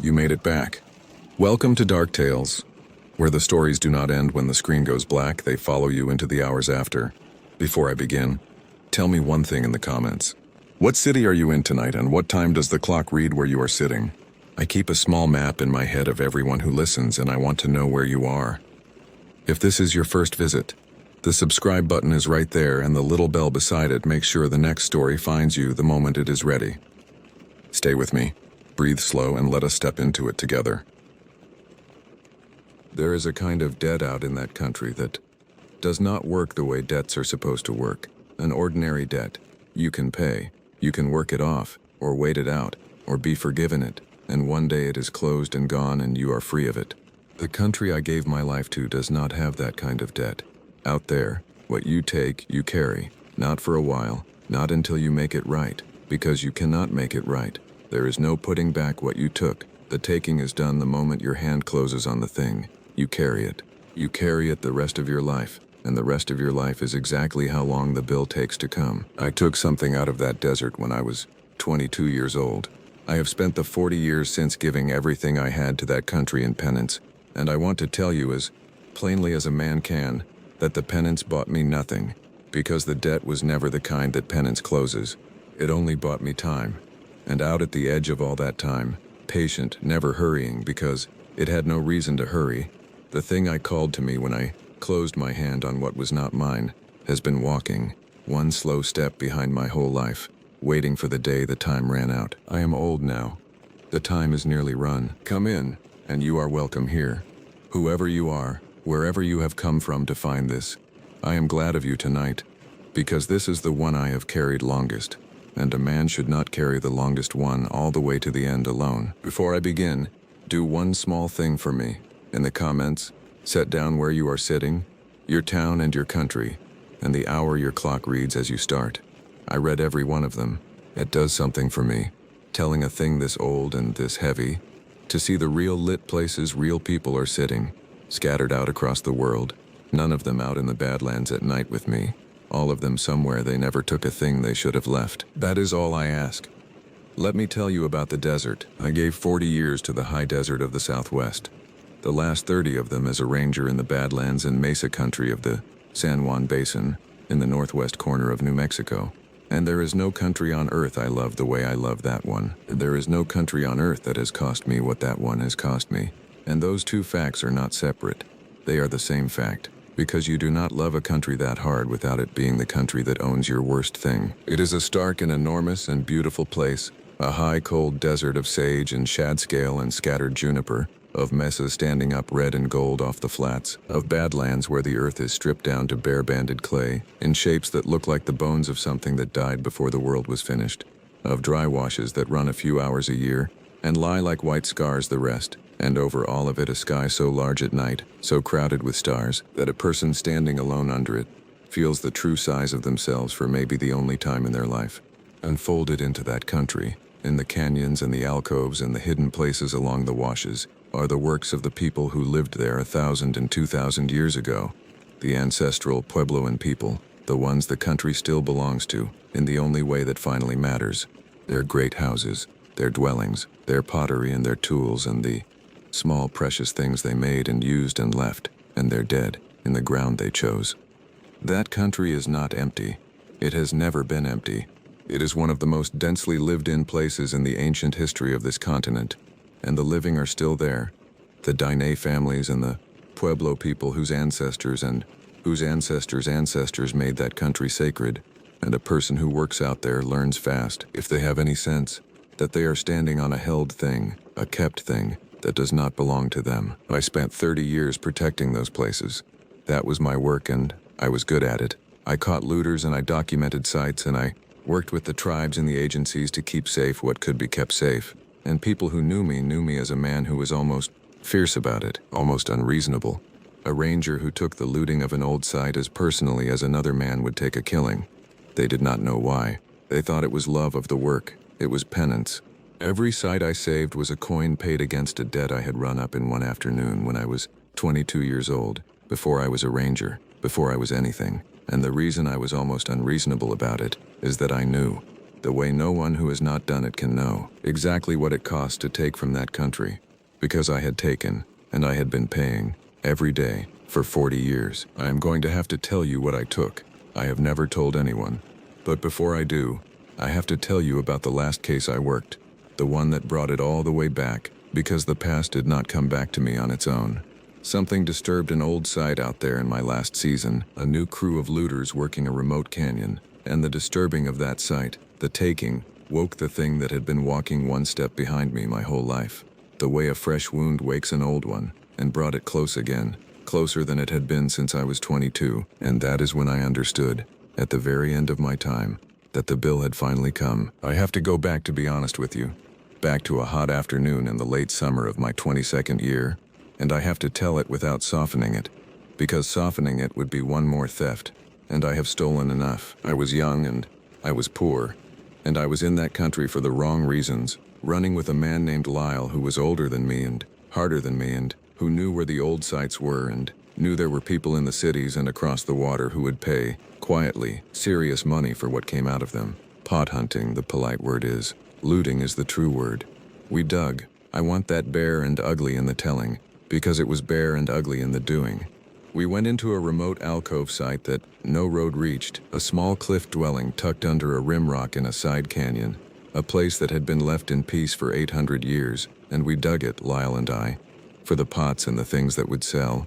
You made it back. Welcome to Dark Tales, where the stories do not end when the screen goes black, they follow you into the hours after. Before I begin, tell me one thing in the comments. What city are you in tonight, and what time does the clock read where you are sitting? I keep a small map in my head of everyone who listens, and I want to know where you are. If this is your first visit, the subscribe button is right there, and the little bell beside it makes sure the next story finds you the moment it is ready. Stay with me, breathe slow, and let us step into it together. There is a kind of debt out in that country that does not work the way debts are supposed to work. An ordinary debt. You can pay, you can work it off, or wait it out, or be forgiven it, and one day it is closed and gone and you are free of it. The country I gave my life to does not have that kind of debt. Out there, what you take, you carry. Not for a while, not until you make it right, because you cannot make it right. There is no putting back what you took. The taking is done the moment your hand closes on the thing. You carry it. You carry it the rest of your life, and the rest of your life is exactly how long the bill takes to come. I took something out of that desert when I was 22 years old. I have spent the 40 years since giving everything I had to that country in penance, and I want to tell you as plainly as a man can, that the penance bought me nothing, because the debt was never the kind that penance closes. It only bought me time, and out at the edge of all that time, patient, never hurrying, because it had no reason to hurry. The thing I called to me when I closed my hand on what was not mine has been walking, one slow step behind my whole life, waiting for the day the time ran out. I am old now. The time is nearly run. Come in, and you are welcome here. Whoever you are, wherever you have come from to find this, I am glad of you tonight, because this is the one I have carried longest, and a man should not carry the longest one all the way to the end alone. Before I begin, do one small thing for me. In the comments, set down where you are sitting, your town and your country, and the hour your clock reads as you start. I read every one of them. It does something for me, telling a thing this old and this heavy, to see the real lit places real people are sitting, scattered out across the world, none of them out in the Badlands at night with me, all of them somewhere they never took a thing they should have left. That is all I ask. Let me tell you about the desert. I gave 40 years to the high desert of the Southwest. The last 30 of them as a ranger in the Badlands and Mesa country of the San Juan Basin, in the northwest corner of New Mexico. And there is no country on earth I love the way I love that one. And there is no country on earth that has cost me what that one has cost me. And those two facts are not separate. They are the same fact. Because you do not love a country that hard without it being the country that owns your worst thing. It is a stark and enormous and beautiful place, a high cold desert of sage and shad scale and scattered juniper, of mesas standing up red and gold off the flats, of badlands where the earth is stripped down to bare-banded clay, in shapes that look like the bones of something that died before the world was finished, of dry washes that run a few hours a year, and lie like white scars the rest, and over all of it a sky so large at night, so crowded with stars, that a person standing alone under it feels the true size of themselves for maybe the only time in their life. Unfolded into that country, in the canyons and the alcoves and the hidden places along the washes, are the works of the people who lived there 1,000 and 2,000 years ago, the ancestral Puebloan people, the ones the country still belongs to, in the only way that finally matters. Their great houses, their dwellings, their pottery and their tools and the small precious things they made and used and left, and their dead, in the ground they chose. That country is not empty. It has never been empty. It is one of the most densely lived-in places in the ancient history of this continent, and the living are still there, the Diné families and the Pueblo people whose ancestors and whose ancestors' ancestors made that country sacred, and a person who works out there learns fast, if they have any sense, that they are standing on a held thing, a kept thing, that does not belong to them. I spent 30 years protecting those places. That was my work, and I was good at it. I caught looters and I documented sites, and I worked with the tribes and the agencies to keep safe what could be kept safe. And people who knew me as a man who was almost fierce about it, almost unreasonable. A ranger who took the looting of an old site as personally as another man would take a killing. They did not know why. They thought it was love of the work. It was penance. Every site I saved was a coin paid against a debt I had run up in one afternoon when I was 22 years old, before I was a ranger, before I was anything. And the reason I was almost unreasonable about it is that I knew. the way no one who has not done it can know exactly what it cost to take from that country. Because I had taken, and I had been paying, every day, for 40 years. I am going to have to tell you what I took. I have never told anyone. But before I do, I have to tell you about the last case I worked, the one that brought it all the way back, because the past did not come back to me on its own. Something disturbed an old site out there in my last season, a new crew of looters working a remote canyon, and the disturbing of that site, the taking, woke the thing that had been walking one step behind me my whole life. The way a fresh wound wakes an old one, and brought it close again, closer than it had been since I was 22, and that is when I understood, at the very end of my time, that the bill had finally come. I have to go back to be honest with you, back to a hot afternoon in the late summer of my 22nd year, and I have to tell it without softening it, because softening it would be one more theft, and I have stolen enough. I was young and I was poor, and I was in that country for the wrong reasons, running with a man named Lyle who was older than me and harder than me and who knew where the old sites were and knew there were people in the cities and across the water who would pay, quietly, serious money for what came out of them. Pot hunting, the polite word is. Looting is the true word. We dug. I want that bare and ugly in the telling, because it was bare and ugly in the doing. We went into a remote alcove site that no road reached, a small cliff dwelling tucked under a rim rock in a side canyon, a place that had been left in peace for 800 years, and we dug it, Lyle and I, for the pots and the things that would sell.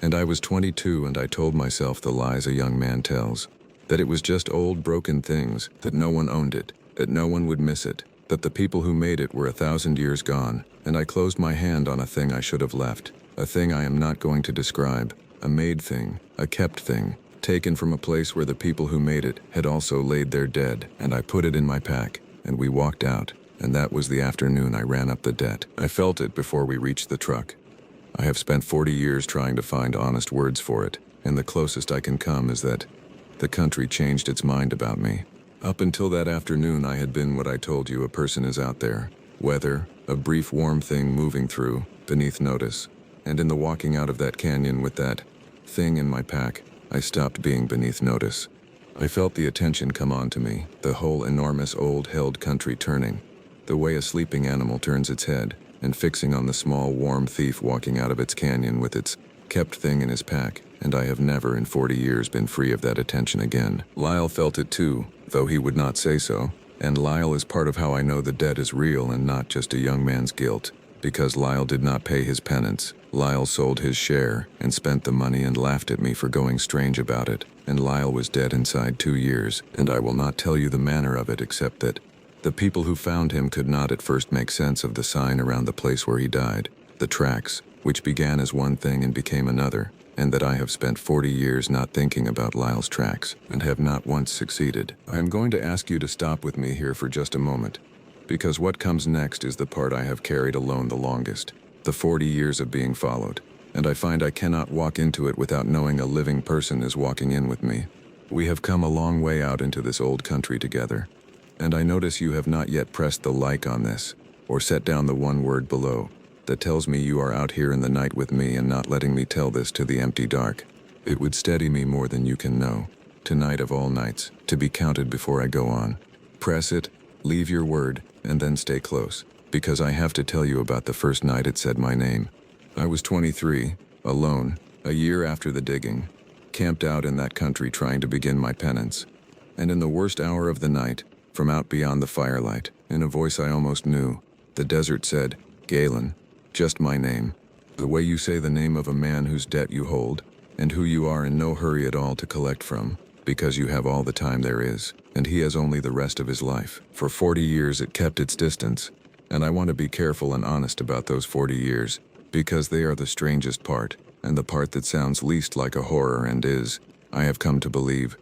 And I was 22 and I told myself the lies a young man tells, that it was just old broken things, that no one owned it, that no one would miss it, that the people who made it were 1,000 years gone, and I closed my hand on a thing I should have left, a thing I am not going to describe, a made thing, a kept thing, taken from a place where the people who made it had also laid their dead, and I put it in my pack, and we walked out, and that was the afternoon I ran up the debt. I felt it before we reached the truck. I have spent 40 years trying to find honest words for it, and the closest I can come is that the country changed its mind about me. Up until that afternoon I had been what I told you a person is out there. Weather, a brief warm thing moving through, beneath notice. And in the walking out of that canyon with that thing in my pack, I stopped being beneath notice. I felt the attention come on to me, the whole enormous old held country turning, the way a sleeping animal turns its head, and fixing on the small warm thief walking out of its canyon with its kept thing in his pack, and I have never in 40 years been free of that attention again. Lyle felt it too, though he would not say so, and Lyle is part of how I know the debt is real and not just a young man's guilt, because Lyle did not pay his penance. Lyle sold his share and spent the money and laughed at me for going strange about it, and Lyle was dead inside 2 years, and I will not tell you the manner of it except that the people who found him could not at first make sense of the sign around the place where he died, the tracks, which began as one thing and became another, and that I have spent 40 years not thinking about Lyle's tracks, and have not once succeeded. I am going to ask you to stop with me here for just a moment, because what comes next is the part I have carried alone the longest, the 40 years of being followed, and I find I cannot walk into it without knowing a living person is walking in with me. We have come a long way out into this old country together, and I notice you have not yet pressed the like on this, or set down the one word below, that tells me you are out here in the night with me and not letting me tell this to the empty dark. It would steady me more than you can know, tonight of all nights, to be counted before I go on. Press it, leave your word, and then stay close, because I have to tell you about the first night it said my name. I was 23, alone, a year after the digging, camped out in that country trying to begin my penance. And in the worst hour of the night, from out beyond the firelight, in a voice I almost knew, the desert said, "Galen," just my name. The way you say the name of a man whose debt you hold, and who you are in no hurry at all to collect from, because you have all the time there is, and he has only the rest of his life. For 40 years it kept its distance, and I want to be careful and honest about those 40 years, because they are the strangest part, and the part that sounds least like a horror and is, I have come to believe,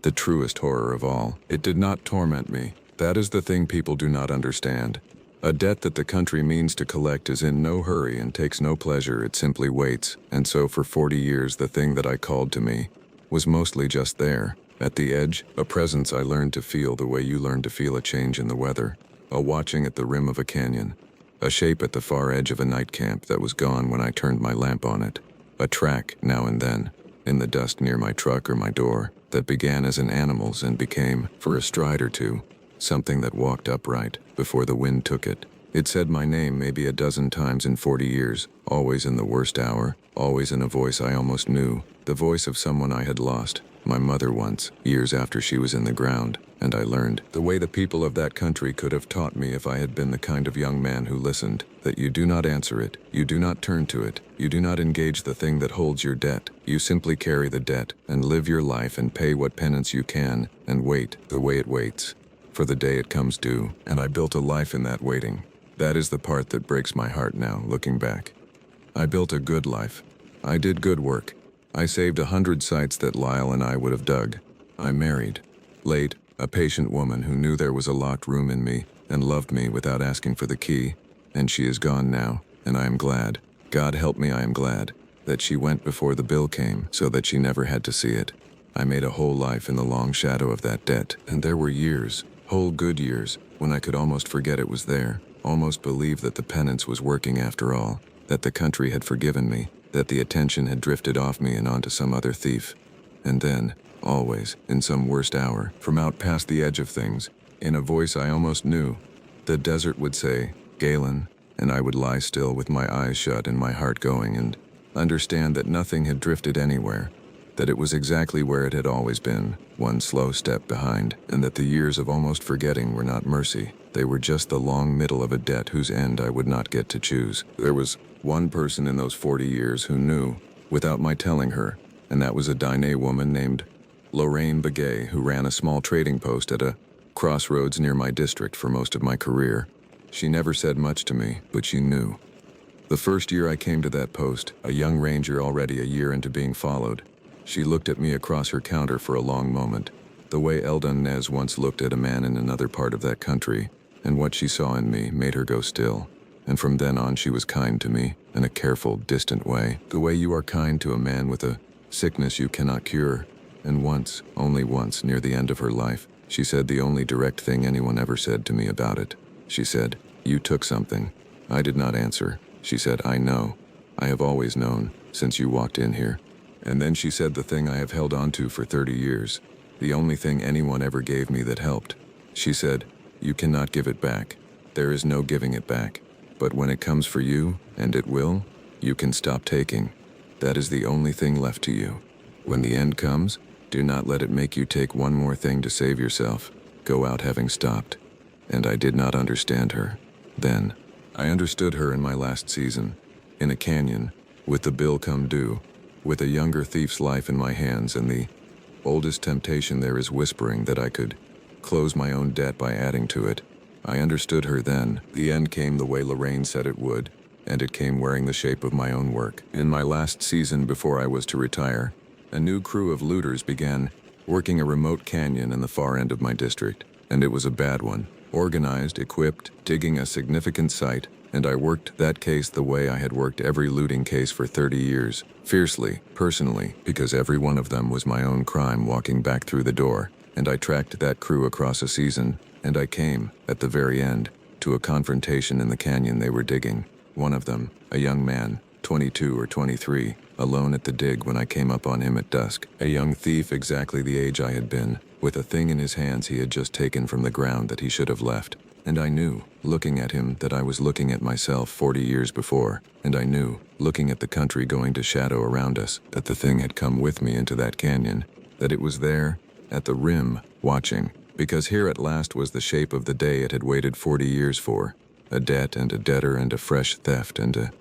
the truest horror of all. It did not torment me. That is the thing people do not understand. A debt that the country means to collect is in no hurry and takes no pleasure, it simply waits, and so for 40 years the thing that I called to me was mostly just there, at the edge, a presence I learned to feel the way you learn to feel a change in the weather, a watching at the rim of a canyon, a shape at the far edge of a night camp that was gone when I turned my lamp on it, a track, now and then, in the dust near my truck or my door, that began as an animal's and became, for a stride or two, something that walked upright before the wind took it. It said my name maybe a dozen times in 40 years, always in the worst hour, always in a voice I almost knew, the voice of someone I had lost, my mother once, years after she was in the ground, and I learned, the way the people of that country could have taught me if I had been the kind of young man who listened, that you do not answer it, you do not turn to it, you do not engage the thing that holds your debt, you simply carry the debt, and live your life and pay what penance you can, and wait, the way it waits, for the day it comes due, and I built a life in that waiting. That is the part that breaks my heart now, looking back. I built a good life. I did good work. I saved 100 sites that Lyle and I would have dug. I married. Late, a patient woman who knew there was a locked room in me and loved me without asking for the key, and she is gone now, and I am glad. God help me, I am glad that she went before the bill came so that she never had to see it. I made a whole life in the long shadow of that debt, and there were years, whole good years, when I could almost forget it was there. Almost believe that the penance was working after all, that the country had forgiven me, that the attention had drifted off me and onto some other thief. And then, always, in some worst hour, from out past the edge of things, in a voice I almost knew, the desert would say, "Galen," and I would lie still with my eyes shut and my heart going and understand that nothing had drifted anywhere, that it was exactly where it had always been, one slow step behind, and that the years of almost forgetting were not mercy. They were just the long middle of a debt whose end I would not get to choose. There was one person in those 40 years who knew, without my telling her, and that was a Dine woman named Lorraine Begay, who ran a small trading post at a crossroads near my district for most of my career. She never said much to me, but she knew. The first year I came to that post, a young ranger already a year into being followed, she looked at me across her counter for a long moment, the way Eldon Nez once looked at a man in another part of that country, and what she saw in me made her go still. And from then on she was kind to me, in a careful, distant way, the way you are kind to a man with a sickness you cannot cure. And once, only once, near the end of her life, she said the only direct thing anyone ever said to me about it. She said, "You took something." I did not answer. She said, "I know. I have always known, since you walked in here." And then she said the thing I have held on to for 30 years, the only thing anyone ever gave me that helped. She said, "You cannot give it back. There is no giving it back. But when it comes for you, and it will, you can stop taking. That is the only thing left to you. When the end comes, do not let it make you take one more thing to save yourself. Go out having stopped." And I did not understand her. Then, I understood her in my last season, in a canyon, with the bill come due, with a younger thief's life in my hands and the oldest temptation there is whispering that I could close my own debt by adding to it. I understood her then. The end came the way Lorraine said it would, and it came wearing the shape of my own work. In my last season before I was to retire, a new crew of looters began working a remote canyon in the far end of my district, and it was a bad one. Organized, equipped, digging a significant site, and I worked that case the way I had worked every looting case for 30 years, fiercely, personally, because every one of them was my own crime walking back through the door, and I tracked that crew across a season, and I came, at the very end, to a confrontation in the canyon they were digging. One of them, a young man, 22 or 23, alone at the dig when I came up on him at dusk, a young thief exactly the age I had been, with a thing in his hands he had just taken from the ground that he should have left. And I knew, looking at him, that I was looking at myself 40 years before, and I knew, looking at the country going to shadow around us, that the thing had come with me into that canyon, that it was there, at the rim, watching, because here at last was the shape of the day it had waited 40 years for, a debt and a debtor and a fresh theft and a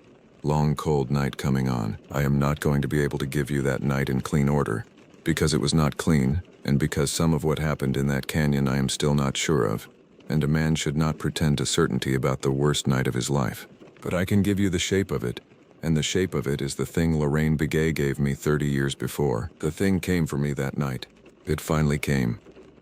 long cold night coming on. I am not going to be able to give you that night in clean order, because it was not clean, and because some of what happened in that canyon I am still not sure of, and a man should not pretend to certainty about the worst night of his life. But I can give you the shape of it, and the shape of it is the thing Lorraine Begay gave me 30 years before. The thing came for me that night. It finally came,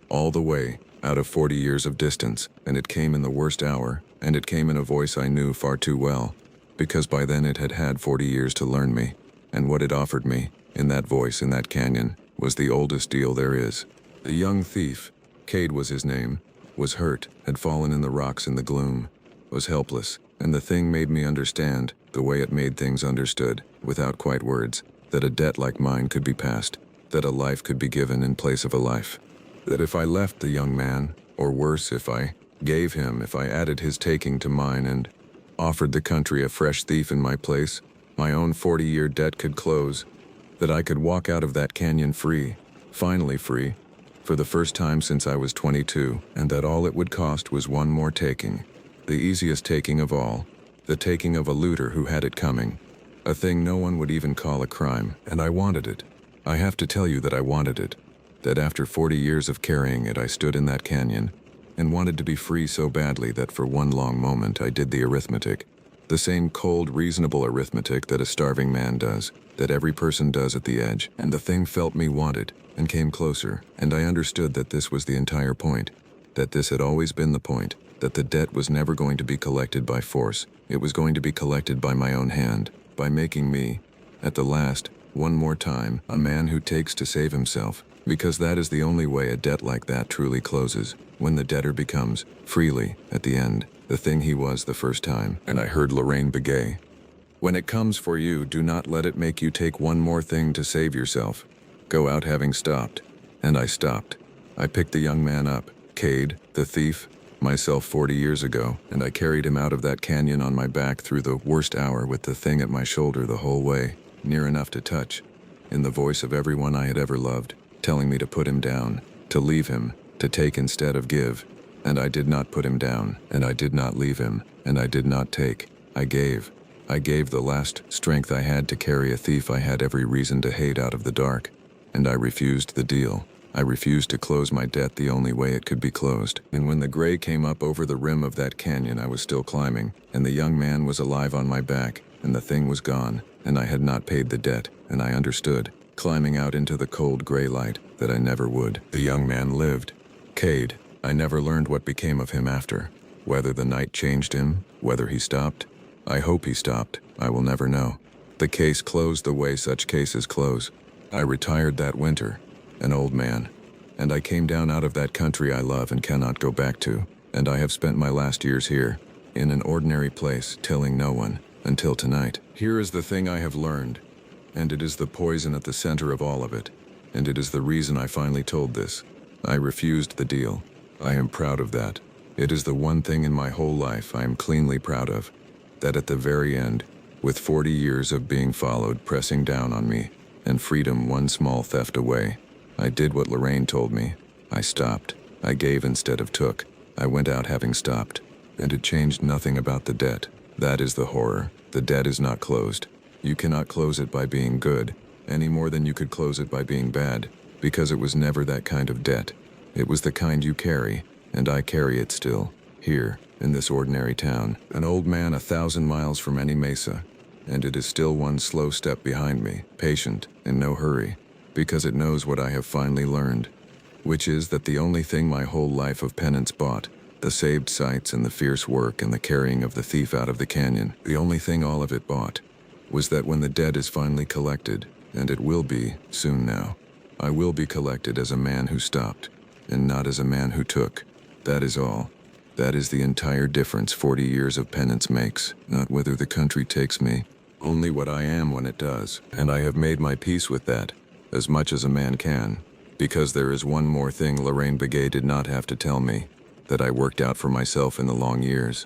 all the way, out of 40 years of distance, and it came in the worst hour, and it came in a voice I knew far too well, because by then it had had 40 years to learn me, and what it offered me, in that voice in that canyon, was the oldest deal there is. The young thief, Cade was his name, was hurt, had fallen in the rocks in the gloom, was helpless, and the thing made me understand, the way it made things understood, without quite words, that a debt like mine could be passed, that a life could be given in place of a life. That if I left the young man, Or worse, if I added his taking to mine and offered the country a fresh thief in my place, my own 40-year debt could close, that I could walk out of that canyon free, finally free, for the first time since I was 22, and that all it would cost was one more taking, the easiest taking of all, the taking of a looter who had it coming, a thing no one would even call a crime, and I wanted it. I have to tell you that I wanted it, that after 40 years of carrying it I stood in that canyon, and wanted to be free so badly that for one long moment I did the arithmetic, the same cold, reasonable arithmetic that a starving man does, that every person does at the edge, and the thing felt me wanted, and came closer, and I understood that this was the entire point, that this had always been the point, that the debt was never going to be collected by force, it was going to be collected by my own hand, by making me, at the last, one more time, a man who takes to save himself, because that is the only way a debt like that truly closes, when the debtor becomes, freely, at the end, the thing he was the first time. And I heard Lorraine begay, "When it comes for you, do not let it make you take one more thing to save yourself. Go out having stopped." And I stopped. I picked the young man up, Cade, the thief, myself 40 years ago, and I carried him out of that canyon on my back through the worst hour with the thing at my shoulder the whole way, near enough to touch, in the voice of everyone I had ever loved, telling me to put him down, to leave him, to take instead of give. And I did not put him down, and I did not leave him, and I did not take. I gave. I gave the last strength I had to carry a thief I had every reason to hate out of the dark. And I refused the deal. I refused to close my debt the only way it could be closed. And when the gray came up over the rim of that canyon, I was still climbing, and the young man was alive on my back, and the thing was gone, and I had not paid the debt, and I understood, climbing out into the cold gray light, that I never would. The young man lived. Cade. I never learned what became of him after. Whether the night changed him, whether he stopped. I hope he stopped. I will never know. The case closed the way such cases close. I retired that winter, an old man, and I came down out of that country I love and cannot go back to, and I have spent my last years here, in an ordinary place, telling no one, until tonight. Here is the thing I have learned, and it is the poison at the center of all of it, and it is the reason I finally told this. I refused the deal. I am proud of that. It is the one thing in my whole life I am cleanly proud of, that at the very end, with 40 years of being followed pressing down on me, and freedom one small theft away, I did what Lorraine told me. I stopped. I gave instead of took. I went out having stopped. And it changed nothing about the debt. That is the horror. The debt is not closed. You cannot close it by being good, any more than you could close it by being bad, because it was never that kind of debt. It was the kind you carry, and I carry it still, here, in this ordinary town, an old man 1,000 miles from any mesa, and it is still one slow step behind me, patient, in no hurry, because it knows what I have finally learned, which is that the only thing my whole life of penance bought, the saved sights and the fierce work and the carrying of the thief out of the canyon, the only thing all of it bought, was that when the debt is finally collected, and it will be, soon now, I will be collected as a man who stopped, and not as a man who took. That is all. That is the entire difference 40 years of penance makes, not whether the country takes me, only what I am when it does, and I have made my peace with that, as much as a man can, because there is one more thing Lorraine Begay did not have to tell me, that I worked out for myself in the long years,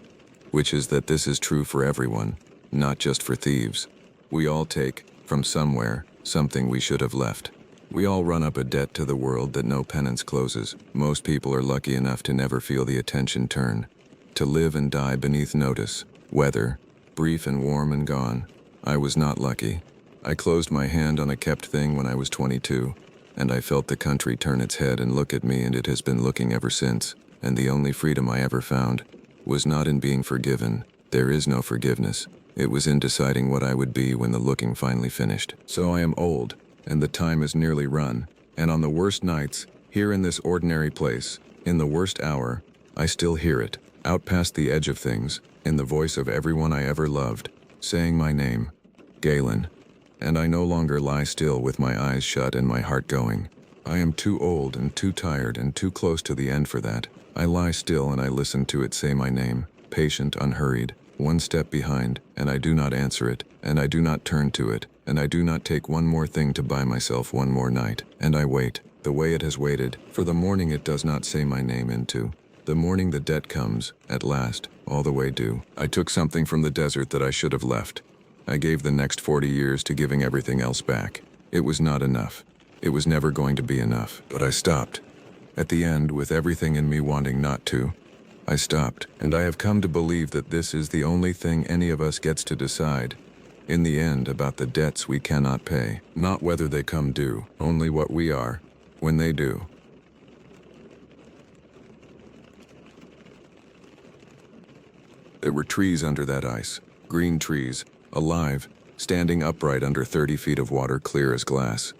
which is that this is true for everyone, not just for thieves. We all take, from somewhere, something we should have left. We all run up a debt to the world that no penance closes. Most people are lucky enough to never feel the attention turn, to live and die beneath notice, weather, brief and warm and gone. I was not lucky. I closed my hand on a kept thing when I was 22, and I felt the country turn its head and look at me, and it has been looking ever since, and the only freedom I ever found was not in being forgiven. There is no forgiveness. It was in deciding what I would be when the looking finally finished. So I am old, and the time is nearly run, and on the worst nights, here in this ordinary place, in the worst hour, I still hear it, out past the edge of things, in the voice of everyone I ever loved, saying my name, Galen. And I no longer lie still with my eyes shut and my heart going. I am too old and too tired and too close to the end for that. I lie still and I listen to it say my name, patient, unhurried, one step behind, and I do not answer it, and I do not turn to it, and I do not take one more thing to buy myself one more night, and I wait, The way it has waited, for the morning it does not say my name into. The morning the debt comes, at last, all the way due. I took something from the desert that I should have left. I gave the next 40 years to giving everything else back. It was not enough. It was never going to be enough. But I stopped. At the end, with everything in me wanting not to, I stopped. And I have come to believe that this is the only thing any of us gets to decide. In the end, about the debts we cannot pay. Not whether they come due, only what we are when they do. There were trees under that ice, green trees, alive, standing upright under 30 feet of water clear as glass.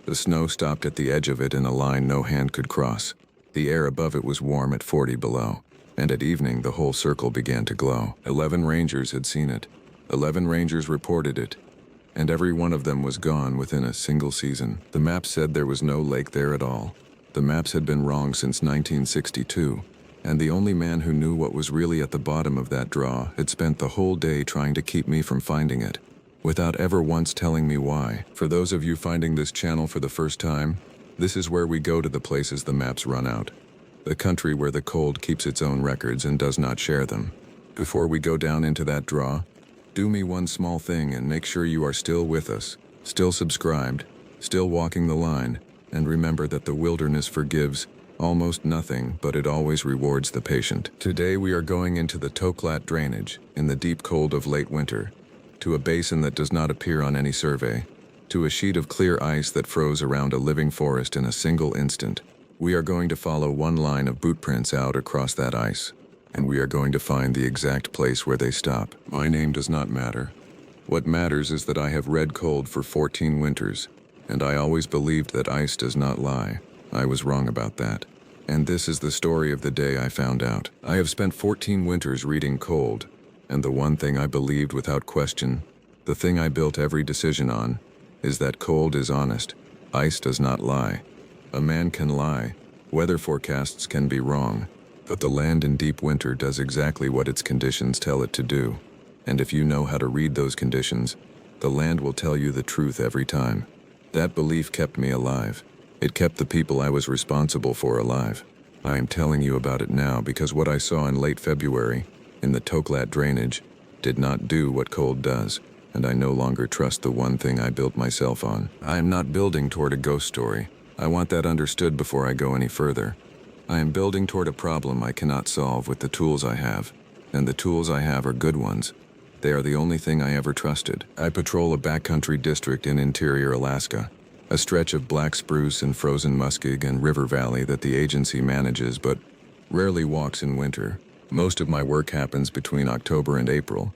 The snow stopped at the edge of it in a line no hand could cross. The air above it was warm at 40 below, and at evening the whole circle began to glow. 11 rangers had seen it. 11 rangers reported it, and every one of them was gone within a single season. The maps said there was no lake there at all. The maps had been wrong since 1962. And the only man who knew what was really at the bottom of that draw had spent the whole day trying to keep me from finding it, without ever once telling me why. For those of you finding this channel for the first time, this is where we go to the places the maps run out. The country where the cold keeps its own records and does not share them. Before we go down into that draw, do me one small thing and make sure you are still with us, still subscribed, still walking the line, and remember that the wilderness forgives almost nothing, but it always rewards the patient. Today we are going into the Toklat drainage, in the deep cold of late winter, to a basin that does not appear on any survey, to a sheet of clear ice that froze around a living forest in a single instant. We are going to follow one line of boot prints out across that ice, and we are going to find the exact place where they stop. My name does not matter. What matters is that I have read cold for 14 winters, and I always believed that ice does not lie. I was wrong about that. And this is the story of the day I found out. I have spent 14 winters reading cold, and the one thing I believed without question, the thing I built every decision on, is that cold is honest. Ice does not lie. A man can lie. Weather forecasts can be wrong. But the land in deep winter does exactly what its conditions tell it to do. And if you know how to read those conditions, the land will tell you the truth every time. That belief kept me alive. It kept the people I was responsible for alive. I am telling you about it now because what I saw in late February, in the Toklat drainage, did not do what cold does, and I no longer trust the one thing I built myself on. I am not building toward a ghost story. I want that understood before I go any further. I am building toward a problem I cannot solve with the tools I have, and the tools I have are good ones. They are the only thing I ever trusted. I patrol a backcountry district in interior Alaska, a stretch of black spruce and frozen muskeg and river valley that the agency manages but rarely walks in winter. Most of my work happens between October and April,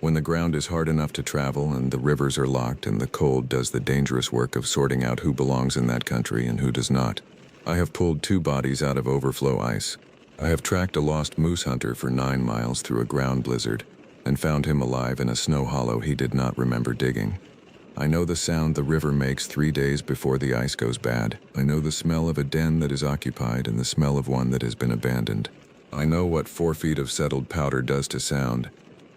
when the ground is hard enough to travel and the rivers are locked and the cold does the dangerous work of sorting out who belongs in that country and who does not. I have pulled 2 bodies out of overflow ice. I have tracked a lost moose hunter for 9 miles through a ground blizzard and found him alive in a snow hollow he did not remember digging. I know the sound the river makes 3 days before the ice goes bad. I know the smell of a den that is occupied and the smell of one that has been abandoned. I know what 4 feet of settled powder does to sound,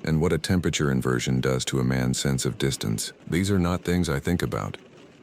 and what a temperature inversion does to a man's sense of distance. These are not things I think about.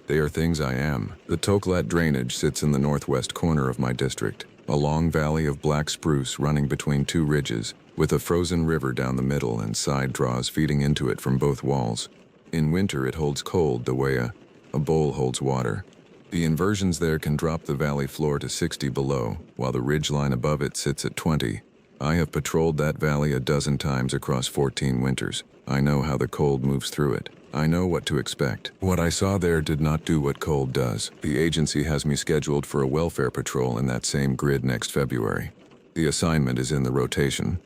They are things I am. The Toklat drainage sits in the northwest corner of my district, a long valley of black spruce running between 2 ridges, with a frozen river down the middle and side draws feeding into it from both walls. In winter, it holds cold the way a bowl holds water. The inversions there can drop the valley floor to 60 below, while the ridgeline above it sits at 20. I have patrolled that valley a dozen times across 14 winters. I know how the cold moves through it. I know what to expect. What I saw there did not do what cold does. The agency has me scheduled for a welfare patrol in that same grid next February. The assignment is in the rotation.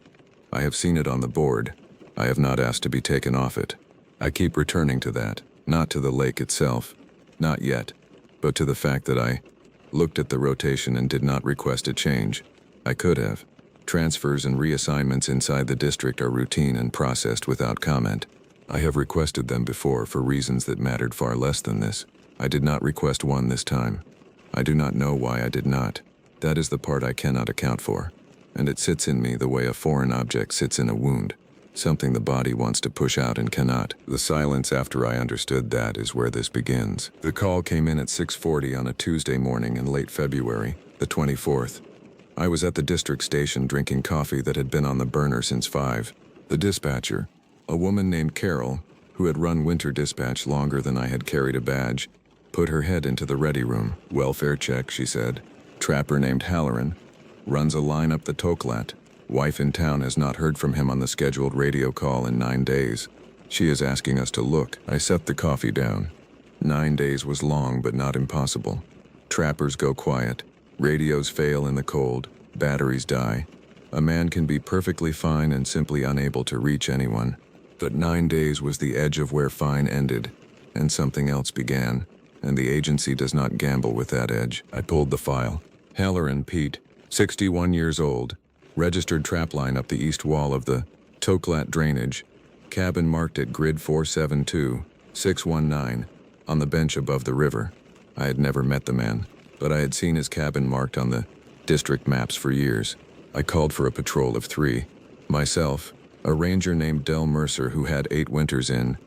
I have seen it on the board. I have not asked to be taken off it. I keep returning to that, not to the lake itself, not yet, but to the fact that I looked at the rotation and did not request a change. I could have. Transfers and reassignments inside the district are routine and processed without comment. I have requested them before for reasons that mattered far less than this. I did not request one this time. I do not know why I did not. That is the part I cannot account for, and it sits in me the way a foreign object sits in a wound. something the body wants to push out and cannot. The silence after I understood that is where this begins. The call came in at 6:40 on a Tuesday morning in late February, the 24th. I was at the district station drinking coffee that had been on the burner since 5. The dispatcher, a woman named Carol, who had run winter dispatch longer than I had carried a badge, put her head into the ready room. "Welfare check," she said. "Trapper named Halloran. Runs a line up the Toklat. Wife in town has not heard from him on the scheduled radio call in 9 days. She is asking us to look." I set the coffee down. 9 days was long but not impossible. Trappers go quiet. Radios fail in the cold. Batteries die. A man can be perfectly fine and simply unable to reach anyone. But 9 days was the edge of where fine ended, and something else began, and the agency does not gamble with that edge. I pulled the file. Halloran Pete, 61 years old, registered trap line up the east wall of the Toklat drainage, cabin marked at grid 472-619, on the bench above the river. I had never met the man, but I had seen his cabin marked on the district maps for years. I called for a patrol of 3. Myself, a ranger named Del Mercer who had 8 winters in,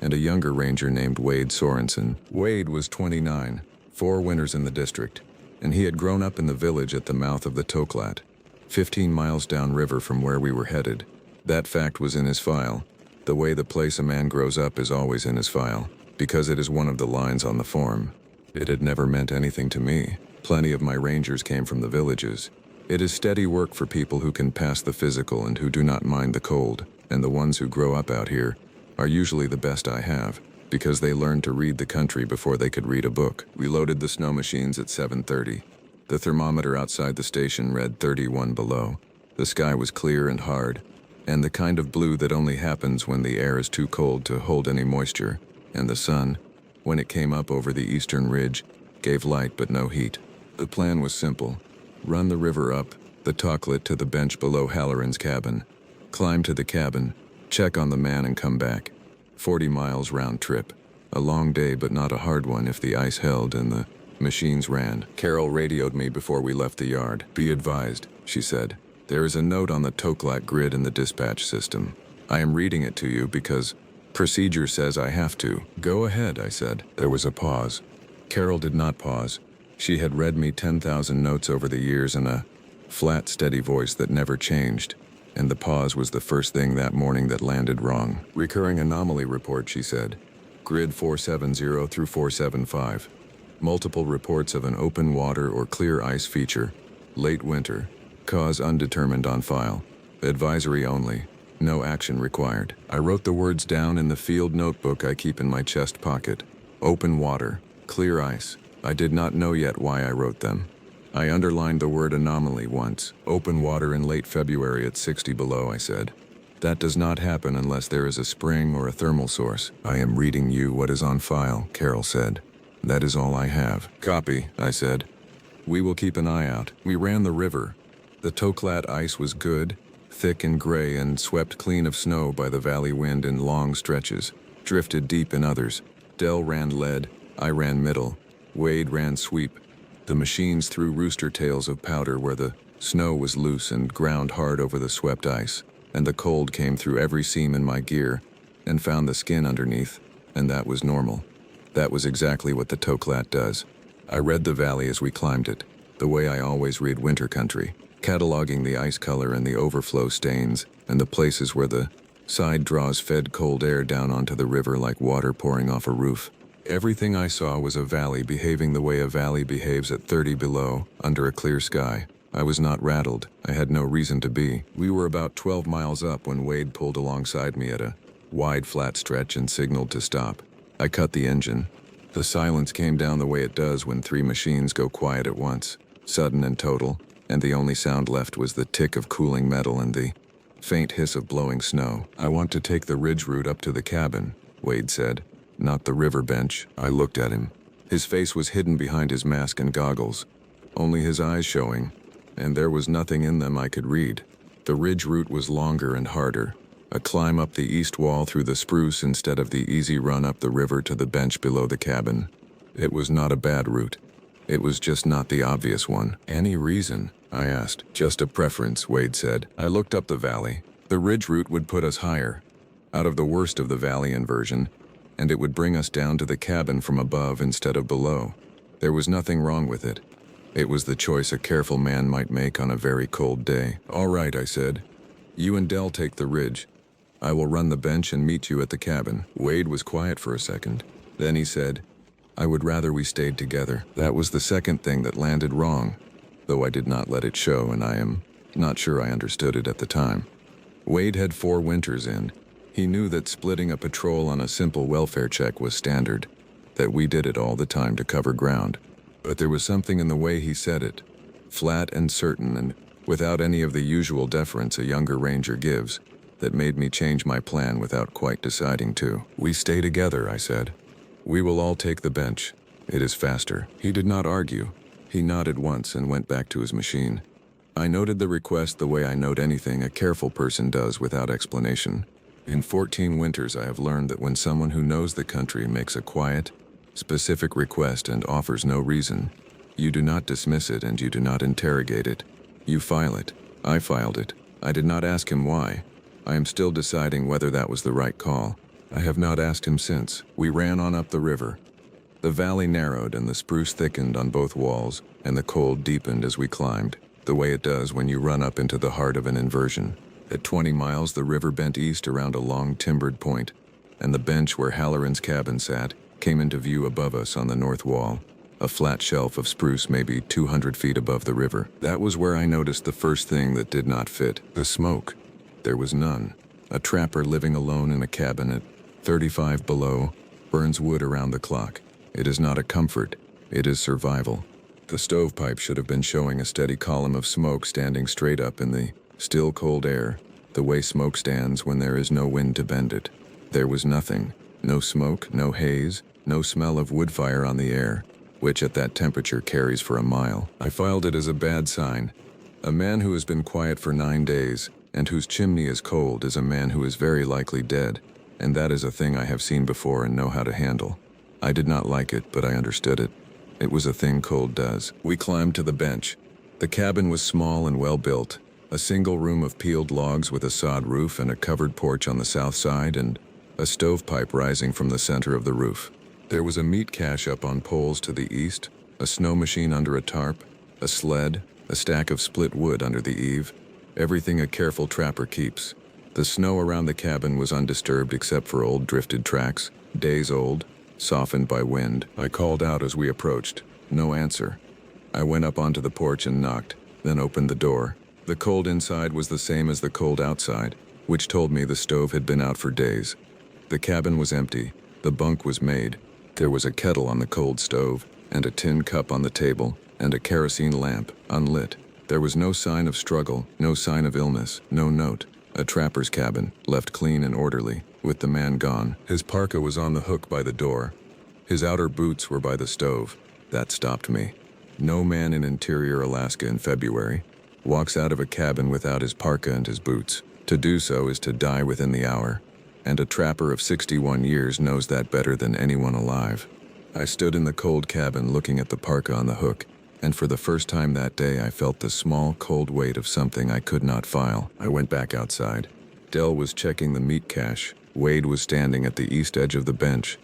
and a younger ranger named Wade Sorensen. Wade was 29, 4 winters in the district, and he had grown up in the village at the mouth of the Toklat, 15 miles downriver from where we were headed. That fact was in his file. The way the place a man grows up is always in his file, because it is one of the lines on the form. It had never meant anything to me. Plenty of my rangers came from the villages. It is steady work for people who can pass the physical and who do not mind the cold, and the ones who grow up out here are usually the best I have, because they learned to read the country before they could read a book. We loaded the snow machines at 7:30. The thermometer outside the station read 31 below. The sky was clear and hard, and the kind of blue that only happens when the air is too cold to hold any moisture, and the sun, when it came up over the eastern ridge, gave light but no heat. The plan was simple. Run the river up, the Toklat to the bench below Halloran's cabin, climb to the cabin, check on the man and come back. 40 miles round trip. A long day but not a hard one if the ice held and the machines ran. Carol radioed me before we left the yard. "Be advised," she said. "There is a note on the Toklat grid in the dispatch system. I am reading it to you because procedure says I have to." "Go ahead," I said. There was a pause. Carol did not pause. She had read me 10,000 notes over the years in a flat, steady voice that never changed, and the pause was the first thing that morning that landed wrong. "Recurring anomaly report," she said. "Grid 470 through 475. Multiple reports of an open water or clear ice feature. Late winter. Cause undetermined on file. Advisory only. No action required." I wrote the words down in the field notebook I keep in my chest pocket. Open water. Clear ice. I did not know yet why I wrote them. I underlined the word anomaly once. "Open water in late February at 60 below," I said. "That does not happen unless there is a spring or a thermal source." "I am reading you what is on file," Carol said. "That is all I have." "Copy," I said. "We will keep an eye out." We ran the river. The Toklat ice was good, thick and gray and swept clean of snow by the valley wind in long stretches, drifted deep in others. Del ran lead, I ran middle, Wade ran sweep. The machines threw rooster tails of powder where the snow was loose and ground hard over the swept ice, and the cold came through every seam in my gear and found the skin underneath, and that was normal. That was exactly what the Toklat does. I read the valley as we climbed it, the way I always read winter country, cataloging the ice color and the overflow stains and the places where the side draws fed cold air down onto the river like water pouring off a roof. Everything I saw was a valley behaving the way a valley behaves at 30 below, under a clear sky. I was not rattled. I had no reason to be. We were about 12 miles up when Wade pulled alongside me at a wide flat stretch and signaled to stop. I cut the engine. The silence came down the way it does when 3 machines go quiet at once, sudden and total, and the only sound left was the tick of cooling metal and the faint hiss of blowing snow. "I want to take the ridge route up to the cabin," Wade said. "Not the river bench." I looked at him. His face was hidden behind his mask and goggles, only his eyes showing, and there was nothing in them I could read. The ridge route was longer and harder, a climb up the east wall through the spruce instead of the easy run up the river to the bench below the cabin. It was not a bad route. It was just not the obvious one. "Any reason?" I asked. "Just a preference," Wade said. I looked up the valley. The ridge route would put us higher, out of the worst of the valley inversion, and it would bring us down to the cabin from above instead of below. There was nothing wrong with it. It was the choice a careful man might make on a very cold day. "All right," I said. "You and Dell take the ridge. I will run the bench and meet you at the cabin." Wade was quiet for a second. Then he said, "I would rather we stayed together." That was the second thing that landed wrong, though I did not let it show, and I am not sure I understood it at the time. Wade had 4 winters in. He knew that splitting a patrol on a simple welfare check was standard, that we did it all the time to cover ground. But there was something in the way he said it, flat and certain and without any of the usual deference a younger ranger gives, that made me change my plan without quite deciding to. "We stay together," I said. "We will all take the bench. It is faster." He did not argue. He nodded once and went back to his machine. I noted the request the way I note anything a careful person does without explanation. In 14 winters I have learned that when someone who knows the country makes a quiet, specific request and offers no reason, you do not dismiss it and you do not interrogate it. You file it. I filed it. I did not ask him why. I am still deciding whether that was the right call. I have not asked him since. We ran on up the river. The valley narrowed and the spruce thickened on both walls, and the cold deepened as we climbed, the way it does when you run up into the heart of an inversion. At 20 miles, the river bent east around a long timbered point, and the bench where Halloran's cabin sat came into view above us on the north wall, a flat shelf of spruce maybe 200 feet above the river. That was where I noticed the first thing that did not fit: the smoke. There was none. A trapper living alone in a cabin at 35 below burns wood around the clock. It is not a comfort, it is survival. The stovepipe should have been showing a steady column of smoke standing straight up in the still cold air, the way smoke stands when there is no wind to bend it. There was nothing. No smoke, no haze, no smell of wood fire on the air, which at that temperature carries for a mile. I filed it as a bad sign. A man who has been quiet for 9 days, and whose chimney is cold, is a man who is very likely dead, and that is a thing I have seen before and know how to handle. I did not like it, but I understood it. It was a thing cold does. We climbed to the bench. The cabin was small and well built, a single room of peeled logs with a sod roof and a covered porch on the south side and a stovepipe rising from the center of the roof. There was a meat cache up on poles to the east, a snow machine under a tarp, a sled, a stack of split wood under the eave, everything a careful trapper keeps. The snow around the cabin was undisturbed except for old drifted tracks, days old, softened by wind. I called out as we approached. No answer. I went up onto the porch and knocked, then opened the door. The cold inside was the same as the cold outside, which told me the stove had been out for days. The cabin was empty. The bunk was made. There was a kettle on the cold stove, and a tin cup on the table, and a kerosene lamp, unlit. There was no sign of struggle, no sign of illness, no note. A trapper's cabin, left clean and orderly, with the man gone. His parka was on the hook by the door. His outer boots were by the stove. That stopped me. No man in interior Alaska in February walks out of a cabin without his parka and his boots. To do so is to die within the hour, and a trapper of 61 years knows that better than anyone alive. I stood in the cold cabin looking at the parka on the hook, and for the first time that day I felt the small, cold weight of something I could not file. I went back outside. Dell was checking the meat cache. Wade was standing at the east edge of the bench,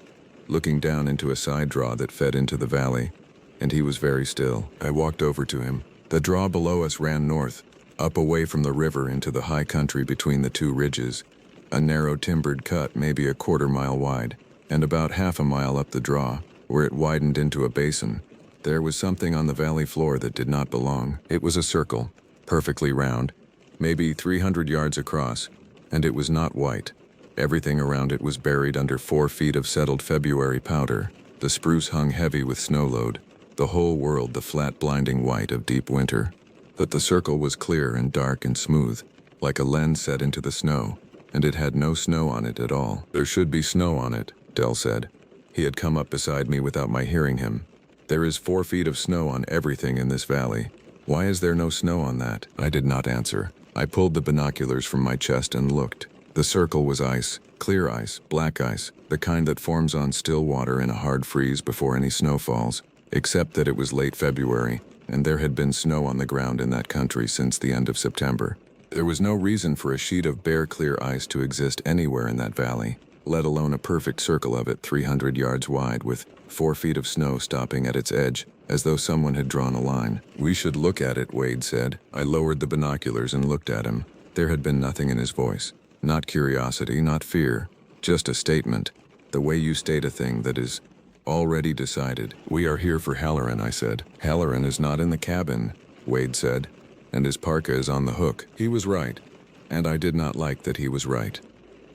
looking down into a side draw that fed into the valley, and he was very still. I walked over to him. The draw below us ran north, up away from the river into the high country between the two ridges, a narrow timbered cut maybe a quarter-mile wide, and about half a mile up the draw, where it widened into a basin. There was something on the valley floor that did not belong. It was a circle, perfectly round, maybe 300 yards across, and it was not white. Everything around it was buried under 4 feet of settled February powder. The spruce hung heavy with snow load, the whole world the flat blinding white of deep winter. But the circle was clear and dark and smooth, like a lens set into the snow, and it had no snow on it at all. "There should be snow on it," Dell said. He had come up beside me without my hearing him. "There is 4 feet of snow on everything in this valley. Why is there no snow on that?" I did not answer. I pulled the binoculars from my chest and looked. The circle was ice, clear ice, black ice, the kind that forms on still water in a hard freeze before any snow falls, except that it was late February, and there had been snow on the ground in that country since the end of September. There was no reason for a sheet of bare clear ice to exist anywhere in that valley, let alone a perfect circle of it 300 yards wide with 4 feet of snow stopping at its edge, as though someone had drawn a line. "We should look at it," Wade said. I lowered the binoculars and looked at him. There had been nothing in his voice. Not curiosity, not fear. Just a statement. The way you state a thing that is already decided. "We are here for Halloran," I said. "Halloran is not in the cabin," Wade said, "and his parka is on the hook." He was right, and I did not like that he was right.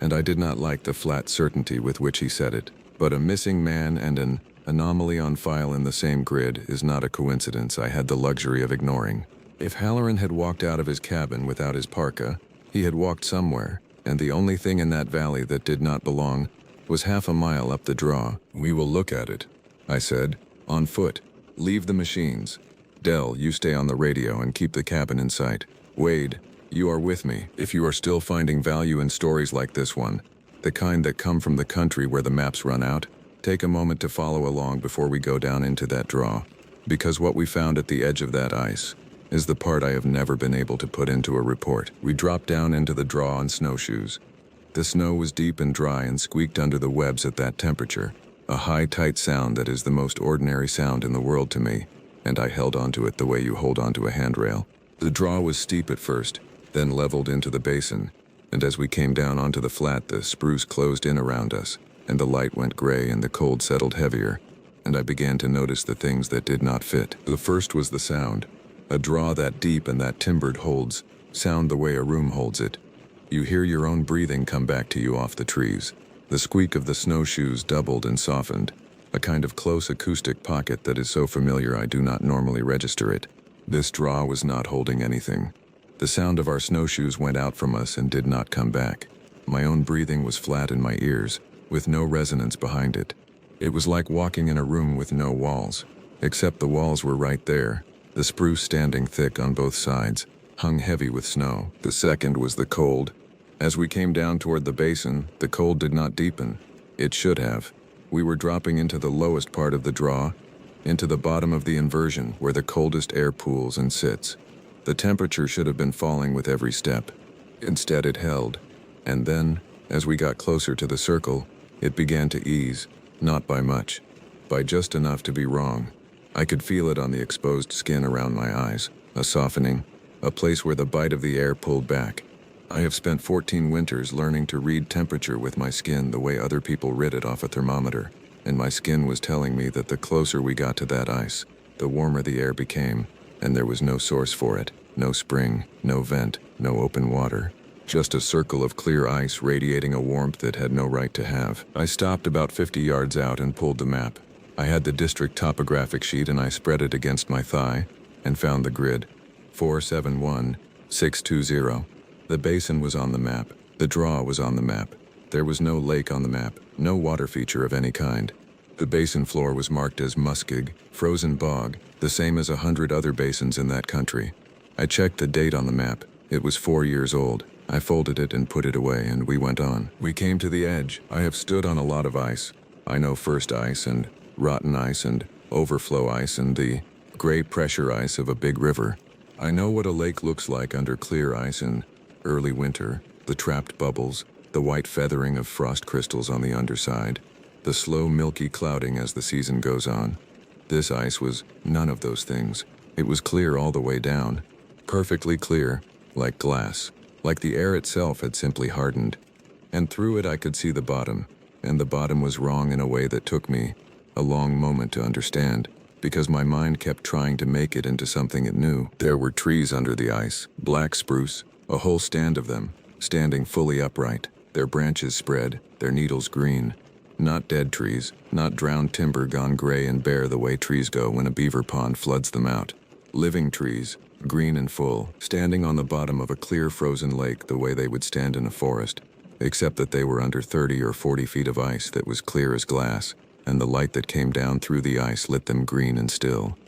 And I did not like the flat certainty with which he said it. But a missing man and an anomaly on file in the same grid is not a coincidence I had the luxury of ignoring. If Halloran had walked out of his cabin without his parka, he had walked somewhere, and the only thing in that valley that did not belong was half a mile up the draw. "We will look at it," I said, "on foot. Leave the machines. Dell, you stay on the radio and keep the cabin in sight. Wade, you are with me. If you are still finding value in stories like this one, the kind that come from the country where the maps run out, take a moment to follow along before we go down into that draw. Because what we found at the edge of that ice is the part I have never been able to put into a report." We dropped down into the draw on snowshoes. The snow was deep and dry and squeaked under the webs at that temperature, a high, tight sound that is the most ordinary sound in the world to me, and I held onto it the way you hold onto a handrail. The draw was steep at first, then leveled into the basin, and as we came down onto the flat, the spruce closed in around us, and the light went gray and the cold settled heavier, and I began to notice the things that did not fit. The first was the sound. A draw that deep and that timbered holds sound the way a room holds it. You hear your own breathing come back to you off the trees. The squeak of the snowshoes doubled and softened, a kind of close acoustic pocket that is so familiar I do not normally register it. This draw was not holding anything. The sound of our snowshoes went out from us and did not come back. My own breathing was flat in my ears, with no resonance behind it. It was like walking in a room with no walls, except the walls were right there, the spruce standing thick on both sides, hung heavy with snow. The second was the cold. As we came down toward the basin, the cold did not deepen. It should have. We were dropping into the lowest part of the draw, into the bottom of the inversion where the coldest air pools and sits. The temperature should have been falling with every step. Instead it held. And then, as we got closer to the circle, it began to ease, not by much, by just enough to be wrong. I could feel it on the exposed skin around my eyes, a softening, a place where the bite of the air pulled back. I have spent 14 winters learning to read temperature with my skin the way other people read it off a thermometer, and my skin was telling me that the closer we got to that ice, the warmer the air became, and there was no source for it, no spring, no vent, no open water, just a circle of clear ice radiating a warmth it had no right to have. I stopped about 50 yards out and pulled the map. I had the district topographic sheet and I spread it against my thigh and found the grid. 471620. The basin was on the map. The draw was on the map. There was no lake on the map, no water feature of any kind. The basin floor was marked as muskeg, frozen bog, the same as 100 other basins in that country. I checked the date on the map. It was 4 years old. I folded it and put it away, and we went on. We came to the edge. I have stood on a lot of ice. I know first ice and rotten ice and overflow ice and the gray pressure ice of a big river. I know what a lake looks like under clear ice in early winter, the trapped bubbles, the white feathering of frost crystals on the underside, the slow milky clouding as the season goes on. This ice was none of those things. It was clear all the way down, perfectly clear, like glass, like the air itself had simply hardened. And through it I could see the bottom, and the bottom was wrong in a way that took me a long moment to understand, because my mind kept trying to make it into something it knew. There were trees under the ice, black spruce, a whole stand of them, standing fully upright, their branches spread, their needles green. Not dead trees, not drowned timber gone gray and bare the way trees go when a beaver pond floods them out. Living trees, green and full, standing on the bottom of a clear frozen lake the way they would stand in a forest, except that they were under 30 or 40 feet of ice that was clear as glass, and the light that came down through the ice lit them green and still.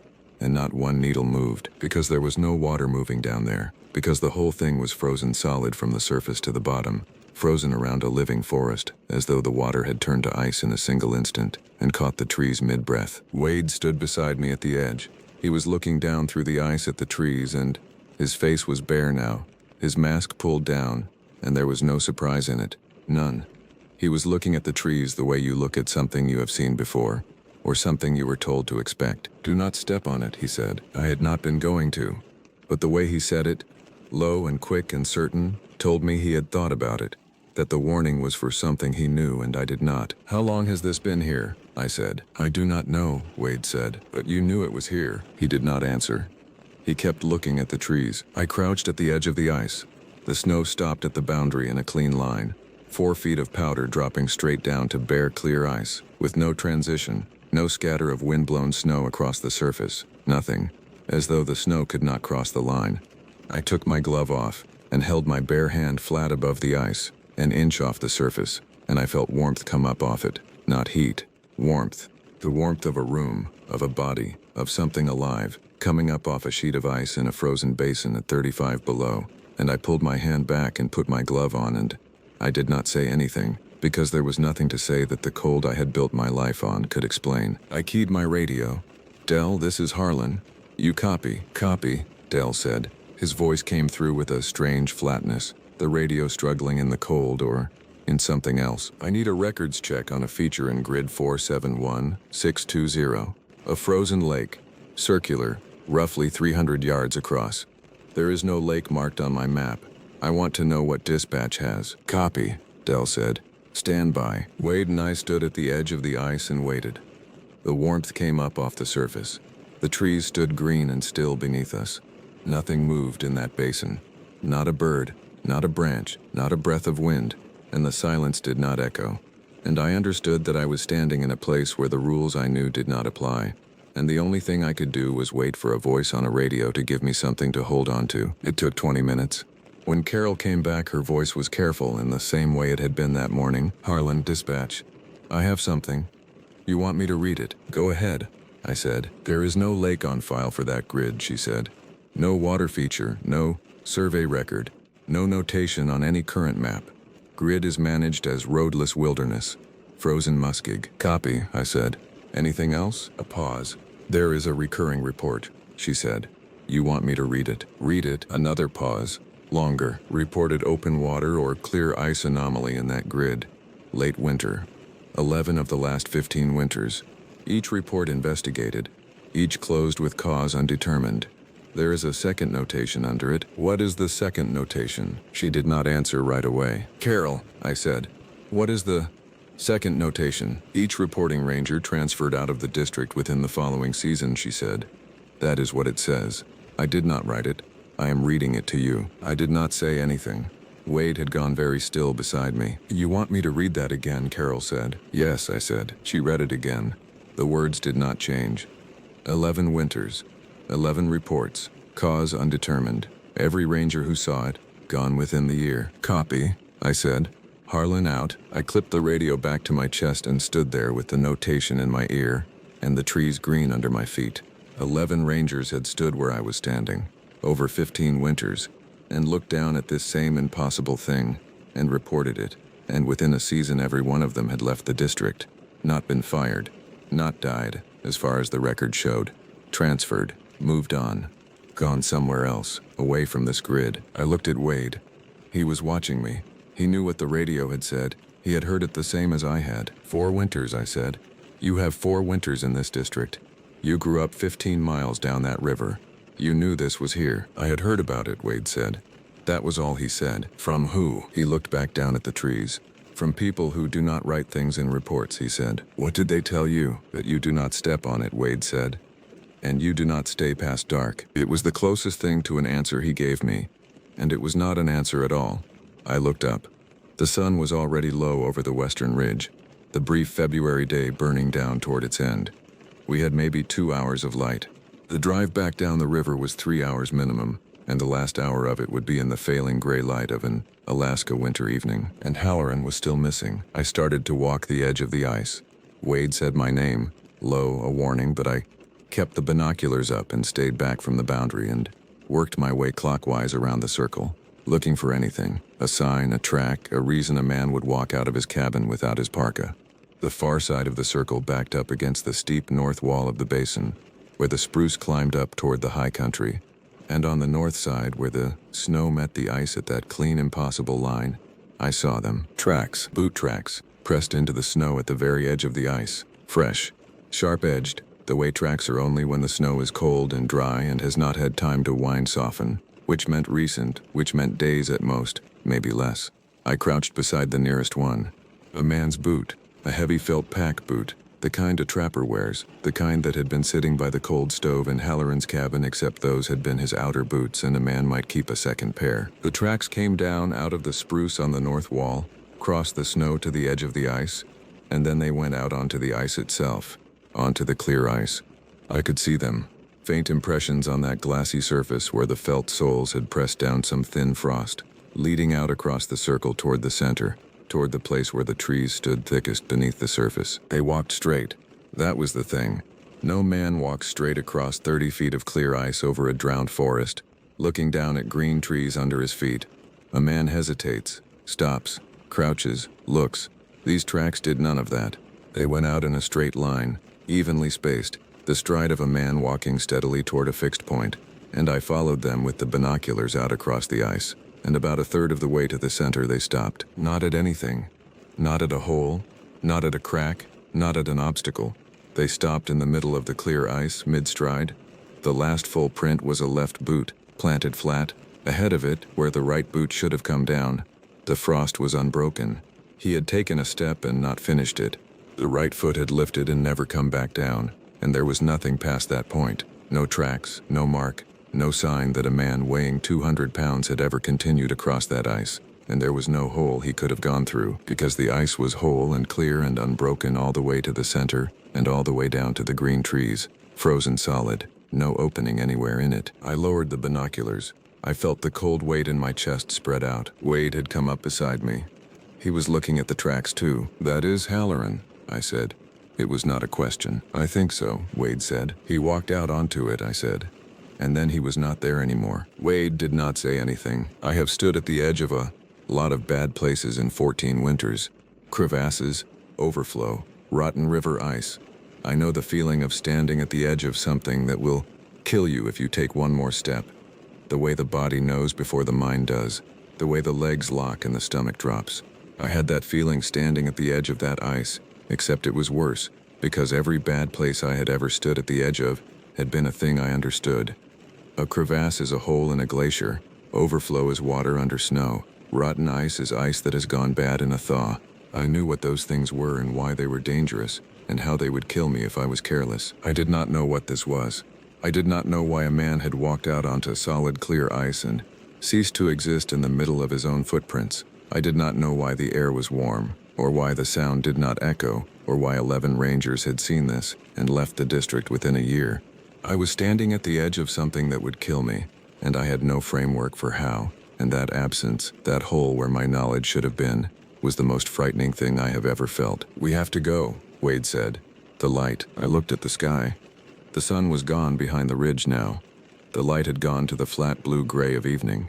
And not one needle moved, because there was no water moving down there, because the whole thing was frozen solid from the surface to the bottom, frozen around a living forest, as though the water had turned to ice in a single instant and caught the trees mid-breath. Wade stood beside me at the edge. He was looking down through the ice at the trees, and his face was bare now, his mask pulled down, and there was no surprise in it. None. He was looking at the trees the way you look at something you have seen before, or something you were told to expect. "Do not step on it," he said. I had not been going to. But the way he said it, low and quick and certain, told me he had thought about it, that the warning was for something he knew and I did not. "How long has this been here?" I said. "I do not know," Wade said. "But you knew it was here." He did not answer. He kept looking at the trees. I crouched at the edge of the ice. The snow stopped at the boundary in a clean line, 4 feet of powder dropping straight down to bare, clear ice, with no transition, no scatter of wind-blown snow across the surface, nothing, as though the snow could not cross the line. I took my glove off and held my bare hand flat above the ice, an inch off the surface, and I felt warmth come up off it. Not heat, warmth. The warmth of a room, of a body, of something alive, coming up off a sheet of ice in a frozen basin at 35 below, and I pulled my hand back and put my glove on, and I did not say anything, because there was nothing to say that the cold I had built my life on could explain. I keyed my radio. "Dell, this is Harlan. You copy." "Copy," Dell said. His voice came through with a strange flatness, the radio struggling in the cold or in something else. "I need a records check on a feature in grid 471620. A frozen lake, circular, roughly 300 yards across. There is no lake marked on my map. I want to know what dispatch has." "Copy," Dell said. "Stand by." Wade and I stood at the edge of the ice and waited. The warmth came up off the surface. The trees stood green and still beneath us. Nothing moved in that basin. Not a bird, not a branch, not a breath of wind, and the silence did not echo. And I understood that I was standing in a place where the rules I knew did not apply, and the only thing I could do was wait for a voice on a radio to give me something to hold on to. It took 20 minutes. When Carol came back, her voice was careful in the same way it had been that morning. "Harlan, dispatch. I have something. You want me to read it?" "Go ahead," I said. "There is no lake on file for that grid," she said. "No water feature, no survey record, no notation on any current map. Grid is managed as roadless wilderness. Frozen muskeg." "Copy," I said. "Anything else?" A pause. "There is a recurring report," she said. "You want me to read it?" "Read it." Another pause. Longer. "Reported open water or clear ice anomaly in that grid. Late winter. 11 of the last 15 winters. Each report investigated. Each closed with cause undetermined. There is a second notation under it." "What is the second notation?" She did not answer right away. "Carol," I said, "what is the second notation?" "Each reporting ranger transferred out of the district within the following season," she said. "That is what it says. I did not write it. I am reading it to you." I did not say anything. Wade had gone very still beside me. "You want me to read that again?" Carol said. "Yes," I said. She read it again. The words did not change. 11 winters. 11 reports. Cause undetermined. Every ranger who saw it, gone within the year." "Copy," I said. "Harlan out." I clipped the radio back to my chest and stood there with the notation in my ear and the trees green under my feet. 11 rangers had stood where I was standing, over 15 winters, and looked down at this same impossible thing and reported it. And within a season every one of them had left the district, not been fired, not died, as far as the record showed, transferred, moved on, gone somewhere else, away from this grid. I looked at Wade. He was watching me. He knew what the radio had said. He had heard it the same as I had. 4 winters, I said. "You have 4 winters in this district. You grew up 15 miles down that river. You knew this was here." "I had heard about it," Wade said. That was all he said. "From who?" He looked back down at the trees. "From people who do not write things in reports," he said. "What did they tell you?" "That you do not step on it," Wade said. "And you do not stay past dark." It was the closest thing to an answer he gave me, and it was not an answer at all. I looked up. The sun was already low over the western ridge, the brief February day burning down toward its end. We had maybe 2 hours of light. The drive back down the river was 3 hours minimum, and the last hour of it would be in the failing gray light of an Alaska winter evening. And Halloran was still missing. I started to walk the edge of the ice. Wade said my name, low, a warning, but I kept the binoculars up and stayed back from the boundary and worked my way clockwise around the circle, looking for anything, a sign, a track, a reason a man would walk out of his cabin without his parka. The far side of the circle backed up against the steep north wall of the basin, where the spruce climbed up toward the high country, And on the north side, where the snow met the ice at that clean, impossible line, I saw them. Tracks, boot tracks, pressed into the snow at the very edge of the ice. Fresh, sharp-edged, the way tracks are only when the snow is cold and dry and has not had time to wind soften, which meant recent, which meant days at most, maybe less. I crouched beside the nearest one. A man's boot, a heavy felt pack boot, the kind a trapper wears, the kind that had been sitting by the cold stove in Halloran's cabin, except those had been his outer boots and a man might keep a second pair. The tracks came down out of the spruce on the north wall, crossed the snow to the edge of the ice, and then they went out onto the ice itself, onto the clear ice. I could see them, faint impressions on that glassy surface where the felt soles had pressed down some thin frost, leading out across the circle toward the center, toward the place where the trees stood thickest beneath the surface. They walked straight. That was the thing. No man walks straight across 30 feet of clear ice over a drowned forest, looking down at green trees under his feet. A man hesitates, stops, crouches, looks. These tracks did none of that. They went out in a straight line, evenly spaced, the stride of a man walking steadily toward a fixed point, and I followed them with the binoculars out across the ice. And about a third of the way to the center they stopped. Not at anything. Not at a hole. Not at a crack. Not at an obstacle. They stopped in the middle of the clear ice, mid-stride. The last full print was a left boot, planted flat. Ahead of it, where the right boot should have come down, the frost was unbroken. He had taken a step and not finished it. The right foot had lifted and never come back down, and there was nothing past that point. No tracks, no mark. No sign that a man weighing 200 pounds had ever continued across that ice, and there was no hole he could have gone through, because the ice was whole and clear and unbroken all the way to the center, and all the way down to the green trees, frozen solid, no opening anywhere in it. I lowered the binoculars. I felt the cold weight in my chest spread out. Wade had come up beside me. He was looking at the tracks too. "That is Halloran," I said. It was not a question. "I think so," Wade said. "He walked out onto it," I said. And then he was not there anymore. Wade did not say anything. I have stood at the edge of a lot of bad places in 14 winters. Crevasses, overflow, rotten river ice. I know the feeling of standing at the edge of something that will kill you if you take one more step. The way the body knows before the mind does. The way the legs lock and the stomach drops. I had that feeling standing at the edge of that ice, except it was worse, because every bad place I had ever stood at the edge of had been a thing I understood. A crevasse is a hole in a glacier. Overflow is water under snow. Rotten ice is ice that has gone bad in a thaw. I knew what those things were and why they were dangerous, and how they would kill me if I was careless. I did not know what this was. I did not know why a man had walked out onto solid clear ice and ceased to exist in the middle of his own footprints. I did not know why the air was warm, or why the sound did not echo, or why 11 rangers had seen this and left the district within a year. I was standing at the edge of something that would kill me, and I had no framework for how, and that absence, that hole where my knowledge should have been, was the most frightening thing I have ever felt. "We have to go," Wade said. "The light." I looked at the sky. The sun was gone behind the ridge now. The light had gone to the flat blue-gray of evening.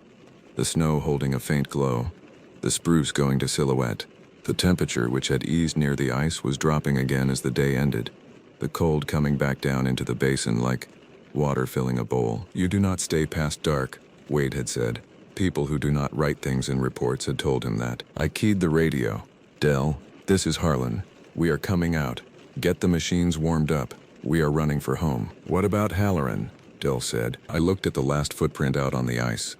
The snow holding a faint glow. The spruce going to silhouette. The temperature, which had eased near the ice, was dropping again as the day ended. The cold coming back down into the basin like water filling a bowl. "You do not stay past dark," Wade had said. People who do not write things in reports had told him that. I keyed the radio. "Dell, this is Harlan. We are coming out. Get the machines warmed up. We are running for home." "What about Halloran?" Dell said. I looked at the last footprint out on the ice.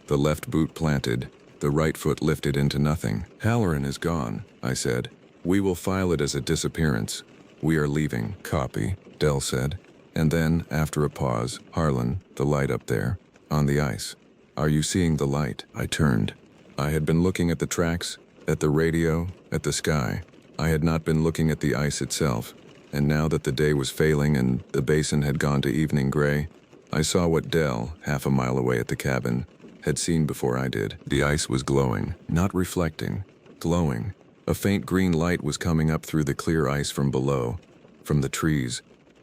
The left boot planted, the right foot lifted into nothing. "Halloran is gone," I said. "We will file it as a disappearance. We are leaving." "Copy," Dell said. And then, after a pause, "Harlan, the light up there, on the ice. Are you seeing the light?" I turned. I had been looking at the tracks, at the radio, at the sky. I had not been looking at the ice itself, and now that the day was failing and the basin had gone to evening gray, I saw what Dell, half a mile away at the cabin, had seen before I did. The ice was glowing, not reflecting, glowing. A faint green light was coming up through the clear ice from below, from the trees,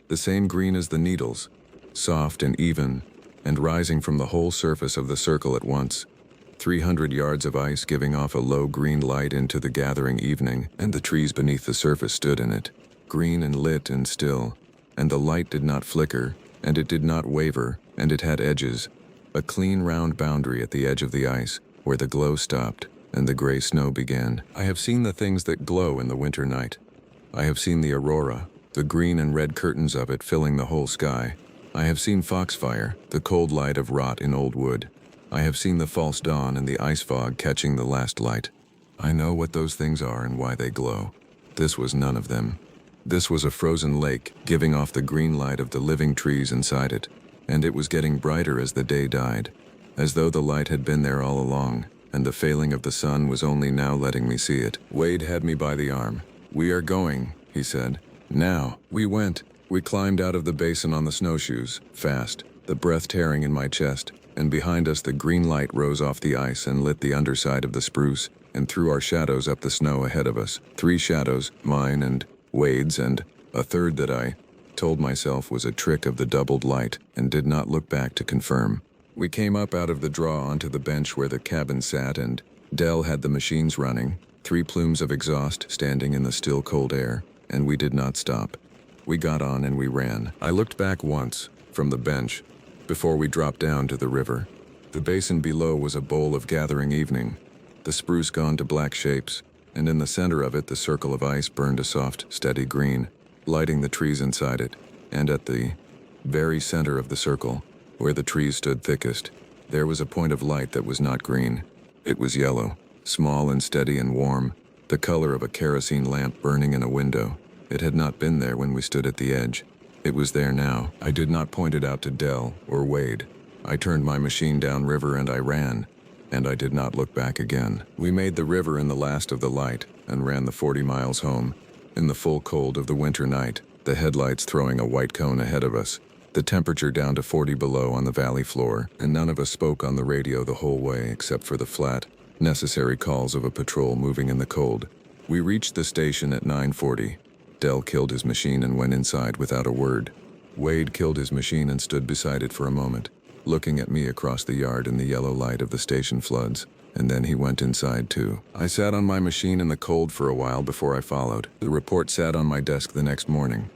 the same green as the needles, soft and even, and rising from the whole surface of the circle at once. 300 yards of ice giving off a low green light into the gathering evening, and the trees beneath the surface stood in it, green and lit and still, and the light did not flicker, and it did not waver, and it had edges, A clean round boundary at the edge of the ice, where the glow stopped and the gray snow began. I have seen the things that glow in the winter night. I have seen the aurora, the green and red curtains of it filling the whole sky. I have seen foxfire, the cold light of rot in old wood. I have seen the false dawn and the ice fog catching the last light. I know what those things are and why they glow. This was none of them. This was a frozen lake giving off the green light of the living trees inside it, and it was getting brighter as the day died, as though the light had been there all along, and the failing of the sun was only now letting me see it. Wade had me by the arm. "We are going," he said. "Now." We went. We climbed out of the basin on the snowshoes, fast, the breath tearing in my chest, and behind us the green light rose off the ice and lit the underside of the spruce, and threw our shadows up the snow ahead of us. 3 shadows, mine and Wade's, and a third that I told myself was a trick of the doubled light, and did not look back to confirm. We came up out of the draw onto the bench where the cabin sat, and Dell had the machines running, 3 plumes of exhaust standing in the still cold air, and we did not stop. We got on and we ran. I looked back once, from the bench, before we dropped down to the river. The basin below was a bowl of gathering evening, the spruce gone to black shapes, and in the center of it the circle of ice burned a soft, steady green, lighting the trees inside it, and at the very center of the circle, where the trees stood thickest, there was a point of light that was not green. It was yellow, small and steady and warm, the color of a kerosene lamp burning in a window. It had not been there when we stood at the edge. It was there now. I did not point it out to Dell or Wade. I turned my machine downriver and I ran, and I did not look back again. We made the river in the last of the light and ran the 40 miles home, in the full cold of the winter night, the headlights throwing a white cone ahead of us, the temperature down to 40 below on the valley floor, and none of us spoke on the radio the whole way except for the flat, necessary calls of a patrol moving in the cold. We reached the station at 9:40. Dell killed his machine and went inside without a word. Wade killed his machine and stood beside it for a moment, looking at me across the yard in the yellow light of the station floods, and then he went inside too. I sat on my machine in the cold for a while before I followed. The report sat on my desk the next morning.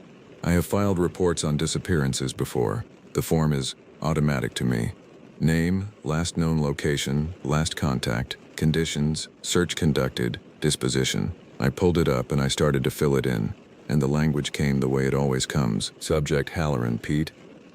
I have filed reports on disappearances before. The form is automatic to me. Name, last known location, last contact, conditions, search conducted, disposition. I pulled it up and I started to fill it in, and the language came the way it always comes. Subject Halloran Pete,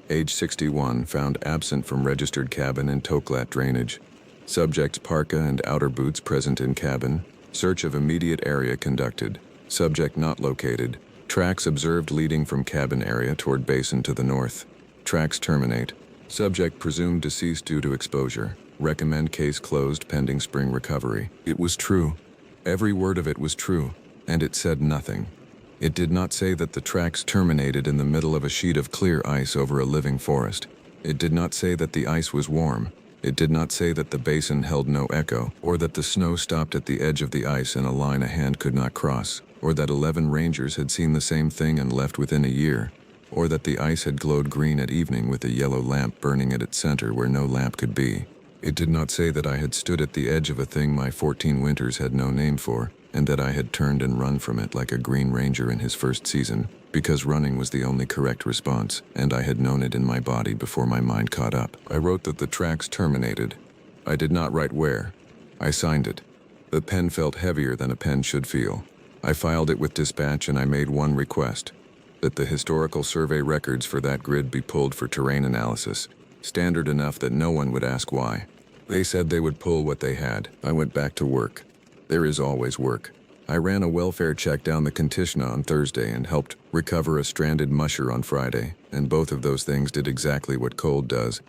age 61, found absent from registered cabin in Toklat drainage. Subject's parka and outer boots present in cabin. Search of immediate area conducted. Subject not located. Tracks observed leading from cabin area toward basin to the north. Tracks terminate. Subject presumed deceased due to exposure. Recommend case closed pending spring recovery. It was true. Every word of it was true, and it said nothing. It did not say that the tracks terminated in the middle of a sheet of clear ice over a living forest. It did not say that the ice was warm. It did not say that the basin held no echo, or that the snow stopped at the edge of the ice in a line a hand could not cross, or that 11 rangers had seen the same thing and left within a year, or that the ice had glowed green at evening with a yellow lamp burning at its center where no lamp could be. It did not say that I had stood at the edge of a thing my 14 winters had no name for, and that I had turned and run from it like a Green Ranger in his first season, because running was the only correct response, and I had known it in my body before my mind caught up. I wrote that the tracks terminated. I did not write where. I signed it. The pen felt heavier than a pen should feel. I filed it with dispatch and I made one request, that the historical survey records for that grid be pulled for terrain analysis, standard enough that no one would ask why. They said they would pull what they had. I went back to work. There is always work. I ran a welfare check down the Kantishna on Thursday and helped recover a stranded musher on Friday, and both of those things did exactly what cold does,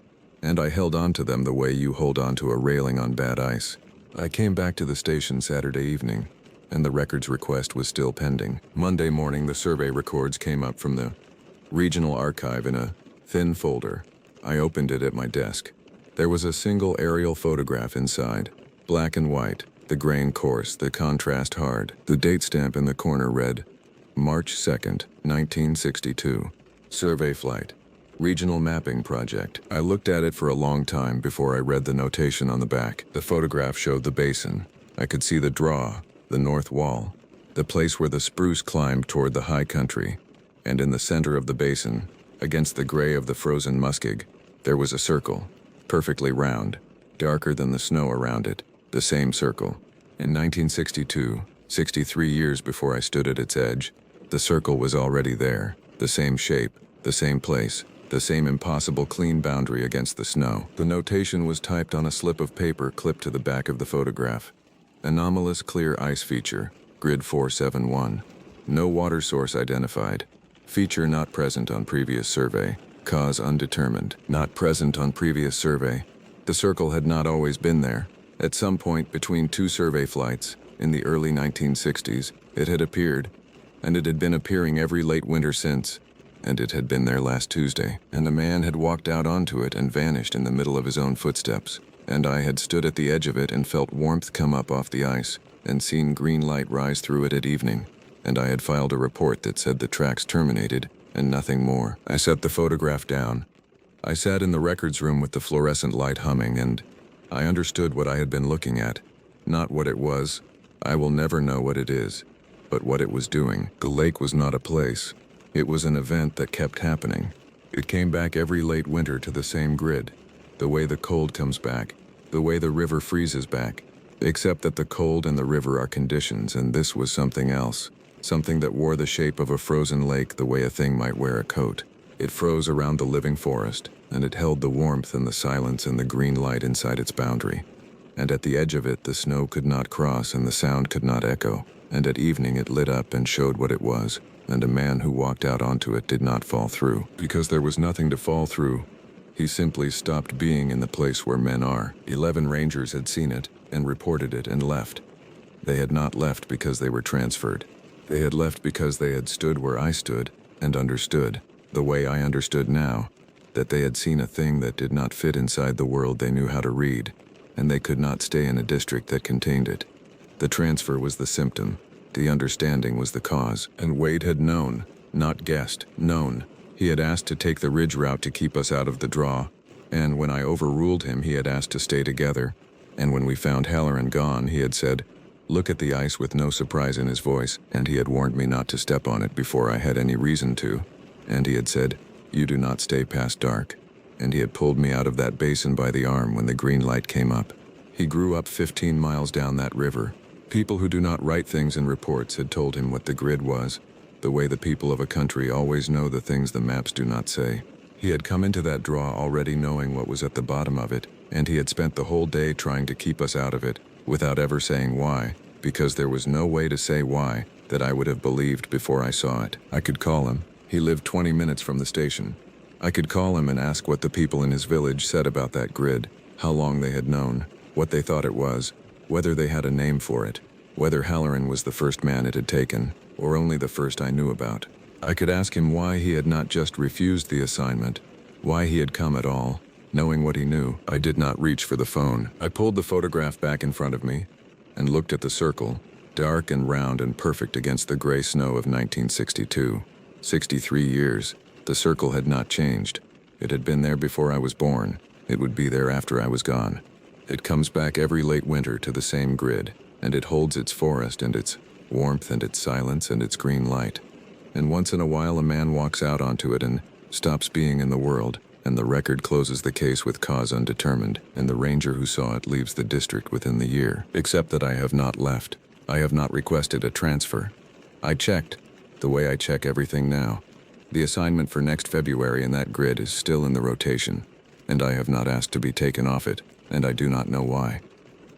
and I held on to them the way you hold on to a railing on bad ice. I came back to the station Saturday evening, and the records request was still pending. Monday morning the survey records came up from the regional archive in a thin folder. I opened it at my desk. There was a single aerial photograph inside, black and white, the grain coarse, the contrast hard. The date stamp in the corner read, March 2nd, 1962. Survey flight. Regional mapping project. I looked at it for a long time before I read the notation on the back. The photograph showed the basin. I could see the draw, the north wall, the place where the spruce climbed toward the high country, and in the center of the basin, against the gray of the frozen muskeg, there was a circle, perfectly round, darker than the snow around it, the same circle. In 1962, 63 years before I stood at its edge, the circle was already there, the same shape, the same place, the same impossible clean boundary against the snow. The notation was typed on a slip of paper clipped to the back of the photograph. Anomalous clear ice feature, grid 471. No water source identified. Feature not present on previous survey. Cause undetermined. Not present on previous survey. The circle had not always been there. At some point between two survey flights, in the early 1960s, it had appeared, and it had been appearing every late winter since, and it had been there last Tuesday, and a man had walked out onto it and vanished in the middle of his own footsteps, and I had stood at the edge of it and felt warmth come up off the ice, and seen green light rise through it at evening, and I had filed a report that said the tracks terminated, and nothing more. I set the photograph down. I sat in the records room with the fluorescent light humming, and I understood what I had been looking at. Not what it was. I will never know what it is. But what it was doing. The lake was not a place. It was an event that kept happening. It came back every late winter to the same grid. The way the cold comes back. The way the river freezes back. Except that the cold and the river are conditions, and this was something else. Something that wore the shape of a frozen lake the way a thing might wear a coat. It froze around the living forest, and it held the warmth and the silence and the green light inside its boundary. And at the edge of it, the snow could not cross and the sound could not echo. And at evening it lit up and showed what it was, and a man who walked out onto it did not fall through. Because there was nothing to fall through. He simply stopped being in the place where men are. 11 rangers had seen it, and reported it, and left. They had not left because they were transferred. They had left because they had stood where I stood, and understood, the way I understood now, that they had seen a thing that did not fit inside the world they knew how to read, and they could not stay in a district that contained it. The transfer was the symptom, the understanding was the cause, and Wade had known, not guessed, known. He had asked to take the ridge route to keep us out of the draw, and when I overruled him he had asked to stay together, and when we found Halloran gone he had said, "Look at the ice," with no surprise in his voice, and he had warned me not to step on it before I had any reason to. And he had said, "You do not stay past dark." And he had pulled me out of that basin by the arm when the green light came up. He grew up 15 miles down that river. People who do not write things in reports had told him what the grid was, the way the people of a country always know the things the maps do not say. He had come into that draw already knowing what was at the bottom of it, and he had spent the whole day trying to keep us out of it, without ever saying why, because there was no way to say why that I would have believed before I saw it. I could call him. He lived 20 minutes from the station. I could call him and ask what the people in his village said about that grid, how long they had known, what they thought it was, whether they had a name for it, whether Halloran was the first man it had taken, or only the first I knew about. I could ask him why he had not just refused the assignment, why he had come at all, knowing what he knew. I did not reach for the phone. I pulled the photograph back in front of me and looked at the circle, dark and round and perfect against the gray snow of 1962. 63 years. The circle had not changed. It had been there before I was born. It would be there after I was gone. It comes back every late winter to the same grid, and it holds its forest and its warmth and its silence and its green light. And once in a while a man walks out onto it and stops being in the world, and the record closes the case with cause undetermined, and the ranger who saw it leaves the district within the year. Except that I have not left. I have not requested a transfer. I checked, the way I check everything now. The assignment for next February in that grid is still in the rotation, and I have not asked to be taken off it, and I do not know why.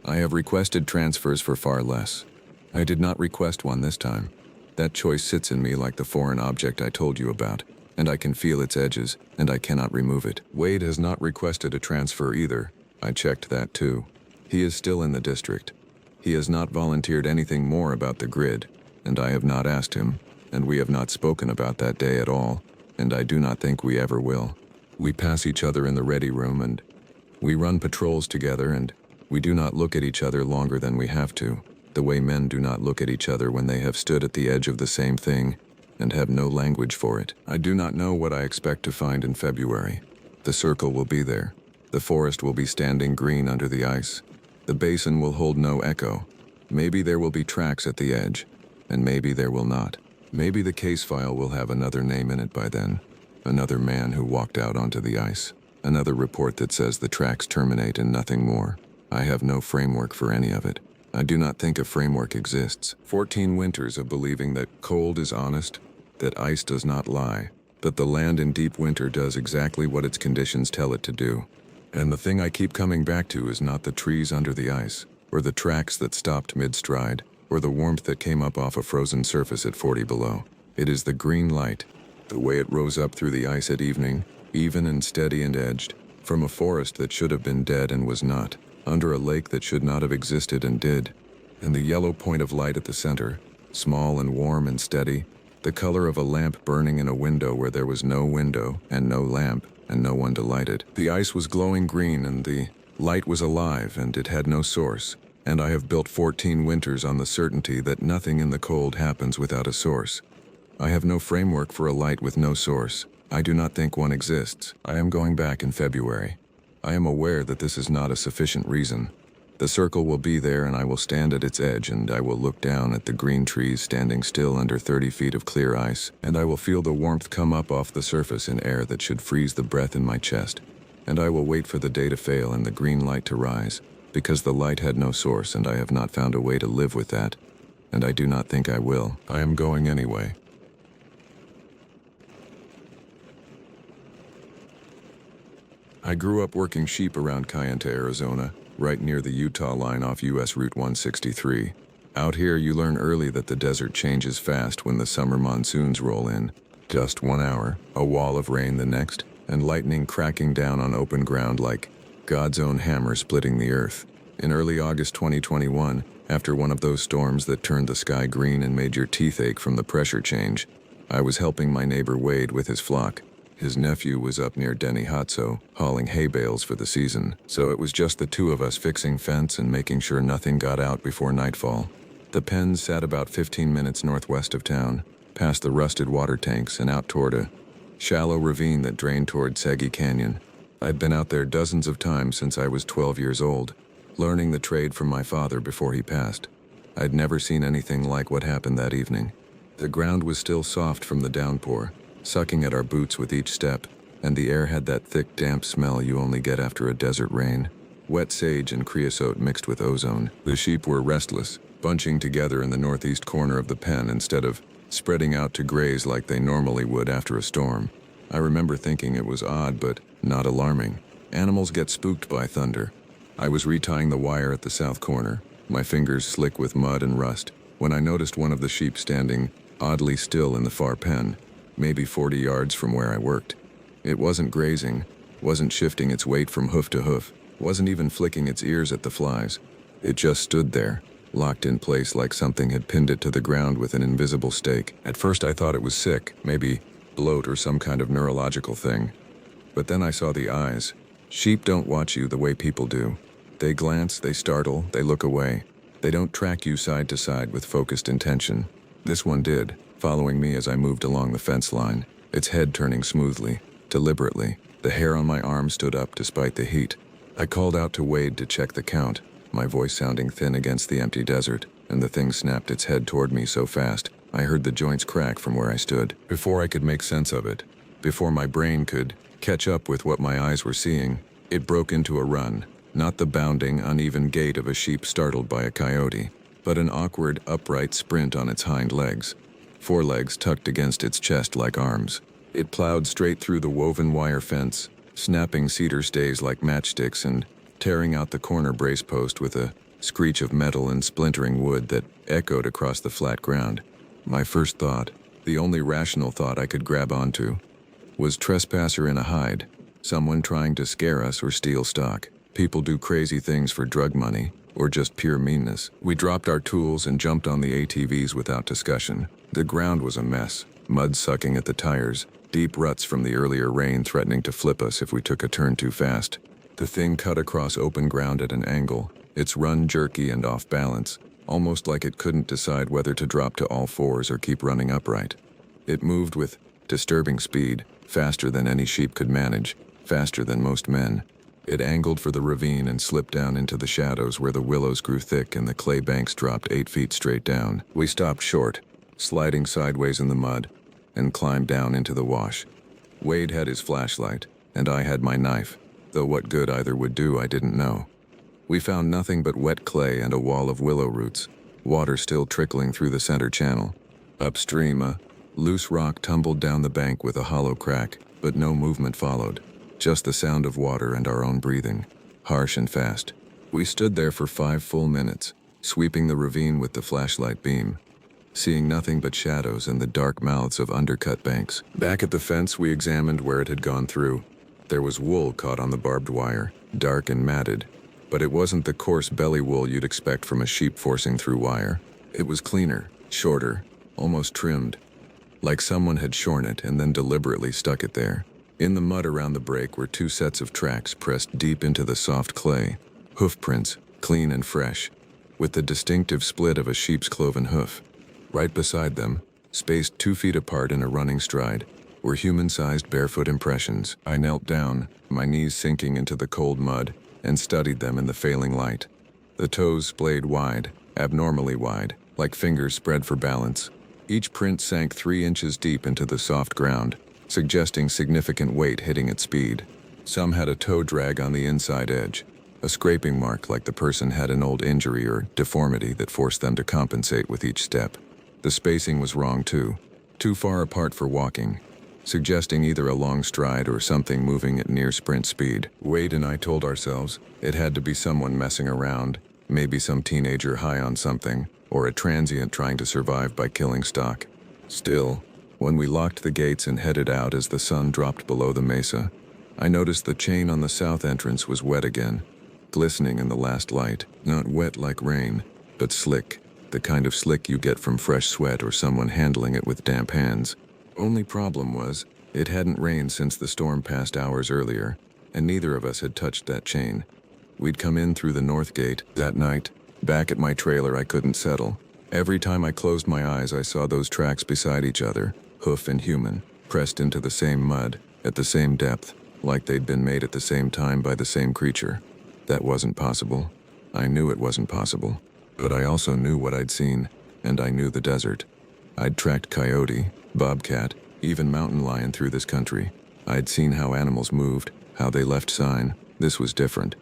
I have requested transfers for far less. I did not request one this time. That choice sits in me like the foreign object I told you about, and I can feel its edges, and I cannot remove it. Wade has not requested a transfer either. I checked that too. He is still in the district. He has not volunteered anything more about the grid, and I have not asked him, and we have not spoken about that day at all, and I do not think we ever will. We pass each other in the ready room, and we run patrols together, and we do not look at each other longer than we have to, the way men do not look at each other when they have stood at the edge of the same thing and have no language for it. I do not know what I expect to find in February. The circle will be there. The forest will be standing green under the ice. The basin will hold no echo. Maybe there will be tracks at the edge, and maybe there will not. Maybe the case file will have another name in it by then, another man who walked out onto the ice. Another report that says the tracks terminate in nothing more. I have no framework for any of it. I do not think a framework exists. 14 winters of believing that cold is honest, that ice does not lie, that the land in deep winter does exactly what its conditions tell it to do. And the thing I keep coming back to is not the trees under the ice, or the tracks that stopped mid-stride, or the warmth that came up off a frozen surface at 40 below. It is the green light, the way it rose up through the ice at evening, even and steady and edged, from a forest that should have been dead and was not, under a lake that should not have existed and did. And the yellow point of light at the center, small and warm and steady, the color of a lamp burning in a window where there was no window and no lamp and no one to light it. The ice was glowing green and the light was alive and it had no source. And I have built 14 winters on the certainty that nothing in the cold happens without a source. I have no framework for a light with no source. I do not think one exists. I am going back in February. I am aware that this is not a sufficient reason. The circle will be there and I will stand at its edge and I will look down at the green trees standing still under 30 feet of clear ice, and I will feel the warmth come up off the surface in air that should freeze the breath in my chest. And I will wait for the day to fail and the green light to rise, because the light had no source and I have not found a way to live with that. And I do not think I will. I am going anyway. I grew up working sheep around Kayenta, Arizona, right near the Utah line off US Route 163. Out here, you learn early that the desert changes fast when the summer monsoons roll in. Just 1 hour, a wall of rain the next, and lightning cracking down on open ground like God's own hammer splitting the earth. In early August 2021, after one of those storms that turned the sky green and made your teeth ache from the pressure change, I was helping my neighbor Wade with his flock. His nephew was up near Denny Hatso, hauling hay bales for the season, so it was just the two of us fixing fence and making sure nothing got out before nightfall. The pens sat about 15 minutes northwest of town, past the rusted water tanks and out toward a shallow ravine that drained toward Segi Canyon. I'd been out there dozens of times since I was 12 years old, learning the trade from my father before he passed. I'd never seen anything like what happened that evening. The ground was still soft from the downpour, sucking at our boots with each step, and the air had that thick, damp smell you only get after a desert rain. Wet sage and creosote mixed with ozone. The sheep were restless, bunching together in the northeast corner of the pen instead of spreading out to graze like they normally would after a storm. I remember thinking it was odd, but not alarming. Animals get spooked by thunder. I was retying the wire at the south corner, my fingers slick with mud and rust, when I noticed one of the sheep standing oddly still in the far pen, maybe 40 yards from where I worked. It wasn't grazing, wasn't shifting its weight from hoof to hoof, wasn't even flicking its ears at the flies. It just stood there, locked in place like something had pinned it to the ground with an invisible stake. At first I thought it was sick, maybe bloat or some kind of neurological thing. But then I saw the eyes. Sheep don't watch you the way people do. They glance, they startle, they look away. They don't track you side to side with focused intention. This one did, following me as I moved along the fence line, its head turning smoothly, deliberately. The hair on my arm stood up despite the heat. I called out to Wade to check the count, my voice sounding thin against the empty desert, and the thing snapped its head toward me so fast, I heard the joints crack from where I stood. Before I could make sense of it, before my brain could catch up with what my eyes were seeing, it broke into a run, not the bounding, uneven gait of a sheep startled by a coyote, but an awkward, upright sprint on its hind legs. Forelegs tucked against its chest like arms. It plowed straight through the woven wire fence, snapping cedar stays like matchsticks and tearing out the corner brace post with a screech of metal and splintering wood that echoed across the flat ground. My first thought, the only rational thought I could grab onto, was trespasser in a hide, someone trying to scare us or steal stock. People do crazy things for drug money, or just pure meanness. We dropped our tools and jumped on the ATVs without discussion. The ground was a mess, mud sucking at the tires, deep ruts from the earlier rain threatening to flip us if we took a turn too fast. The thing cut across open ground at an angle, its run jerky and off balance, almost like it couldn't decide whether to drop to all fours or keep running upright. It moved with disturbing speed, faster than any sheep could manage, faster than most men. It angled for the ravine and slipped down into the shadows where the willows grew thick and the clay banks dropped 8 feet straight down. We stopped short, sliding sideways in the mud, and climbed down into the wash. Wade had his flashlight, and I had my knife, though what good either would do I didn't know. We found nothing but wet clay and a wall of willow roots, water still trickling through the center channel. Upstream, a loose rock tumbled down the bank with a hollow crack, but no movement followed, just the sound of water and our own breathing, harsh and fast. We stood there for 5 full minutes, sweeping the ravine with the flashlight beam, seeing nothing but shadows and the dark mouths of undercut banks. Back at the fence, we examined where it had gone through. There was wool caught on the barbed wire, dark and matted, but it wasn't the coarse belly wool you'd expect from a sheep forcing through wire. It was cleaner, shorter, almost trimmed, like someone had shorn it and then deliberately stuck it there. In the mud around the break were 2 sets of tracks pressed deep into the soft clay, hoof prints, clean and fresh, with the distinctive split of a sheep's cloven hoof. Right beside them, spaced 2 feet apart in a running stride, were human-sized barefoot impressions. I knelt down, my knees sinking into the cold mud, and studied them in the failing light. The toes splayed wide, abnormally wide, like fingers spread for balance. Each print sank 3 inches deep into the soft ground, suggesting significant weight hitting at speed. Some had a toe drag on the inside edge, a scraping mark like the person had an old injury or deformity that forced them to compensate with each step. The spacing was wrong too far apart for walking, suggesting either a long stride or something moving at near sprint speed. Wade and I told ourselves it had to be someone messing around, maybe some teenager high on something, or a transient trying to survive by killing stock. Still, when we locked the gates and headed out as the sun dropped below the mesa, I noticed the chain on the south entrance was wet again, glistening in the last light. Not wet like rain, but slick, the kind of slick you get from fresh sweat or someone handling it with damp hands. Only problem was, it hadn't rained since the storm passed hours earlier, and neither of us had touched that chain. We'd come in through the north gate. That night, back at my trailer, I couldn't settle. Every time I closed my eyes, I saw those tracks beside each other, hoof and human, pressed into the same mud, at the same depth, like they'd been made at the same time by the same creature. That wasn't possible. I knew it wasn't possible. But I also knew what I'd seen, and I knew the desert. I'd tracked coyote, bobcat, even mountain lion through this country. I'd seen how animals moved, how they left sign. This was different.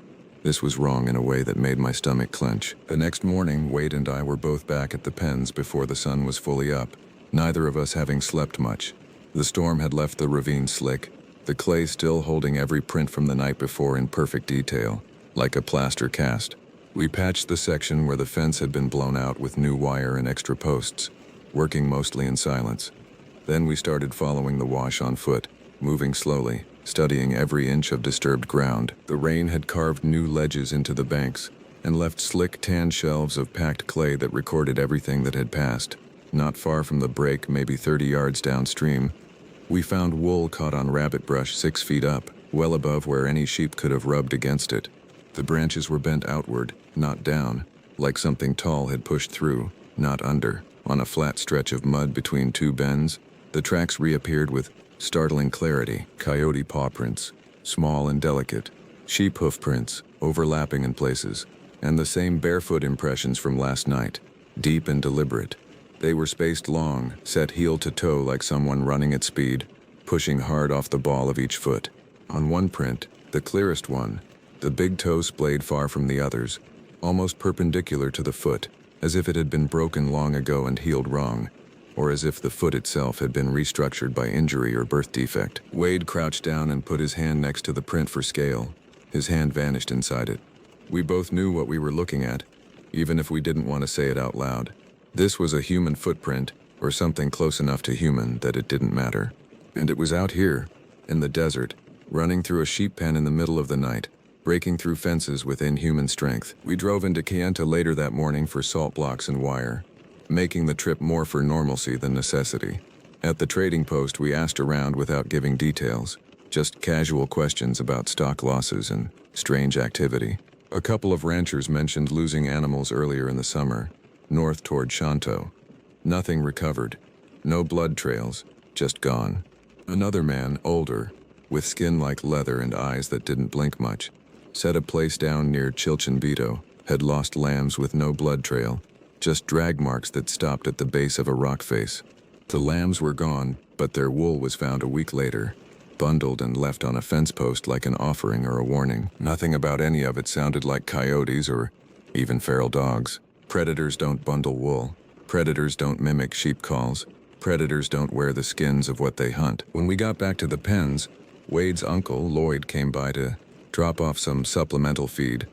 This was wrong in a way that made my stomach clench. The next morning, Wade and I were both back at the pens before the sun was fully up, neither of us having slept much. The storm had left the ravine slick, the clay still holding every print from the night before in perfect detail, like a plaster cast. We patched the section where the fence had been blown out with new wire and extra posts, working mostly in silence. Then we started following the wash on foot, moving slowly, studying every inch of disturbed ground. The rain had carved new ledges into the banks and left slick tan shelves of packed clay that recorded everything that had passed. Not far from the break, maybe 30 yards downstream, we found wool caught on rabbit brush 6 feet up, well above where any sheep could have rubbed against it. The branches were bent outward, not down, like something tall had pushed through, not under. On a flat stretch of mud between 2 bends, the tracks reappeared with startling clarity. Coyote paw prints, small and delicate, sheep hoof prints, overlapping in places, and the same barefoot impressions from last night, deep and deliberate. They were spaced long, set heel to toe like someone running at speed, pushing hard off the ball of each foot. On one print, the clearest one, the big toe splayed far from the others, almost perpendicular to the foot, as if it had been broken long ago and healed wrong, or as if the foot itself had been restructured by injury or birth defect. Wade crouched down and put his hand next to the print for scale. His hand vanished inside it. We both knew what we were looking at, even if we didn't want to say it out loud. This was a human footprint, or something close enough to human that it didn't matter. And it was out here, in the desert, running through a sheep pen in the middle of the night, breaking through fences with inhuman strength. We drove into Kayenta later that morning for salt blocks and wire, making the trip more for normalcy than necessity. At the trading post, we asked around without giving details, just casual questions about stock losses and strange activity. A couple of ranchers mentioned losing animals earlier in the summer, north toward Shanto. Nothing recovered, no blood trails, just gone. Another man, older, with skin like leather and eyes that didn't blink much, said a place down near Chilchanbito had lost lambs with no blood trail, just drag marks that stopped at the base of a rock face. The lambs were gone, but their wool was found a week later, bundled and left on a fence post like an offering or a warning. Nothing about any of it sounded like coyotes or even feral dogs. Predators don't bundle wool. Predators don't mimic sheep calls. Predators don't wear the skins of what they hunt. When we got back to the pens, Wade's uncle, Lloyd, came by to drop off some supplemental feed.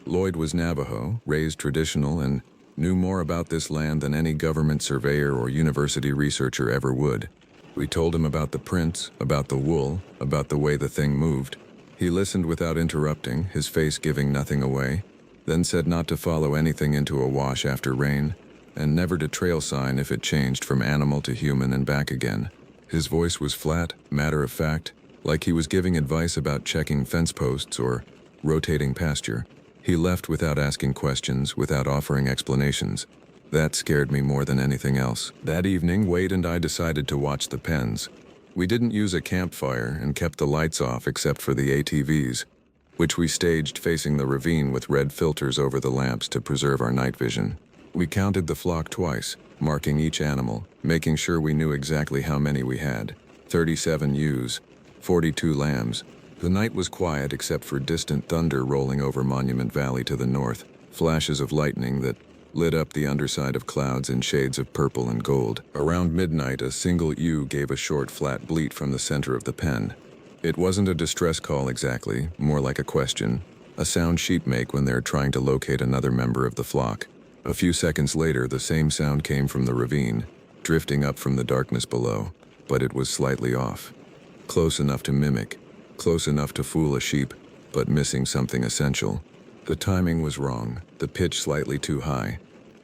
Lloyd was Navajo, raised traditional, and knew more about this land than any government surveyor or university researcher ever would. We told him about the prints, about the wool, about the way the thing moved. He listened without interrupting, his face giving nothing away, then said not to follow anything into a wash after rain, and never to trail sign if it changed from animal to human and back again. His voice was flat, matter of fact, like he was giving advice about checking fence posts or rotating pasture. He left without asking questions, without offering explanations. That scared me more than anything else. That evening, Wade and I decided to watch the pens. We didn't use a campfire and kept the lights off except for the ATVs, which we staged facing the ravine with red filters over the lamps to preserve our night vision. We counted the flock twice, marking each animal, making sure we knew exactly how many we had. 37 ewes, 42 lambs. The night was quiet except for distant thunder rolling over Monument Valley to the north, flashes of lightning that lit up the underside of clouds in shades of purple and gold. Around midnight, a single ewe gave a short, flat bleat from the center of the pen. It wasn't a distress call exactly, more like a question, a sound sheep make when they're trying to locate another member of the flock. A few seconds later, the same sound came from the ravine, drifting up from the darkness below, but it was slightly off. Close enough to mimic, close enough to fool a sheep, but missing something essential. The timing was wrong, the pitch slightly too high,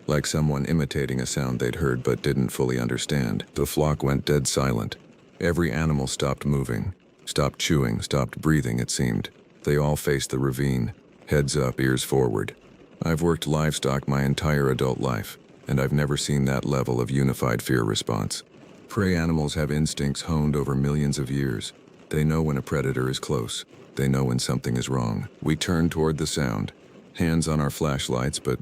like someone imitating a sound they'd heard but didn't fully understand. The flock went dead silent. Every animal stopped moving, stopped chewing, stopped breathing, it seemed. They all faced the ravine, heads up, ears forward. I've worked livestock my entire adult life, and I've never seen that level of unified fear response. Prey animals have instincts honed over millions of years. They know when a predator is close. They know when something is wrong. We turned toward the sound, hands on our flashlights, but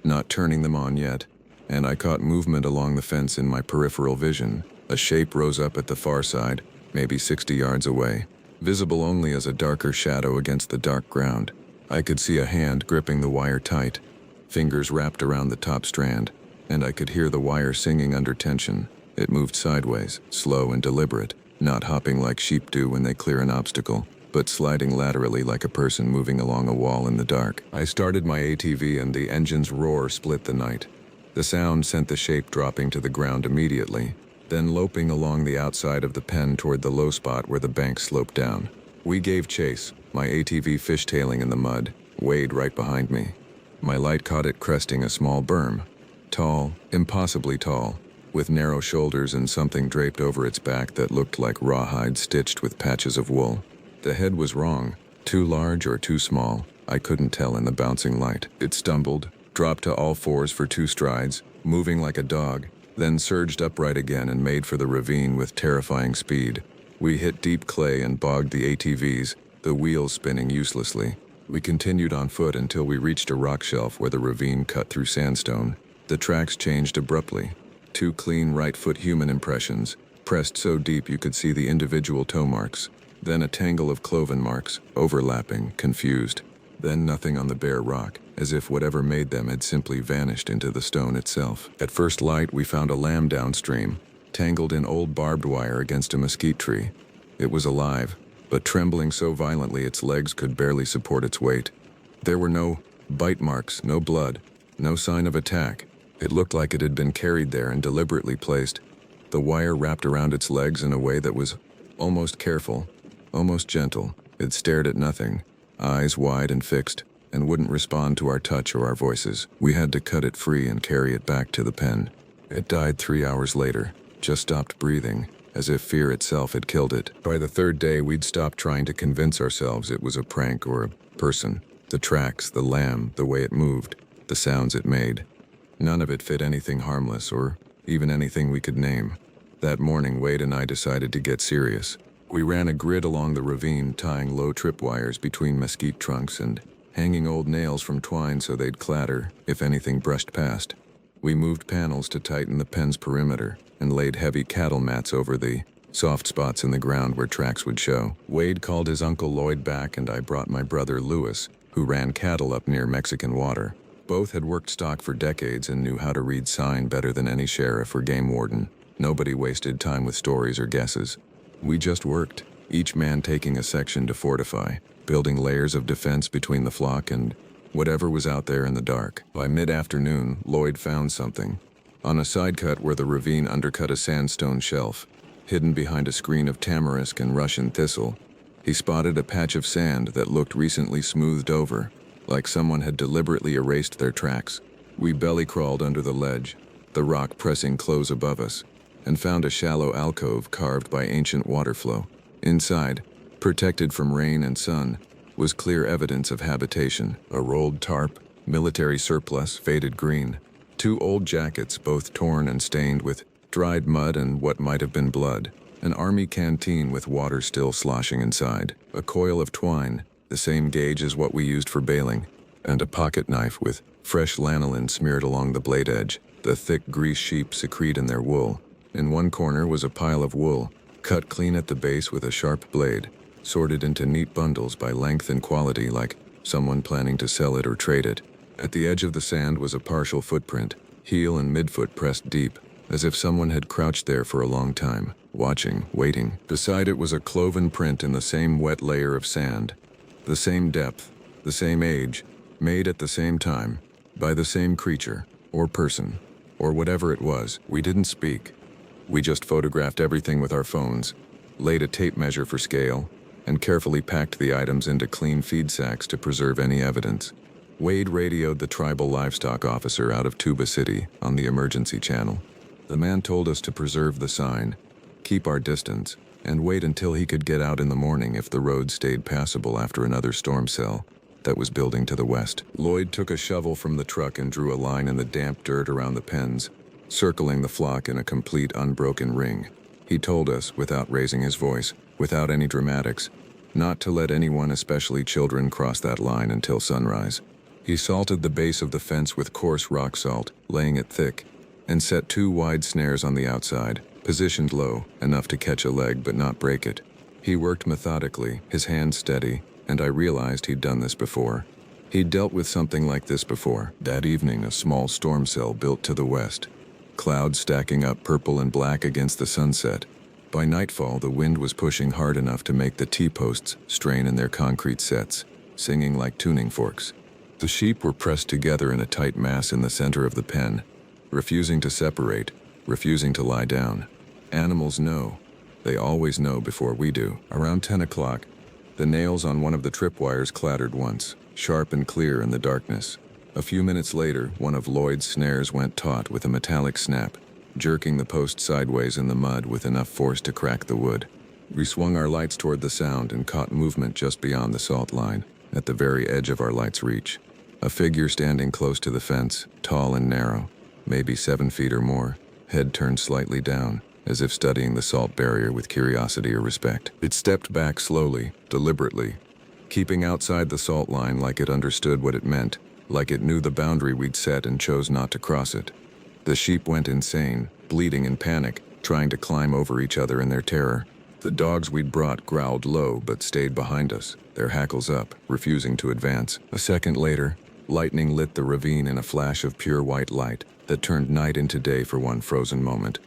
not turning them on yet, and I caught movement along the fence in my peripheral vision. A shape rose up at the far side, maybe 60 yards away, visible only as a darker shadow against the dark ground. I could see a hand gripping the wire tight, fingers wrapped around the top strand, and I could hear the wire singing under tension. It moved sideways, slow and deliberate, not hopping like sheep do when they clear an obstacle, but sliding laterally like a person moving along a wall in the dark. I started my ATV and the engine's roar split the night. The sound sent the shape dropping to the ground immediately, then loping along the outside of the pen toward the low spot where the bank sloped down. We gave chase, my ATV fishtailing in the mud, Wade right behind me. My light caught it cresting a small berm. Tall, impossibly tall, with narrow shoulders and something draped over its back that looked like rawhide stitched with patches of wool. The head was wrong, too large or too small. I couldn't tell in the bouncing light. It stumbled, dropped to all fours for 2 strides, moving like a dog, then surged upright again and made for the ravine with terrifying speed. We hit deep clay and bogged the ATVs, the wheels spinning uselessly. We continued on foot until we reached a rock shelf where the ravine cut through sandstone. The tracks changed abruptly. 2 clean right-foot human impressions, pressed so deep you could see the individual toe marks. Then a tangle of cloven marks, overlapping, confused. Then nothing on the bare rock, as if whatever made them had simply vanished into the stone itself. At first light, we found a lamb downstream, tangled in old barbed wire against a mesquite tree. It was alive, but trembling so violently its legs could barely support its weight. There were no bite marks, no blood, no sign of attack. It looked like it had been carried there and deliberately placed. The wire wrapped around its legs in a way that was almost careful, almost gentle. It stared at nothing, eyes wide and fixed, and wouldn't respond to our touch or our voices. We had to cut it free and carry it back to the pen. It died 3 hours later, just stopped breathing, as if fear itself had killed it. By the 3rd day, we'd stopped trying to convince ourselves it was a prank or a person. The tracks, the lamb, the way it moved, the sounds it made. None of it fit anything harmless or even anything we could name. That morning, Wade and I decided to get serious. We ran a grid along the ravine, tying low tripwires between mesquite trunks and hanging old nails from twine so they'd clatter if anything brushed past. We moved panels to tighten the pen's perimeter and laid heavy cattle mats over the soft spots in the ground where tracks would show. Wade called his Uncle Lloyd back and I brought my brother Lewis, who ran cattle up near Mexican water. Both had worked stock for decades and knew how to read sign better than any sheriff or game warden. Nobody wasted time with stories or guesses. We just worked, each man taking a section to fortify, building layers of defense between the flock and whatever was out there in the dark. By mid-afternoon, Lloyd found something. On a side cut where the ravine undercut a sandstone shelf, hidden behind a screen of tamarisk and Russian thistle, he spotted a patch of sand that looked recently smoothed over, like someone had deliberately erased their tracks. We belly-crawled under the ledge, the rock pressing close above us, and found a shallow alcove carved by ancient water flow. Inside, protected from rain and sun, was clear evidence of habitation: a rolled tarp, military surplus, faded green, 2 old jackets both torn and stained with dried mud and what might have been blood, an army canteen with water still sloshing inside, a coil of twine, the same gauge as what we used for baling, and a pocket knife with fresh lanolin smeared along the blade edge. The thick grease sheep secrete in their wool. In one corner was a pile of wool, cut clean at the base with a sharp blade, sorted into neat bundles by length and quality like someone planning to sell it or trade it. At the edge of the sand was a partial footprint, heel and midfoot pressed deep, as if someone had crouched there for a long time, watching, waiting. Beside it was a cloven print in the same wet layer of sand, the same depth, the same age, made at the same time, by the same creature, or person, or whatever it was. We didn't speak. We just photographed everything with our phones, laid a tape measure for scale, and carefully packed the items into clean feed sacks to preserve any evidence. Wade radioed the tribal livestock officer out of Tuba City on the emergency channel. The man told us to preserve the sign, keep our distance, and wait until he could get out in the morning if the road stayed passable after another storm cell that was building to the west. Lloyd took a shovel from the truck and drew a line in the damp dirt around the pens, circling the flock in a complete unbroken ring. He told us, without raising his voice, without any dramatics, not to let anyone, especially children, cross that line until sunrise. He salted the base of the fence with coarse rock salt, laying it thick, and set 2 wide snares on the outside, positioned low, enough to catch a leg but not break it. He worked methodically, his hands steady, and I realized he'd done this before. He'd dealt with something like this before. That evening, a small storm cell built to the west, clouds stacking up purple and black against the sunset. By nightfall, the wind was pushing hard enough to make the T-posts strain in their concrete sets, singing like tuning forks. The sheep were pressed together in a tight mass in the center of the pen, refusing to separate, refusing to lie down. Animals know. They always know before we do. Around 10 o'clock, the nails on one of the tripwires clattered once, sharp and clear in the darkness. A few minutes later, one of Lloyd's snares went taut with a metallic snap, jerking the post sideways in the mud with enough force to crack the wood. We swung our lights toward the sound and caught movement just beyond the salt line, at the very edge of our light's reach. A figure standing close to the fence, tall and narrow, maybe 7 feet or more, head turned slightly down, as if studying the salt barrier with curiosity or respect. It stepped back slowly, deliberately, keeping outside the salt line like it understood what it meant, like it knew the boundary we'd set and chose not to cross it. The sheep went insane, bleating in panic, trying to climb over each other in their terror. The dogs we'd brought growled low but stayed behind us, their hackles up, refusing to advance. A second later, lightning lit the ravine in a flash of pure white light that turned night into day for one frozen moment.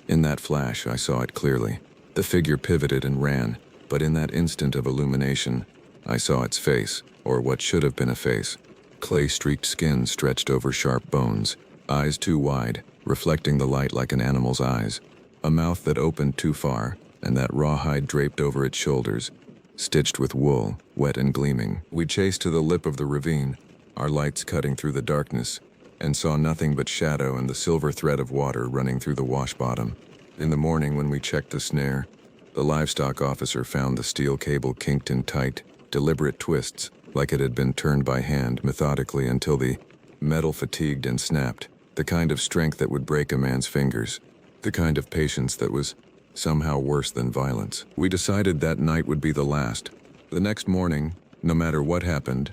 In that flash, I saw it clearly. The figure pivoted and ran, but in that instant of illumination, I saw its face, or what should have been a face. Clay-streaked skin stretched over sharp bones, eyes too wide, reflecting the light like an animal's eyes, a mouth that opened too far, and that rawhide draped over its shoulders, stitched with wool, wet and gleaming. We chased to the lip of the ravine, our lights cutting through the darkness, and saw nothing but shadow and the silver thread of water running through the wash bottom. In the morning, when we checked the snare, the livestock officer found the steel cable kinked in tight, deliberate twists, like it had been turned by hand methodically until the metal fatigued and snapped, the kind of strength that would break a man's fingers, the kind of patience that was somehow worse than violence. We decided that night would be the last. The next morning, no matter what happened,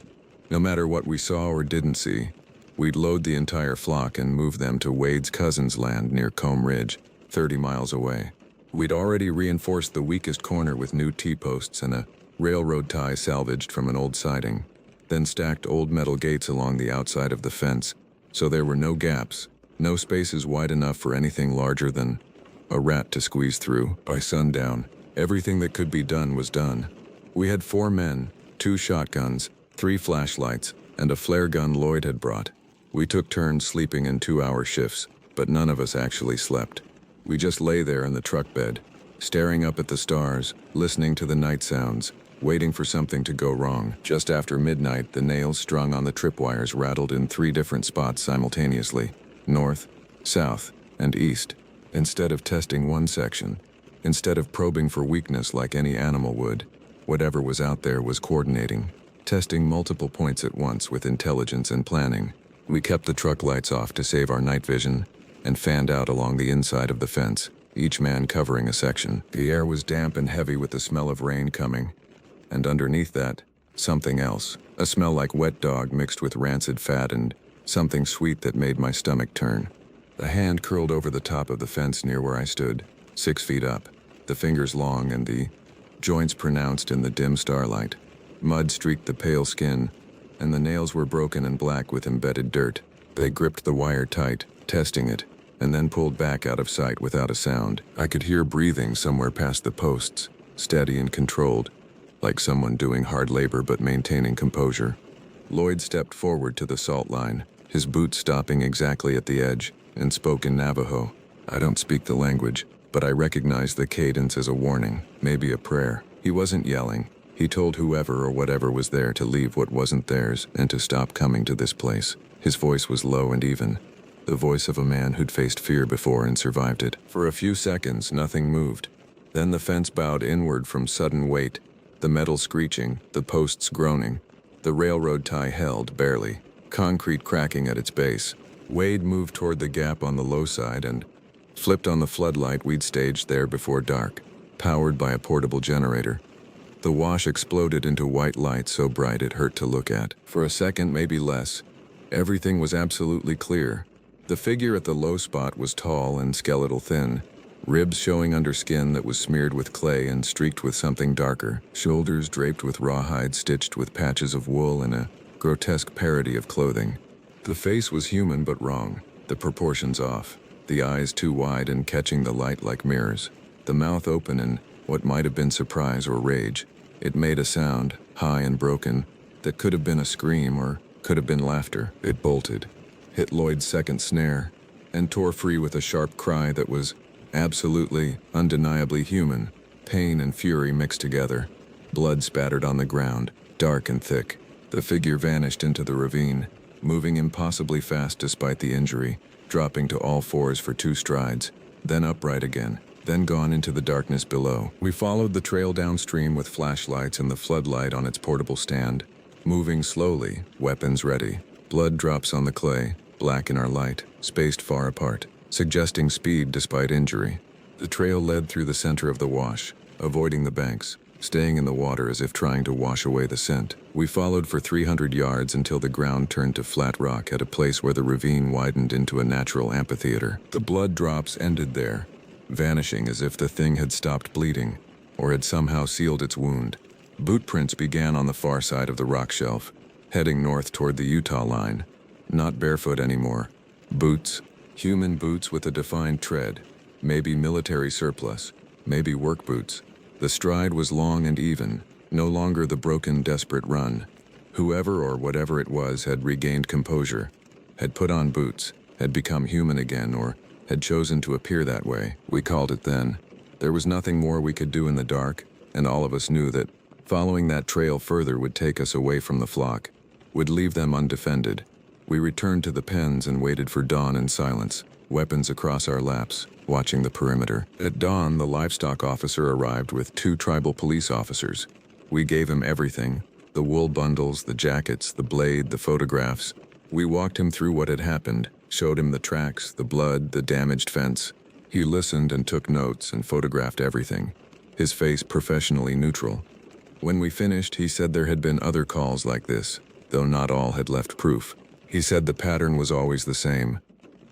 no matter what we saw or didn't see, we'd load the entire flock and move them to Wade's cousin's land near Comb Ridge, 30 miles away. We'd already reinforced the weakest corner with new T-posts and a railroad tie salvaged from an old siding, then stacked old metal gates along the outside of the fence, so there were no gaps, no spaces wide enough for anything larger than a rat to squeeze through. By sundown, everything that could be done was done. We had 4 men, 2 shotguns, 3 flashlights, and a flare gun Lloyd had brought. We took turns sleeping in 2-hour shifts, but none of us actually slept. We just lay there in the truck bed, staring up at the stars, listening to the night sounds, waiting for something to go wrong. Just after midnight, the nails strung on the tripwires rattled in 3 different spots simultaneously: north, south, and east. Instead of testing one section, instead of probing for weakness like any animal would, whatever was out there was coordinating, testing multiple points at once with intelligence and planning. We kept the truck lights off to save our night vision and fanned out along the inside of the fence, each man covering a section. The air was damp and heavy with the smell of rain coming, and underneath that, something else, a smell like wet dog mixed with rancid fat and something sweet that made my stomach turn. A hand curled over the top of the fence near where I stood, 6 feet up, the fingers long and the joints pronounced in the dim starlight. Mud streaked the pale skin, and the nails were broken and black with embedded dirt. They gripped the wire tight, testing it, and then pulled back out of sight without a sound. I could hear breathing somewhere past the posts, steady and controlled, like someone doing hard labor but maintaining composure. Lloyd stepped forward to the salt line, his boots stopping exactly at the edge, and spoke in Navajo. I don't speak the language, but I recognized the cadence as a warning, maybe a prayer. He wasn't yelling. He told whoever or whatever was there to leave what wasn't theirs and to stop coming to this place. His voice was low and even, the voice of a man who'd faced fear before and survived it. For a few seconds, nothing moved. Then the fence bowed inward from sudden weight, the metal screeching, the posts groaning. The railroad tie held, barely, concrete cracking at its base. Wade moved toward the gap on the low side and flipped on the floodlight we'd staged there before dark, powered by a portable generator. The wash exploded into white light so bright it hurt to look at. For a second, maybe less, everything was absolutely clear. The figure at the low spot was tall and skeletal thin, ribs showing under skin that was smeared with clay and streaked with something darker, shoulders draped with rawhide stitched with patches of wool and a grotesque parody of clothing. The face was human but wrong, the proportions off, the eyes too wide and catching the light like mirrors, the mouth open in what might have been surprise or rage. It made a sound, high and broken, that could have been a scream or could have been laughter. It bolted, hit Lloyd's second snare, and tore free with a sharp cry that was absolutely, undeniably human. Pain and fury mixed together. Blood spattered on the ground, dark and thick. The figure vanished into the ravine, moving impossibly fast despite the injury, dropping to all fours for 2 strides, then upright again, then gone into the darkness below. We followed the trail downstream with flashlights and the floodlight on its portable stand, moving slowly, weapons ready. Blood drops on the clay, black in our light, spaced far apart, suggesting speed despite injury. The trail led through the center of the wash, avoiding the banks, staying in the water as if trying to wash away the scent. We followed for 300 yards until the ground turned to flat rock at a place where the ravine widened into a natural amphitheater. The blood drops ended there, vanishing as if the thing had stopped bleeding, or had somehow sealed its wound. Boot prints began on the far side of the rock shelf, heading north toward the Utah line. Not barefoot anymore. Boots, human boots with a defined tread, maybe military surplus, maybe work boots. The stride was long and even, no longer the broken, desperate run. Whoever or whatever it was had regained composure, had put on boots, had become human again, or had chosen to appear that way. We called it then. There was nothing more we could do in the dark, and all of us knew that following that trail further would take us away from the flock, would leave them undefended. We returned to the pens and waited for dawn in silence, weapons across our laps, watching the perimeter. At dawn, the livestock officer arrived with 2 tribal police officers. We gave him everything, the wool bundles, the jackets, the blade, the photographs. We walked him through what had happened, showed him the tracks, the blood, the damaged fence. He listened and took notes and photographed everything, his face professionally neutral. When we finished, he said there had been other calls like this, though not all had left proof. He said the pattern was always the same.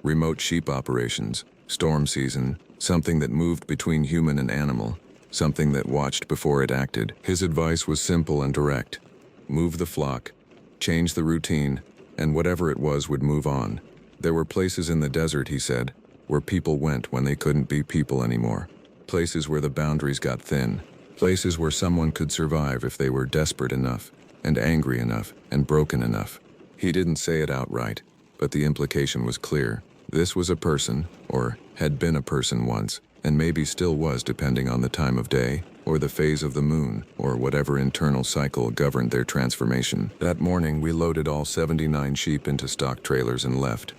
Remote sheep operations, storm season, something that moved between human and animal, something that watched before it acted. His advice was simple and direct. Move the flock, change the routine, and whatever it was would move on. There were places in the desert, he said, where people went when they couldn't be people anymore. Places where the boundaries got thin. Places where someone could survive if they were desperate enough, and angry enough, and broken enough. He didn't say it outright, but the implication was clear. This was a person, or had been a person once, and maybe still was depending on the time of day, or the phase of the moon, or whatever internal cycle governed their transformation. That morning, we loaded all 79 sheep into stock trailers and left.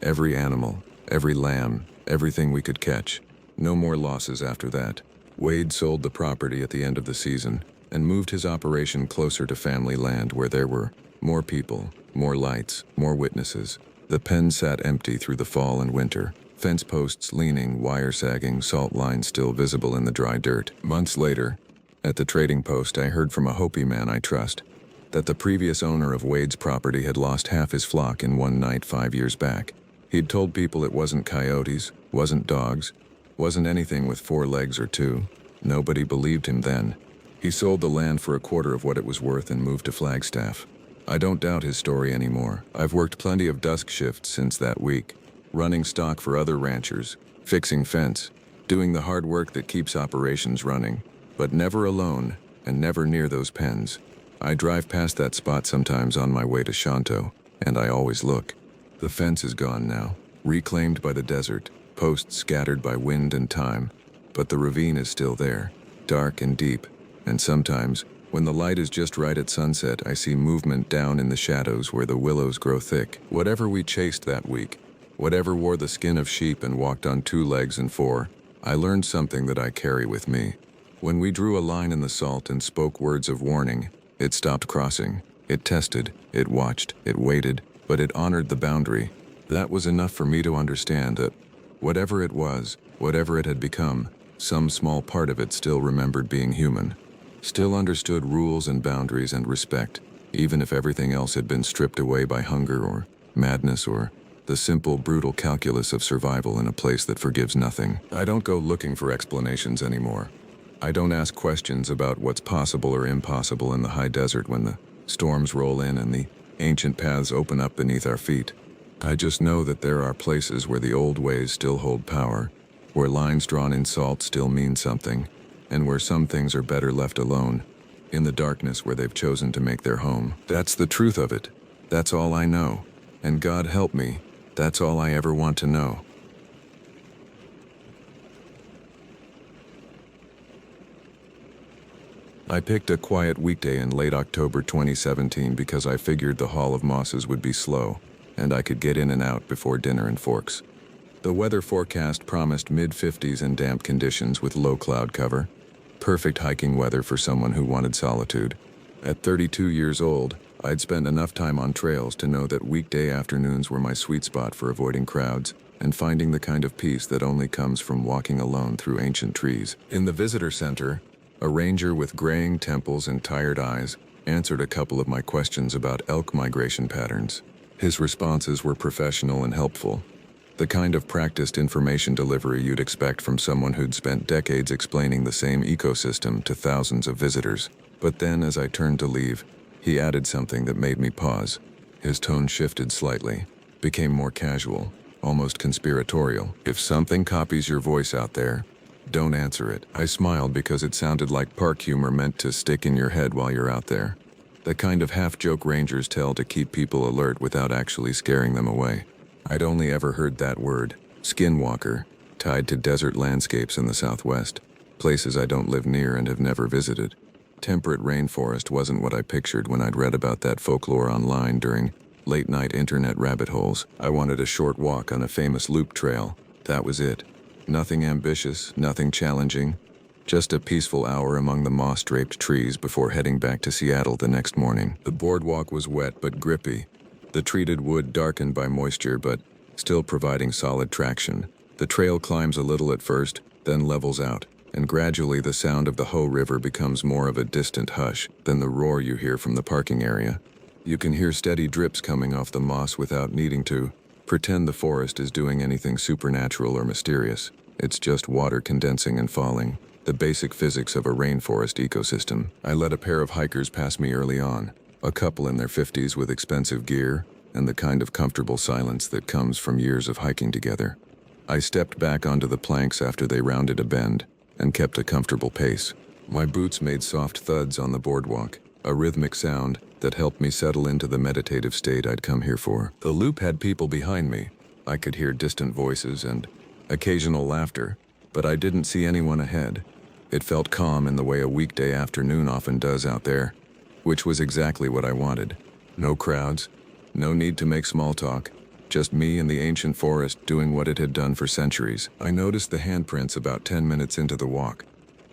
Every animal, every lamb, everything we could catch. No more losses after that. Wade sold the property at the end of the season and moved his operation closer to family land where there were more people, more lights, more witnesses. The pen sat empty through the fall and winter. Fence posts leaning, wire sagging, salt lines still visible in the dry dirt. Months later, at the trading post, I heard from a Hopi man I trust that the previous owner of Wade's property had lost half his flock in one night 5 years back. He'd told people it wasn't coyotes, wasn't dogs, wasn't anything with 4 legs or 2. Nobody believed him then. He sold the land for a quarter of what it was worth and moved to Flagstaff. I don't doubt his story anymore. I've worked plenty of dusk shifts since that week, running stock for other ranchers, fixing fence, doing the hard work that keeps operations running, but never alone and never near those pens. I drive past that spot sometimes on my way to Shanto, and I always look. The fence is gone now, reclaimed by the desert, posts scattered by wind and time, but the ravine is still there, dark and deep, and sometimes, when the light is just right at sunset, I see movement down in the shadows where the willows grow thick. Whatever we chased that week, whatever wore the skin of sheep and walked on 2 legs and 4, I learned something that I carry with me. When we drew a line in the salt and spoke words of warning, it stopped crossing. It tested, it watched, it waited, but it honored the boundary. That was enough for me to understand that whatever it was, whatever it had become, some small part of it still remembered being human. Still understood rules and boundaries and respect, even if everything else had been stripped away by hunger or madness or the simple, brutal calculus of survival in a place that forgives nothing. I don't go looking for explanations anymore. I don't ask questions about what's possible or impossible in the high desert when the storms roll in and the ancient paths open up beneath our feet. I just know that there are places where the old ways still hold power, where lines drawn in salt still mean something, and where some things are better left alone, in the darkness where they've chosen to make their home. That's the truth of it. That's all I know. And God help me, that's all I ever want to know. I picked a quiet weekday in late October 2017 because I figured the Hall of Mosses would be slow, and I could get in and out before dinner and forks. The weather forecast promised mid-50s and damp conditions with low cloud cover. Perfect hiking weather for someone who wanted solitude. At 32 years old, I'd spent enough time on trails to know that weekday afternoons were my sweet spot for avoiding crowds and finding the kind of peace that only comes from walking alone through ancient trees. In the visitor center, a ranger with graying temples and tired eyes answered a couple of my questions about elk migration patterns. His responses were professional and helpful. The kind of practiced information delivery you'd expect from someone who'd spent decades explaining the same ecosystem to thousands of visitors. But then, as I turned to leave, he added something that made me pause. His tone shifted slightly, became more casual, almost conspiratorial. If something copies your voice out there, don't answer it. I smiled because it sounded like park humor meant to stick in your head while you're out there. The kind of half-joke rangers tell to keep people alert without actually scaring them away. I'd only ever heard that word, skinwalker, tied to desert landscapes in the Southwest, places I don't live near and have never visited. Temperate rainforest wasn't what I pictured when I'd read about that folklore online during late-night internet rabbit holes. I wanted a short walk on a famous loop trail. That was it. Nothing ambitious, nothing challenging, just a peaceful hour among the moss-draped trees before heading back to Seattle the next morning. The boardwalk was wet but grippy. The treated wood darkened by moisture, but still providing solid traction. The trail climbs a little at first, then levels out, and gradually the sound of the Hoh River becomes more of a distant hush than the roar you hear from the parking area. You can hear steady drips coming off the moss without needing to pretend the forest is doing anything supernatural or mysterious. It's just water condensing and falling. The basic physics of a rainforest ecosystem. I let a pair of hikers pass me early on. A couple in their 50s with expensive gear and the kind of comfortable silence that comes from years of hiking together. I stepped back onto the planks after they rounded a bend and kept a comfortable pace. My boots made soft thuds on the boardwalk, a rhythmic sound that helped me settle into the meditative state I'd come here for. The loop had people behind me. I could hear distant voices and occasional laughter, but I didn't see anyone ahead. It felt calm in the way a weekday afternoon often does out there, which was exactly what I wanted. No crowds, no need to make small talk, just me and the ancient forest doing what it had done for centuries. I noticed the handprints about 10 minutes into the walk.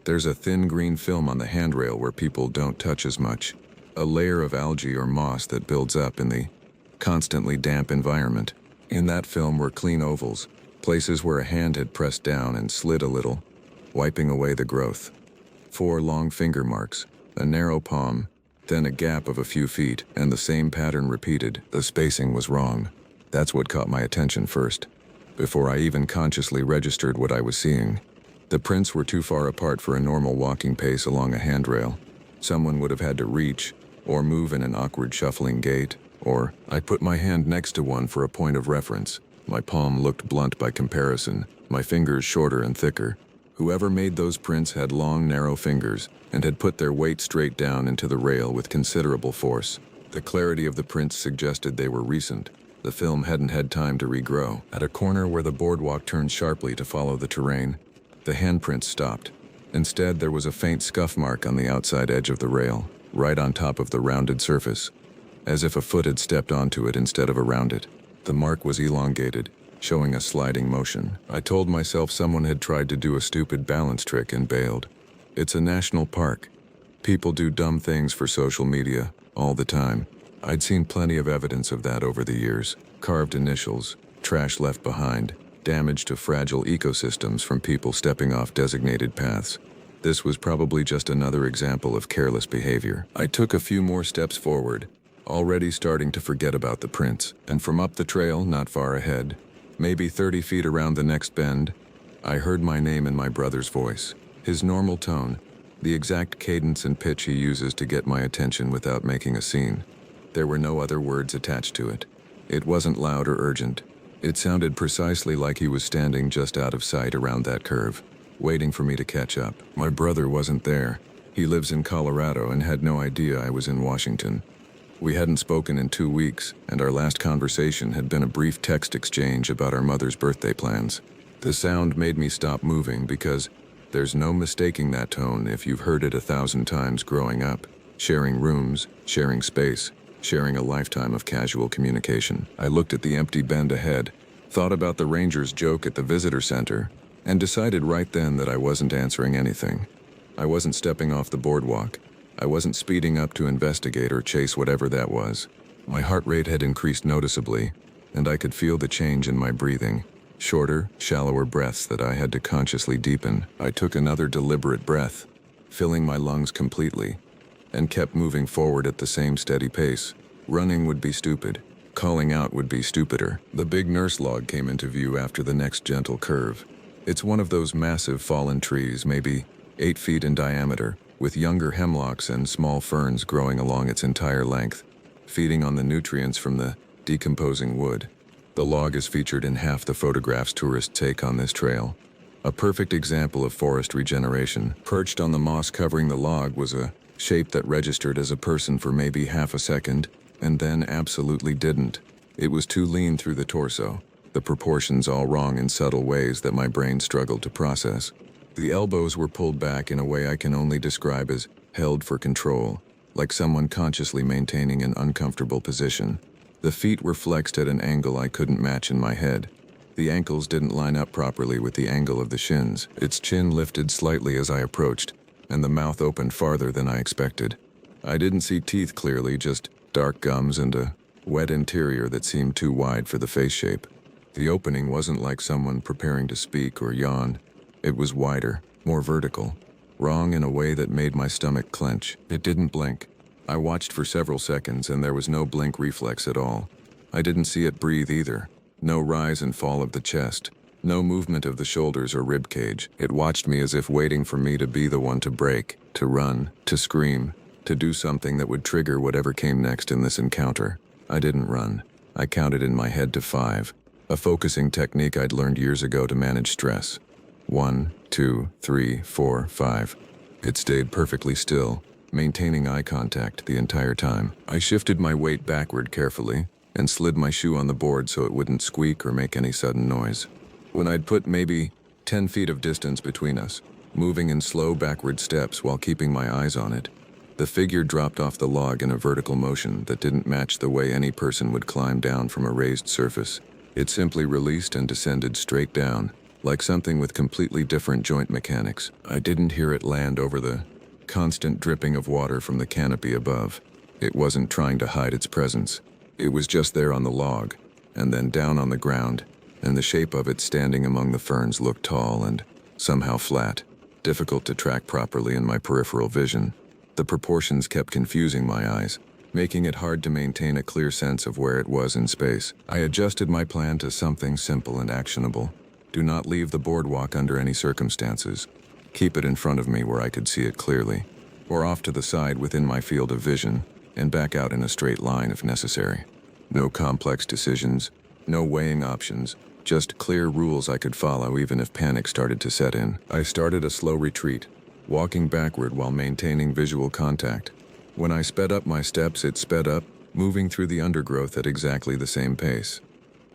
There's a thin green film on the handrail where people don't touch as much, a layer of algae or moss that builds up in the constantly damp environment. In that film were clean ovals, places where a hand had pressed down and slid a little, wiping away the growth. 4 long finger marks, a narrow palm, then a gap of a few feet, and the same pattern repeated. The spacing was wrong. That's what caught my attention first, before I even consciously registered what I was seeing. The prints were too far apart for a normal walking pace along a handrail. Someone would have had to reach, or move in an awkward shuffling gait, or I put my hand next to one for a point of reference. My palm looked blunt by comparison, my fingers shorter and thicker. Whoever made those prints had long, narrow fingers and had put their weight straight down into the rail with considerable force. The clarity of the prints suggested they were recent. The film hadn't had time to regrow. At a corner where the boardwalk turned sharply to follow the terrain, the handprints stopped. Instead, there was a faint scuff mark on the outside edge of the rail, right on top of the rounded surface, as if a foot had stepped onto it instead of around it. The mark was elongated, showing a sliding motion. I told myself someone had tried to do a stupid balance trick and bailed. It's a national park. People do dumb things for social media all the time. I'd seen plenty of evidence of that over the years. Carved initials, trash left behind, damage to fragile ecosystems from people stepping off designated paths. This was probably just another example of careless behavior. I took a few more steps forward, already starting to forget about the prints, and from up the trail, not far ahead, maybe 30 feet around the next bend, I heard my name in my brother's voice. His normal tone, the exact cadence and pitch he uses to get my attention without making a scene. There were no other words attached to it. It wasn't loud or urgent. It sounded precisely like he was standing just out of sight around that curve, waiting for me to catch up. My brother wasn't there. He lives in Colorado and had no idea I was in Washington. We hadn't spoken in 2 weeks, and our last conversation had been a brief text exchange about our mother's birthday plans. The sound made me stop moving because there's no mistaking that tone if you've heard it 1,000 times growing up. Sharing rooms, sharing space, sharing a lifetime of casual communication. I looked at the empty bend ahead, thought about the ranger's joke at the visitor center, and decided right then that I wasn't answering anything. I wasn't stepping off the boardwalk. I wasn't speeding up to investigate or chase whatever that was. My heart rate had increased noticeably, and I could feel the change in my breathing. Shorter, shallower breaths that I had to consciously deepen. I took another deliberate breath, filling my lungs completely, and kept moving forward at the same steady pace. Running would be stupid. Calling out would be stupider. The big nurse log came into view after the next gentle curve. It's one of those massive fallen trees, maybe 8 feet in diameter, with younger hemlocks and small ferns growing along its entire length, feeding on the nutrients from the decomposing wood. The log is featured in half the photographs tourists take on this trail. A perfect example of forest regeneration. Perched on the moss covering the log was a shape that registered as a person for maybe half a second, and then absolutely didn't. It was too lean through the torso, the proportions all wrong in subtle ways that my brain struggled to process. The elbows were pulled back in a way I can only describe as held for control, like someone consciously maintaining an uncomfortable position. The feet were flexed at an angle I couldn't match in my head. The ankles didn't line up properly with the angle of the shins. Its chin lifted slightly as I approached, and the mouth opened farther than I expected. I didn't see teeth clearly, just dark gums and a wet interior that seemed too wide for the face shape. The opening wasn't like someone preparing to speak or yawn. It was wider, more vertical, wrong in a way that made my stomach clench. It didn't blink. I watched for several seconds and there was no blink reflex at all. I didn't see it breathe either. No rise and fall of the chest. No movement of the shoulders or rib cage. It watched me as if waiting for me to be the one to break, to run, to scream, to do something that would trigger whatever came next in this encounter. I didn't run. I counted in my head to 5, a focusing technique I'd learned years ago to manage stress. 1, 2, 3, 4, 5. It stayed perfectly still, maintaining eye contact the entire time. I shifted my weight backward carefully and slid my shoe on the board so it wouldn't squeak or make any sudden noise. When I'd put maybe 10 feet of distance between us, moving in slow backward steps while keeping my eyes on it, the figure dropped off the log in a vertical motion that didn't match the way any person would climb down from a raised surface. It simply released and descended straight down, like something with completely different joint mechanics. I didn't hear it land over the constant dripping of water from the canopy above. It wasn't trying to hide its presence. It was just there on the log, and then down on the ground, and the shape of it standing among the ferns looked tall and somehow flat, difficult to track properly in my peripheral vision. The proportions kept confusing my eyes, making it hard to maintain a clear sense of where it was in space. I adjusted my plan to something simple and actionable. Do not leave the boardwalk under any circumstances. Keep it in front of me where I could see it clearly, or off to the side within my field of vision, and back out in a straight line if necessary. No complex decisions, no weighing options, just clear rules I could follow even if panic started to set in. I started a slow retreat, walking backward while maintaining visual contact. When I sped up my steps, it sped up, moving through the undergrowth at exactly the same pace.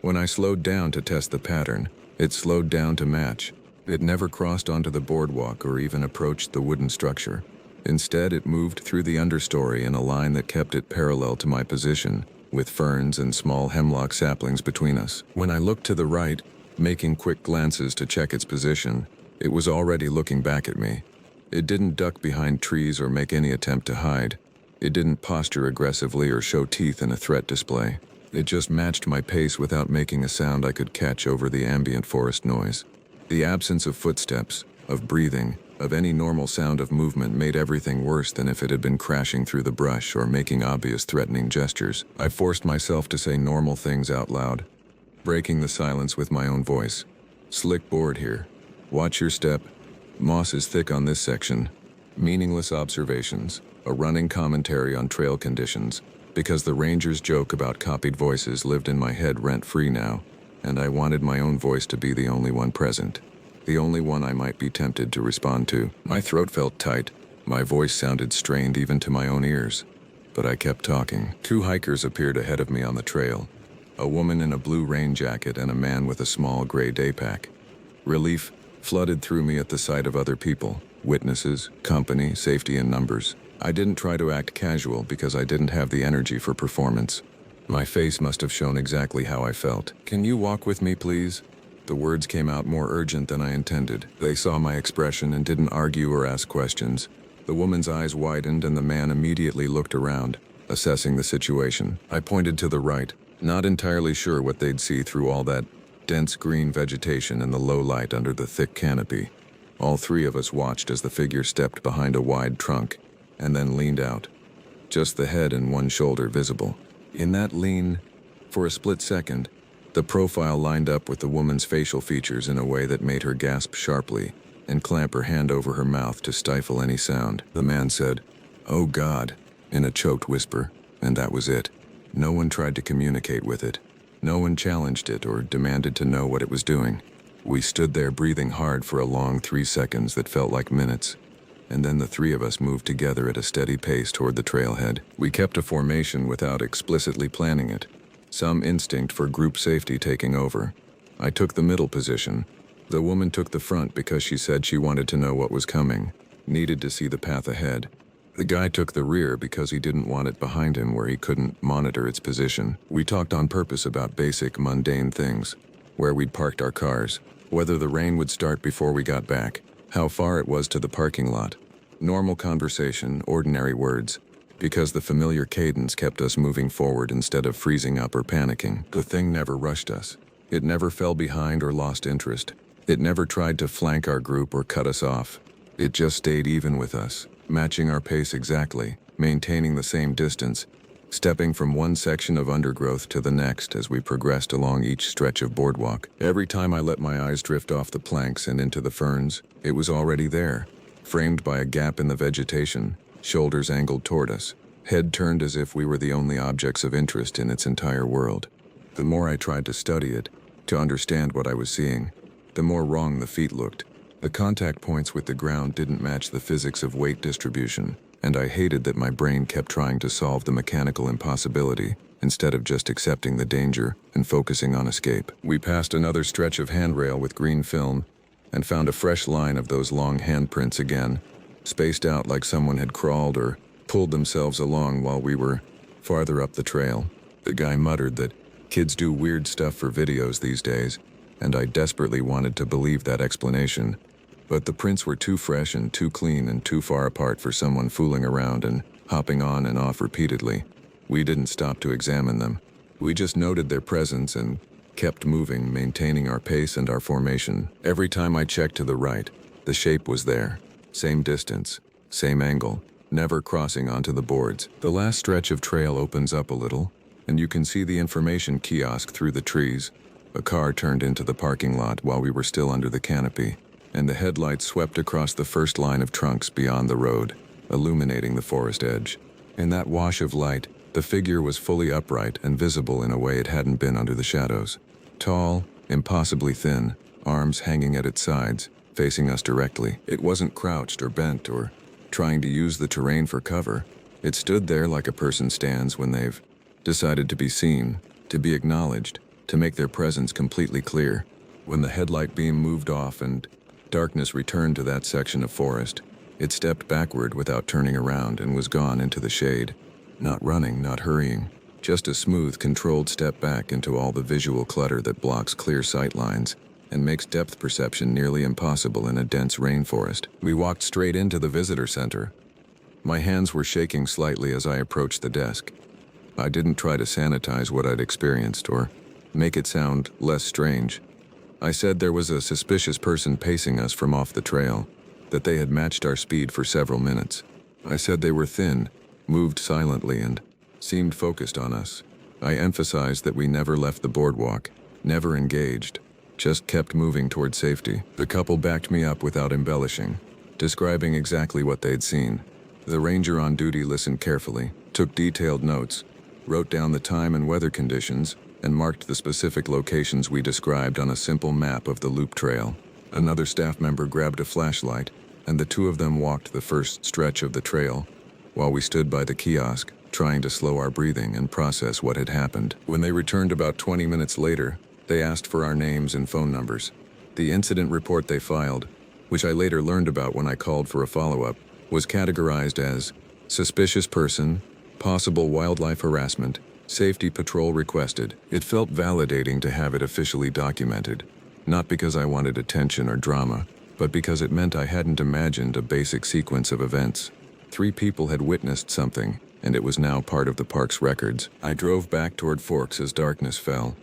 When I slowed down to test the pattern, it slowed down to match. It never crossed onto the boardwalk or even approached the wooden structure. Instead, it moved through the understory in a line that kept it parallel to my position, with ferns and small hemlock saplings between us. When I looked to the right, making quick glances to check its position, it was already looking back at me. It didn't duck behind trees or make any attempt to hide. It didn't posture aggressively or show teeth in a threat display. It just matched my pace without making a sound I could catch over the ambient forest noise. The absence of footsteps, of breathing, of any normal sound of movement made everything worse than if it had been crashing through the brush or making obvious threatening gestures. I forced myself to say normal things out loud, breaking the silence with my own voice. Slick board here. Watch your step. Moss is thick on this section. Meaningless observations. A running commentary on trail conditions. Because the ranger's joke about copied voices lived in my head rent-free now, and I wanted my own voice to be the only one present. The only one I might be tempted to respond to. My throat felt tight. My voice sounded strained even to my own ears. But I kept talking. 2 hikers appeared ahead of me on the trail. A woman in a blue rain jacket and a man with a small gray day pack. Relief flooded through me at the sight of other people. Witnesses, company, safety in numbers. I didn't try to act casual because I didn't have the energy for performance. My face must have shown exactly how I felt. "Can you walk with me, please?" The words came out more urgent than I intended. They saw my expression and didn't argue or ask questions. The woman's eyes widened and the man immediately looked around, assessing the situation. I pointed to the right, not entirely sure what they'd see through all that dense green vegetation and the low light under the thick canopy. All 3 of us watched as the figure stepped behind a wide trunk and then leaned out. Just the head and one shoulder visible. In that lean, for a split second, the profile lined up with the woman's facial features in a way that made her gasp sharply and clamp her hand over her mouth to stifle any sound. The man said, "Oh God," in a choked whisper, and that was it. No one tried to communicate with it. No one challenged it or demanded to know what it was doing. We stood there breathing hard for a long 3 seconds that felt like minutes, and then the 3 of us moved together at a steady pace toward the trailhead. We kept a formation without explicitly planning it, some instinct for group safety taking over. I took the middle position. The woman took the front because she said she wanted to know what was coming, needed to see the path ahead. The guy took the rear because he didn't want it behind him where he couldn't monitor its position. We talked on purpose about basic, mundane things, where we'd parked our cars, whether the rain would start before we got back, how far it was to the parking lot. Normal conversation, ordinary words, because the familiar cadence kept us moving forward instead of freezing up or panicking. The thing never rushed us. It never fell behind or lost interest. It never tried to flank our group or cut us off. It just stayed even with us, matching our pace exactly, maintaining the same distance, stepping from one section of undergrowth to the next as we progressed along each stretch of boardwalk. Every time I let my eyes drift off the planks and into the ferns, it was already there, framed by a gap in the vegetation, shoulders angled toward us, head turned as if we were the only objects of interest in its entire world. The more I tried to study it, to understand what I was seeing, the more wrong the feet looked. The contact points with the ground didn't match the physics of weight distribution, and I hated that my brain kept trying to solve the mechanical impossibility instead of just accepting the danger and focusing on escape. We passed another stretch of handrail with green film and found a fresh line of those long handprints again, spaced out like someone had crawled or pulled themselves along while we were farther up the trail. The guy muttered that kids do weird stuff for videos these days, and I desperately wanted to believe that explanation. But the prints were too fresh and too clean and too far apart for someone fooling around and hopping on and off repeatedly. We didn't stop to examine them. We just noted their presence and kept moving, maintaining our pace and our formation. Every time I checked to the right, the shape was there. Same distance, same angle, never crossing onto the boards. The last stretch of trail opens up a little, and you can see the information kiosk through the trees. A car turned into the parking lot while we were still under the canopy, and the headlights swept across the first line of trunks beyond the road, illuminating the forest edge. In that wash of light, the figure was fully upright and visible in a way it hadn't been under the shadows. Tall, impossibly thin, arms hanging at its sides, facing us directly. It wasn't crouched or bent or trying to use the terrain for cover. It stood there like a person stands when they've decided to be seen, to be acknowledged, to make their presence completely clear. When the headlight beam moved off and darkness returned to that section of forest, it stepped backward without turning around and was gone into the shade. Not running, not hurrying, just a smooth, controlled step back into all the visual clutter that blocks clear sight lines and makes depth perception nearly impossible in a dense rainforest. We walked straight into the visitor center. My hands were shaking slightly as I approached the desk. I didn't try to sanitize what I'd experienced or make it sound less strange. I said there was a suspicious person pacing us from off the trail, that they had matched our speed for several minutes. I said they were thin, moved silently, and seemed focused on us. I emphasized that we never left the boardwalk, never engaged, just kept moving toward safety. The couple backed me up without embellishing, describing exactly what they'd seen. The ranger on duty listened carefully, took detailed notes, wrote down the time and weather conditions, and marked the specific locations we described on a simple map of the loop trail. Another staff member grabbed a flashlight, and the two of them walked the first stretch of the trail, while we stood by the kiosk, trying to slow our breathing and process what had happened. When they returned about 20 minutes later, they asked for our names and phone numbers. The incident report they filed, which I later learned about when I called for a follow-up, was categorized as suspicious person, possible wildlife harassment, safety patrol requested. It felt validating to have it officially documented, not because I wanted attention or drama, but because it meant I hadn't imagined a basic sequence of events. 3 people had witnessed something, and it was now part of the park's records. I drove back toward Forks as darkness fell,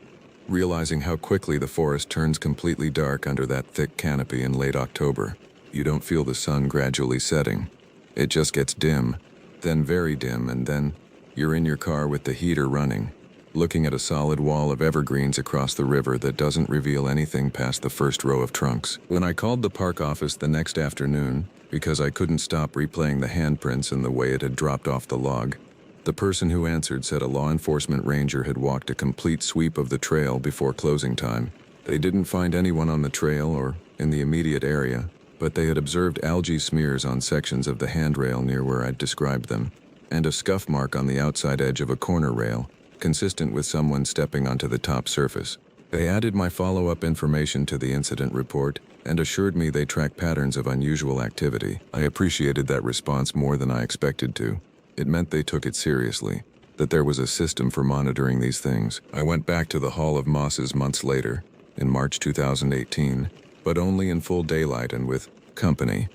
realizing how quickly the forest turns completely dark under that thick canopy in late October. You don't feel the sun gradually setting. It just gets dim, then very dim, and then you're in your car with the heater running, looking at a solid wall of evergreens across the river that doesn't reveal anything past the first row of trunks. When I called the park office the next afternoon, because I couldn't stop replaying the handprints and the way it had dropped off the log, the person who answered said a law enforcement ranger had walked a complete sweep of the trail before closing time. They didn't find anyone on the trail or in the immediate area, but they had observed algae smears on sections of the handrail near where I'd described them, and a scuff mark on the outside edge of a corner rail, consistent with someone stepping onto the top surface. They added my follow-up information to the incident report and assured me they track patterns of unusual activity. I appreciated that response more than I expected to. It meant they took it seriously, that there was a system for monitoring these things. I went back to the Hall of Mosses months later, in March 2018, but only in full daylight and with company.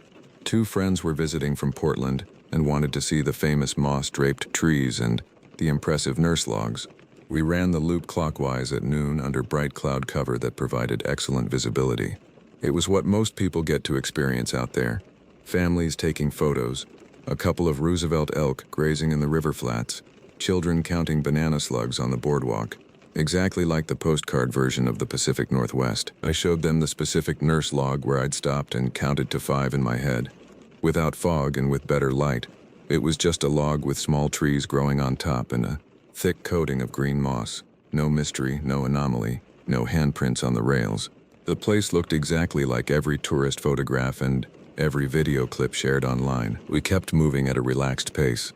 2 friends were visiting from Portland and wanted to see the famous moss-draped trees and the impressive nurse logs. We ran the loop clockwise at noon under bright cloud cover that provided excellent visibility. It was what most people get to experience out there. Families taking photos, a couple of Roosevelt elk grazing in the river flats, children counting banana slugs on the boardwalk, exactly like the postcard version of the Pacific Northwest. I showed them the specific nurse log where I'd stopped and counted to 5 in my head. Without fog and with better light, it was just a log with small trees growing on top and a thick coating of green moss. No mystery, no anomaly, no handprints on the rails. The place looked exactly like every tourist photograph and every video clip shared online. We kept moving at a relaxed pace,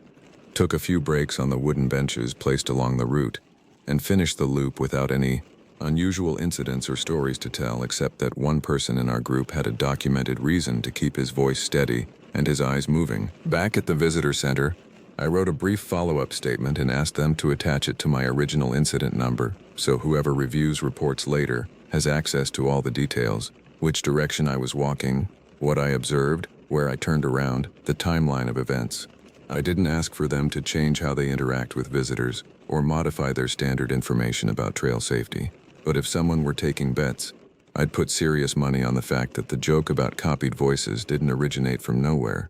took a few breaks on the wooden benches placed along the route, and finished the loop without any unusual incidents or stories to tell, except that one person in our group had a documented reason to keep his voice steady and his eyes moving. Back at the visitor center, I wrote a brief follow-up statement and asked them to attach it to my original incident number, so whoever reviews reports later has access to all the details: which direction I was walking, what I observed, where I turned around, the timeline of events. I didn't ask for them to change how they interact with visitors or modify their standard information about trail safety. But if someone were taking bets, I'd put serious money on the fact that the joke about copied voices didn't originate from nowhere.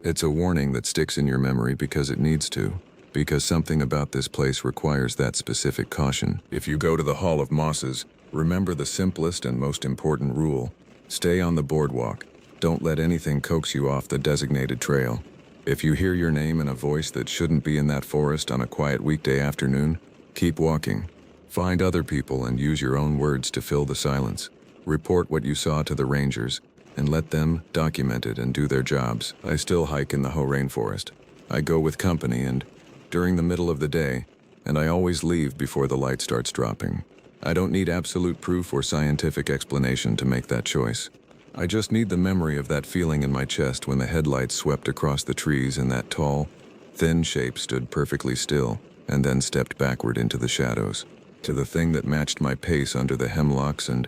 It's a warning that sticks in your memory because it needs to, because something about this place requires that specific caution. If you go to the Hall of Mosses, remember the simplest and most important rule: stay on the boardwalk. Don't let anything coax you off the designated trail. If you hear your name in a voice that shouldn't be in that forest on a quiet weekday afternoon, keep walking. Find other people and use your own words to fill the silence. Report what you saw to the rangers, and let them document it and do their jobs. I still hike in the Hoh rainforest. I go with company and during the middle of the day, and I always leave before the light starts dropping. I don't need absolute proof or scientific explanation to make that choice. I just need the memory of that feeling in my chest when the headlights swept across the trees and that tall, thin shape stood perfectly still and then stepped backward into the shadows, to the thing that matched my pace under the hemlocks and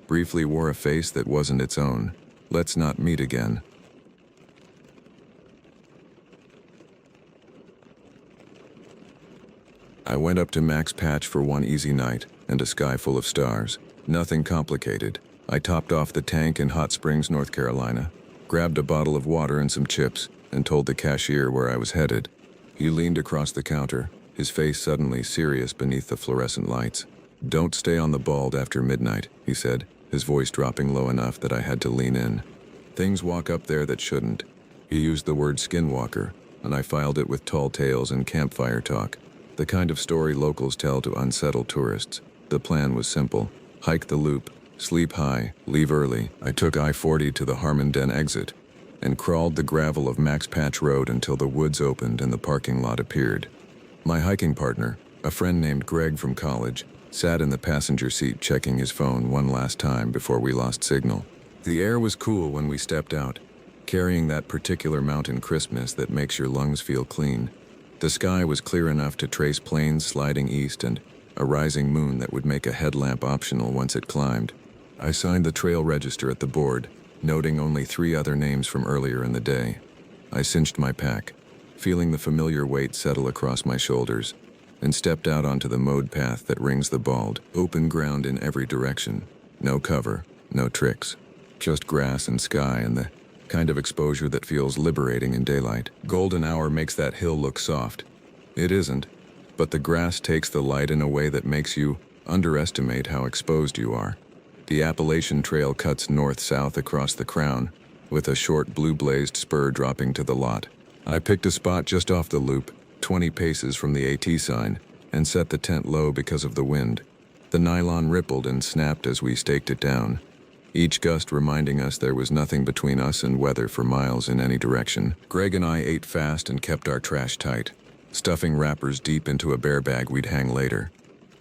briefly wore a face that wasn't its own. Let's not meet again. I went up to Max Patch for one easy night and a sky full of stars. Nothing complicated. I topped off the tank in Hot Springs, North Carolina, grabbed a bottle of water and some chips, and told the cashier where I was headed. He leaned across the counter, his face suddenly serious beneath the fluorescent lights. "Don't stay on the bald after midnight," he said, his voice dropping low enough that I had to lean in. "Things walk up there that shouldn't." He used the word skinwalker, and I filed it with tall tales and campfire talk, the kind of story locals tell to unsettled tourists. The plan was simple: hike the loop, sleep high, leave early. I took I-40 to the Harmon-Den exit and crawled the gravel of Max Patch Road until the woods opened and the parking lot appeared. My hiking partner, a friend named Greg from college, sat in the passenger seat checking his phone one last time before we lost signal. The air was cool when we stepped out, carrying that particular mountain crispness that makes your lungs feel clean. The sky was clear enough to trace plains sliding east and a rising moon that would make a headlamp optional once it climbed. I signed the trail register at the board, noting only 3 other names from earlier in the day. I cinched my pack, feeling the familiar weight settle across my shoulders, and stepped out onto the mowed path that rings the bald, open ground in every direction. No cover, no tricks, just grass and sky and the kind of exposure that feels liberating in daylight. Golden hour makes that hill look soft. It isn't, but the grass takes the light in a way that makes you underestimate how exposed you are. The Appalachian Trail cuts north-south across the crown, with a short blue-blazed spur dropping to the lot. I picked a spot just off the loop, 20 paces from the AT sign, and set the tent low because of the wind. The nylon rippled and snapped as we staked it down, each gust reminding us there was nothing between us and weather for miles in any direction. Greg and I ate fast and kept our trash tight, stuffing wrappers deep into a bear bag we'd hang later.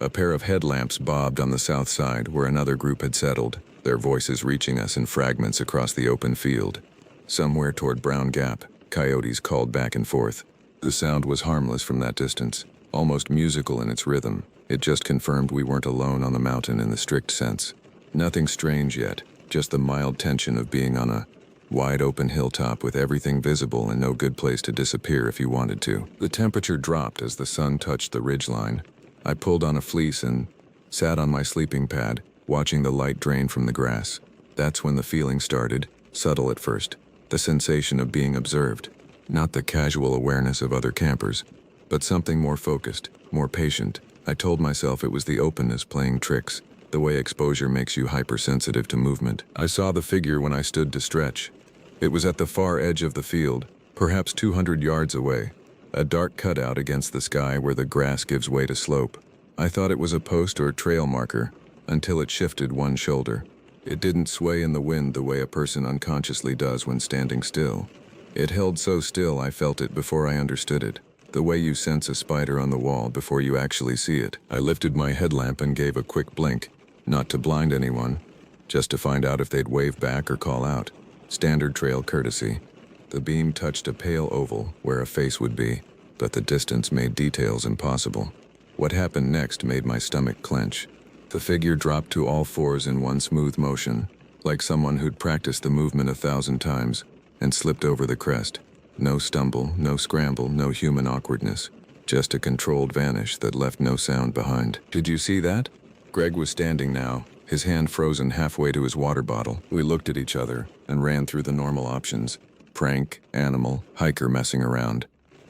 A pair of headlamps bobbed on the south side where another group had settled, their voices reaching us in fragments across the open field. Somewhere toward Brown Gap, coyotes called back and forth. The sound was harmless from that distance, almost musical in its rhythm. It just confirmed we weren't alone on the mountain in the strict sense. Nothing strange yet, just the mild tension of being on a wide open hilltop with everything visible and no good place to disappear if you wanted to. The temperature dropped as the sun touched the ridgeline. I pulled on a fleece and sat on my sleeping pad, watching the light drain from the grass. That's when the feeling started, subtle at first, the sensation of being observed, not the casual awareness of other campers, but something more focused, more patient. I told myself it was the openness playing tricks, the way exposure makes you hypersensitive to movement. I saw the figure when I stood to stretch. It was at the far edge of the field, perhaps 200 yards away, a dark cutout against the sky where the grass gives way to slope. I thought it was a post or trail marker, until it shifted one shoulder. It didn't sway in the wind the way a person unconsciously does when standing still. It held so still I felt it before I understood it, the way you sense a spider on the wall before you actually see it. I lifted my headlamp and gave a quick blink, not to blind anyone, just to find out if they'd wave back or call out. Standard trail courtesy. The beam touched a pale oval where a face would be, but the distance made details impossible. What happened next made my stomach clench. The figure dropped to all fours in one smooth motion, like someone who'd practiced the movement 1,000 times, and slipped over the crest. No stumble, no scramble, no human awkwardness. Just a controlled vanish that left no sound behind. Did you see that? Greg was standing now, his hand frozen halfway to his water bottle. We looked at each other and ran through the normal options. Prank, animal, hiker messing around.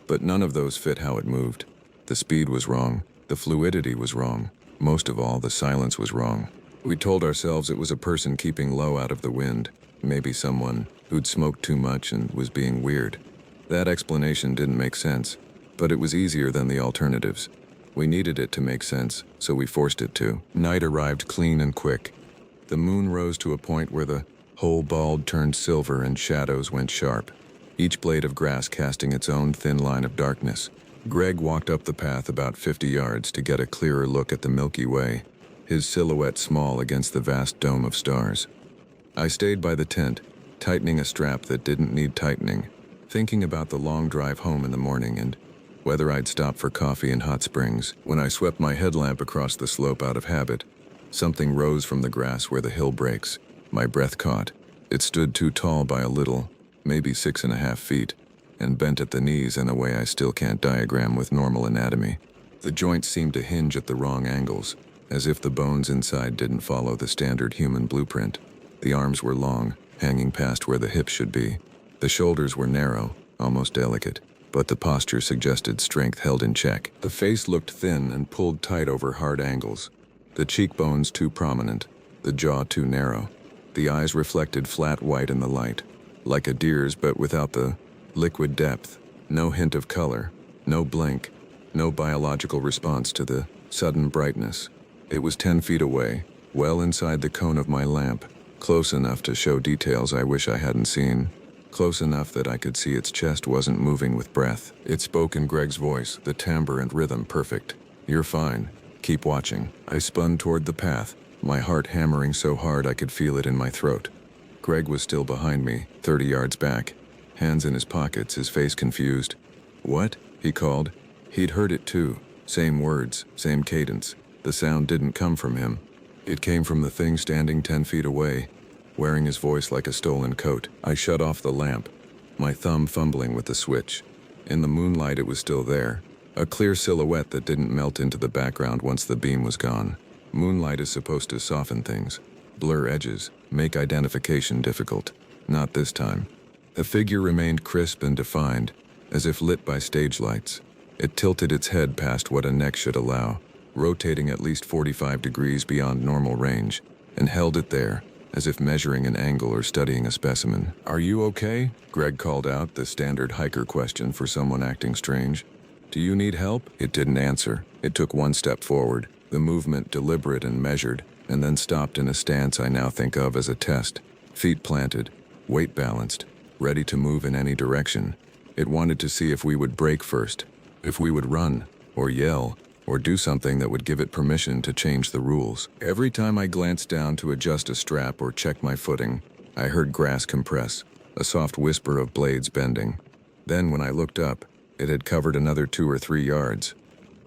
But none of those fit how it moved. The speed was wrong. The fluidity was wrong. Most of all, the silence was wrong. We told ourselves it was a person keeping low out of the wind. Maybe someone who'd smoked too much and was being weird. That explanation didn't make sense, but it was easier than the alternatives. We needed it to make sense, so we forced it to. Night arrived clean and quick. The moon rose to a point where the whole bald turned silver and shadows went sharp, each blade of grass casting its own thin line of darkness. Greg walked up the path about 50 yards to get a clearer look at the Milky Way, his silhouette small against the vast dome of stars. I stayed by the tent, tightening a strap that didn't need tightening, thinking about the long drive home in the morning and whether I'd stop for coffee in Hot Springs. When I swept my headlamp across the slope out of habit, something rose from the grass where the hill breaks. My breath caught. It stood too tall by a little, maybe 6.5 feet, and bent at the knees in a way I still can't diagram with normal anatomy. The joints seemed to hinge at the wrong angles, as if the bones inside didn't follow the standard human blueprint. The arms were long, hanging past where the hips should be. The shoulders were narrow, almost delicate, but the posture suggested strength held in check. The face looked thin and pulled tight over hard angles. The cheekbones too prominent, the jaw too narrow. The eyes reflected flat white in the light, like a deer's but without the liquid depth. No hint of color, no blink, no biological response to the sudden brightness. It was 10 feet away, well inside the cone of my lamp, close enough to show details I wish I hadn't seen. Close enough that I could see its chest wasn't moving with breath. It spoke in Greg's voice, the timbre and rhythm perfect. "You're fine. Keep watching." I spun toward the path, my heart hammering so hard I could feel it in my throat. Greg was still behind me, 30 yards back, hands in his pockets, his face confused. "What?" he called. He'd heard it too. Same words, same cadence. The sound didn't come from him. It came from the thing standing 10 feet away, wearing his voice like a stolen coat. I shut off the lamp, my thumb fumbling with the switch. In the moonlight it was still there, a clear silhouette that didn't melt into the background once the beam was gone. Moonlight is supposed to soften things, blur edges, make identification difficult. Not this time. The figure remained crisp and defined, as if lit by stage lights. It tilted its head past what a neck should allow, rotating at least 45 degrees beyond normal range, and held it there, as if measuring an angle or studying a specimen. "Are you okay?" Greg called out, the standard hiker question for someone acting strange. "Do you need help?" It didn't answer. It took one step forward, the movement deliberate and measured, and then stopped in a stance I now think of as a test. Feet planted, weight balanced, ready to move in any direction. It wanted to see if we would break first, if we would run, or yell, or do something that would give it permission to change the rules. Every time I glanced down to adjust a strap or check my footing, I heard grass compress, a soft whisper of blades bending. Then when I looked up, it had covered another 2 or 3 yards.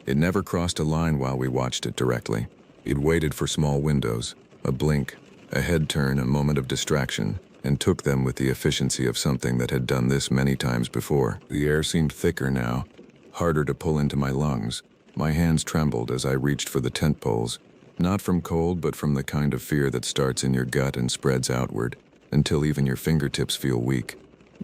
It never crossed a line while we watched it directly. It waited for small windows, a blink, a head turn, a moment of distraction, and took them with the efficiency of something that had done this many times before. The air seemed thicker now, harder to pull into my lungs. My hands trembled as I reached for the tent poles, not from cold but from the kind of fear that starts in your gut and spreads outward, until even your fingertips feel weak.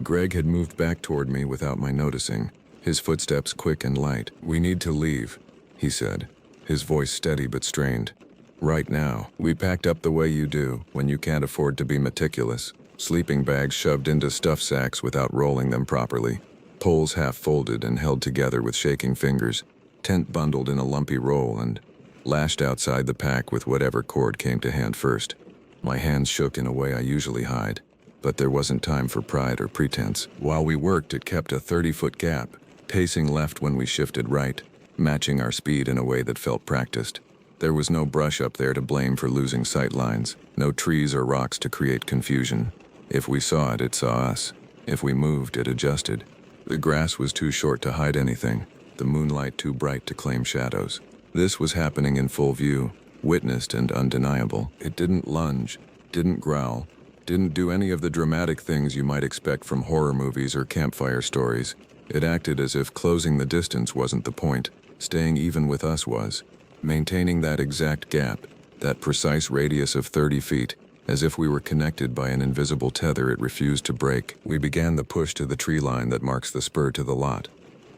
Greg had moved back toward me without my noticing, his footsteps quick and light. "We need to leave," he said, his voice steady but strained. "Right now. We packed up the way you do, when you can't afford to be meticulous. Sleeping bags shoved into stuff sacks without rolling them properly. Poles half folded and held together with shaking fingers. Tent bundled in a lumpy roll and lashed outside the pack with whatever cord came to hand first." My hands shook in a way I usually hide, but there wasn't time for pride or pretense. While we worked, it kept a 30-foot gap, pacing left when we shifted right, matching our speed in a way that felt practiced. There was no brush up there to blame for losing sight lines, no trees or rocks to create confusion. If we saw it, it saw us. If we moved, it adjusted. The grass was too short to hide anything, the moonlight too bright to claim shadows. This was happening in full view, witnessed and undeniable. It didn't lunge, didn't growl, didn't do any of the dramatic things you might expect from horror movies or campfire stories. It acted as if closing the distance wasn't the point, staying even with us was. Maintaining that exact gap, that precise radius of 30 feet, as if we were connected by an invisible tether it refused to break. We began the push to the tree line that marks the spur to the lot.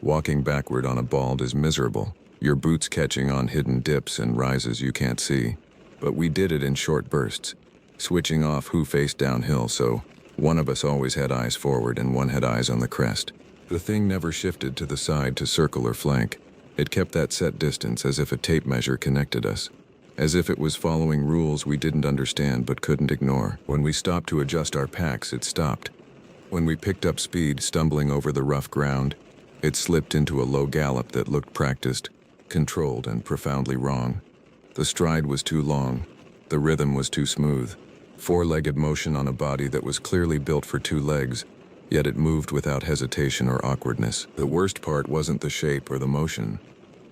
Walking backward on a bald is miserable, your boots catching on hidden dips and rises you can't see. But we did it in short bursts, switching off who faced downhill, so one of us always had eyes forward and one had eyes on the crest. The thing never shifted to the side to circle or flank. It kept that set distance as if a tape measure connected us, as if it was following rules we didn't understand but couldn't ignore. When we stopped to adjust our packs, it stopped. When we picked up speed, stumbling over the rough ground, it slipped into a low gallop that looked practiced, controlled, and profoundly wrong. The stride was too long. The rhythm was too smooth. Four-legged motion on a body that was clearly built for two legs, yet it moved without hesitation or awkwardness. The worst part wasn't the shape or the motion.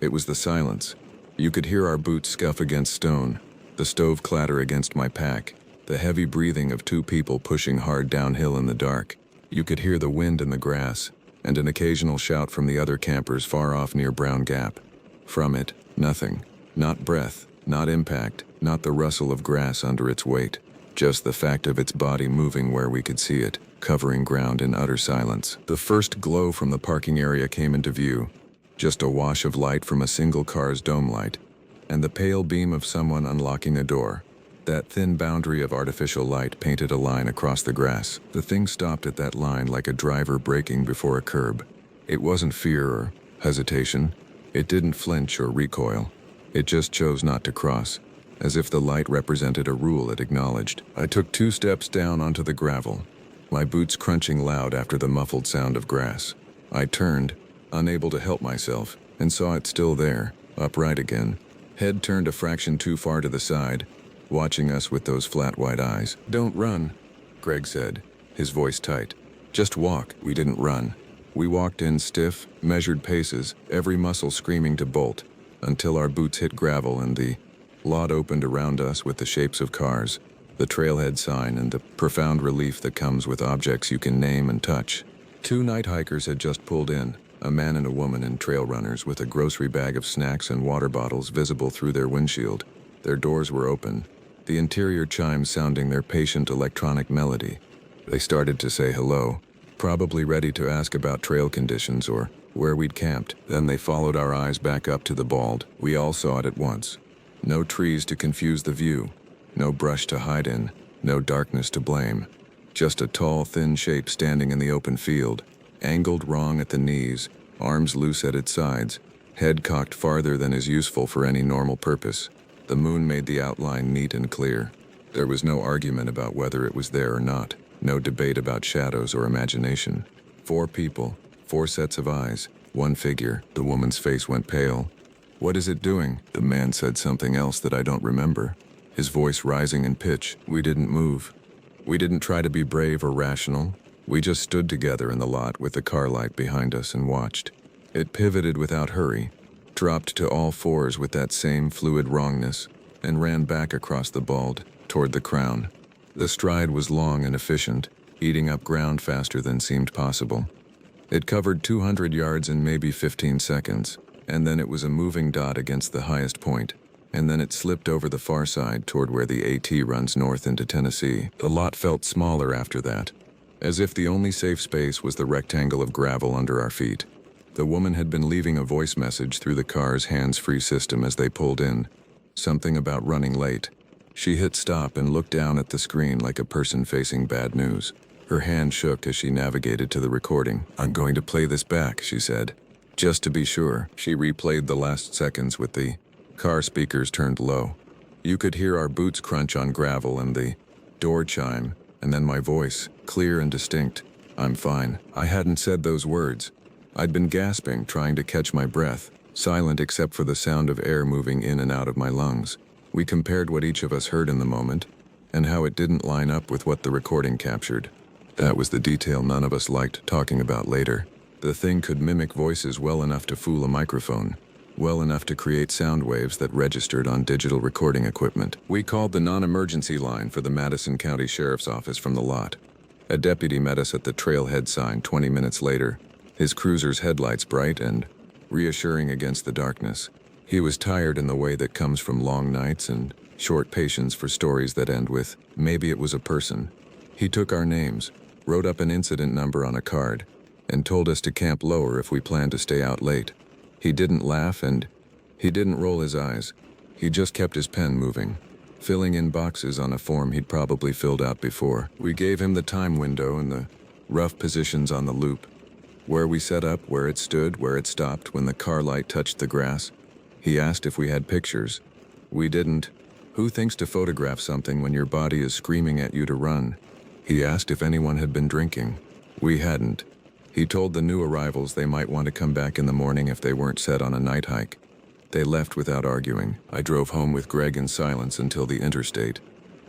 It was the silence. You could hear our boots scuff against stone, the stove clatter against my pack, the heavy breathing of two people pushing hard downhill in the dark. You could hear the wind in the grass, and an occasional shout from the other campers far off near Brown Gap. From it, nothing. Not breath, not impact, not the rustle of grass under its weight. Just the fact of its body moving where we could see it, covering ground in utter silence. The first glow from the parking area came into view. Just a wash of light from a single car's dome light, and the pale beam of someone unlocking a door. That thin boundary of artificial light painted a line across the grass. The thing stopped at that line like a driver braking before a curb. It wasn't fear or hesitation. It didn't flinch or recoil. It just chose not to cross, as if the light represented a rule it acknowledged. I took 2 steps down onto the gravel, my boots crunching loud after the muffled sound of grass. I turned, unable to help myself, and saw it still there, upright again, head turned a fraction too far to the side, watching us with those flat white eyes. "Don't run," Greg said, his voice tight. "Just walk." We didn't run. We walked in stiff, measured paces, every muscle screaming to bolt, until our boots hit gravel and the lot opened around us with the shapes of cars, the trailhead sign, and the profound relief that comes with objects you can name and touch. 2 night hikers had just pulled in, a man and a woman in trail runners with a grocery bag of snacks and water bottles visible through their windshield. Their doors were open, the interior chimes sounding their patient electronic melody. They started to say hello, probably ready to ask about trail conditions or where we'd camped. Then they followed our eyes back up to the bald. We all saw it at once. No trees to confuse the view, no brush to hide in, no darkness to blame. Just a tall, thin shape standing in the open field, angled wrong at the knees, arms loose at its sides, head cocked farther than is useful for any normal purpose. The moon made the outline neat and clear. There was no argument about whether it was there or not, no debate about shadows or imagination. 4 people, 4 sets of eyes, 1 figure. The woman's face went pale. "What is it doing?" The man said something else that I don't remember, his voice rising in pitch. We didn't move. We didn't try to be brave or rational. We just stood together in the lot with the car light behind us and watched. It pivoted without hurry, dropped to all 4s with that same fluid wrongness, and ran back across the bald, toward the crown. The stride was long and efficient, eating up ground faster than seemed possible. It covered 200 yards in maybe 15 seconds, and then it was a moving dot against the highest point, and then it slipped over the far side toward where the AT runs north into Tennessee. The lot felt smaller after that, as if the only safe space was the rectangle of gravel under our feet. The woman had been leaving a voice message through the car's hands-free system as they pulled in. Something about running late. She hit stop and looked down at the screen like a person facing bad news. Her hand shook as she navigated to the recording. "I'm going to play this back," she said. Just to be sure, she replayed the last seconds with the car speakers turned low. You could hear our boots crunch on gravel and the door chime, and then my voice, clear and distinct. "I'm fine." I hadn't said those words. I'd been gasping, trying to catch my breath, silent except for the sound of air moving in and out of my lungs. We compared what each of us heard in the moment, and how it didn't line up with what the recording captured. That was the detail none of us liked talking about later. The thing could mimic voices well enough to fool a microphone, well enough to create sound waves that registered on digital recording equipment. We called the non-emergency line for the Madison County Sheriff's Office from the lot. A deputy met us at the trailhead sign 20 minutes later, his cruiser's headlights bright and reassuring against the darkness. He was tired in the way that comes from long nights and short patience for stories that end with, "Maybe it was a person." He took our names, wrote up an incident number on a card, and told us to camp lower if we planned to stay out late. He didn't laugh and he didn't roll his eyes. He just kept his pen moving, filling in boxes on a form he'd probably filled out before. We gave him the time window and the rough positions on the loop. Where we set up, where it stood, where it stopped when the car light touched the grass. He asked if we had pictures. We didn't. Who thinks to photograph something when your body is screaming at you to run? He asked if anyone had been drinking. We hadn't. He told the new arrivals they might want to come back in the morning if they weren't set on a night hike. They left without arguing. I drove home with Greg in silence until the interstate,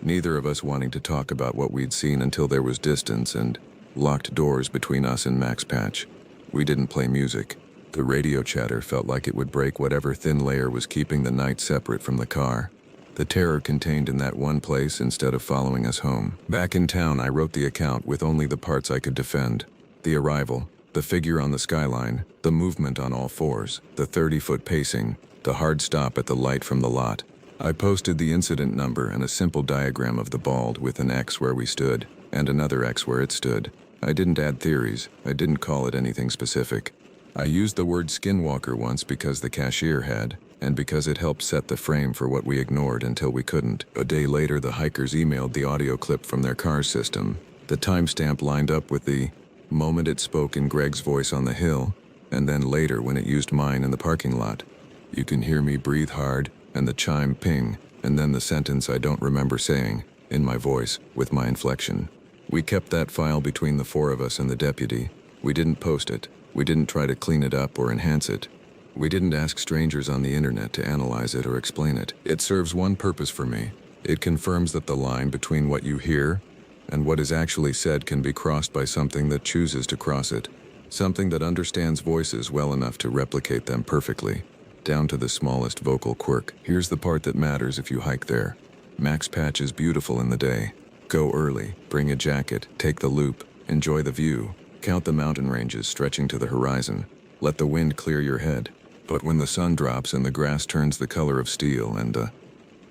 neither of us wanting to talk about what we'd seen until there was distance and locked doors between us and Max Patch. We didn't play music. The radio chatter felt like it would break whatever thin layer was keeping the night separate from the car. The terror contained in that one place instead of following us home. Back in town, I wrote the account with only the parts I could defend. The arrival, the figure on the skyline, the movement on all fours, the 30-foot pacing, the hard stop at the light from the lot. I posted the incident number and a simple diagram of the bald with an X where we stood, and another X where it stood. I didn't add theories. I didn't call it anything specific. I used the word skinwalker once because the cashier had, and because it helped set the frame for what we ignored until we couldn't. A day later, the hikers emailed the audio clip from their car's system. The timestamp lined up with the moment it spoke in Greg's voice on the hill, and then later when it used mine in the parking lot. "You can hear me breathe hard," and the chime ping, and then the sentence I don't remember saying, in my voice, with my inflection. We kept that file between the four of us and the deputy. We didn't post it. We didn't try to clean it up or enhance it. We didn't ask strangers on the internet to analyze it or explain it. It serves one purpose for me. It confirms that the line between what you hear and what is actually said can be crossed by something that chooses to cross it. Something that understands voices well enough to replicate them perfectly, down to the smallest vocal quirk. Here's the part that matters if you hike there. Max Patch is beautiful in the day. Go early, bring a jacket, take the loop, enjoy the view, count the mountain ranges stretching to the horizon. Let the wind clear your head. But when the sun drops and the grass turns the color of steel and the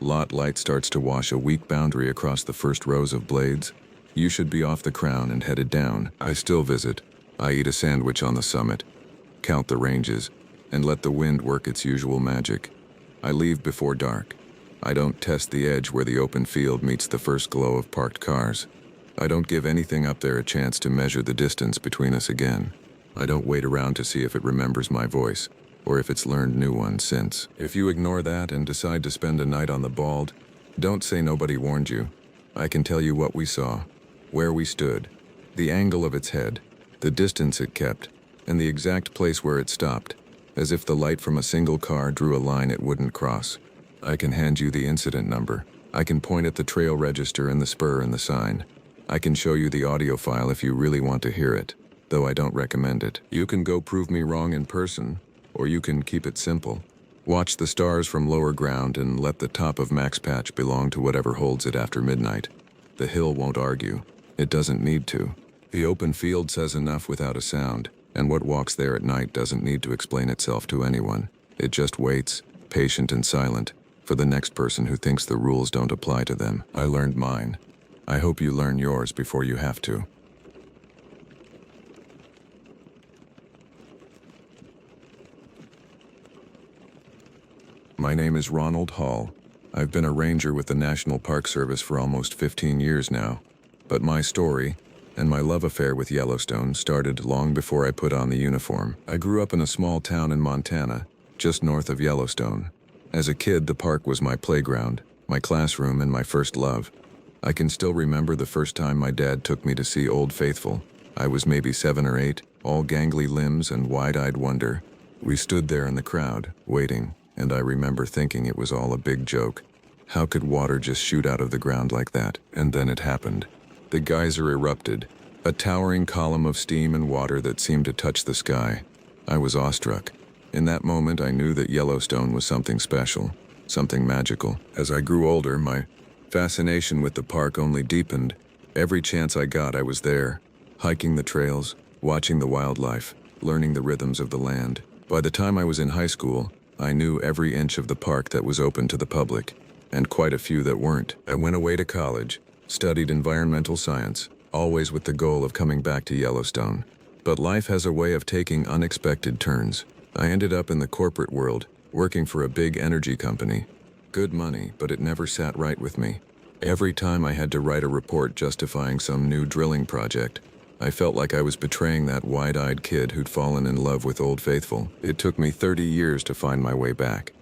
lot light starts to wash a weak boundary across the first rows of blades, you should be off the crown and headed down. I still visit. I eat a sandwich on the summit, count the ranges, and let the wind work its usual magic. I leave before dark. I don't test the edge where the open field meets the first glow of parked cars. I don't give anything up there a chance to measure the distance between us again. I don't wait around to see if it remembers my voice, or if it's learned new ones since. If you ignore that and decide to spend a night on the bald, don't say nobody warned you. I can tell you what we saw, where we stood, the angle of its head, the distance it kept, and the exact place where it stopped, as if the light from a single car drew a line it wouldn't cross. I can hand you the incident number. I can point at the trail register and the spur and the sign. I can show you the audio file if you really want to hear it, though I don't recommend it. You can go prove me wrong in person, or you can keep it simple. Watch the stars from lower ground and let the top of Max Patch belong to whatever holds it after midnight. The hill won't argue. It doesn't need to. The open field says enough without a sound, and what walks there at night doesn't need to explain itself to anyone. It just waits, patient and silent, for the next person who thinks the rules don't apply to them. I learned mine. I hope you learn yours before you have to. My name is Ronald Hall. I've been a ranger with the National Park Service for almost 15 years now. But my story, and my love affair with Yellowstone, started long before I put on the uniform. I grew up in a small town in Montana, just north of Yellowstone. As a kid, the park was my playground, my classroom, and my first love. I can still remember the first time my dad took me to see Old Faithful. I was maybe 7 or 8, all gangly limbs and wide-eyed wonder. We stood there in the crowd, waiting, and I remember thinking it was all a big joke. How could water just shoot out of the ground like that? And then it happened. The geyser erupted, a towering column of steam and water that seemed to touch the sky. I was awestruck. In that moment, I knew that Yellowstone was something special, something magical. As I grew older, my fascination with the park only deepened. Every chance I got, I was there, hiking the trails, watching the wildlife, learning the rhythms of the land. By the time I was in high school, I knew every inch of the park that was open to the public, and quite a few that weren't. I went away to college, studied environmental science, always with the goal of coming back to Yellowstone. But life has a way of taking unexpected turns. I ended up in the corporate world, working for a big energy company. Good money, but it never sat right with me. Every time I had to write a report justifying some new drilling project, I felt like I was betraying that wide-eyed kid who'd fallen in love with Old Faithful. It took me 30 years to find my way back.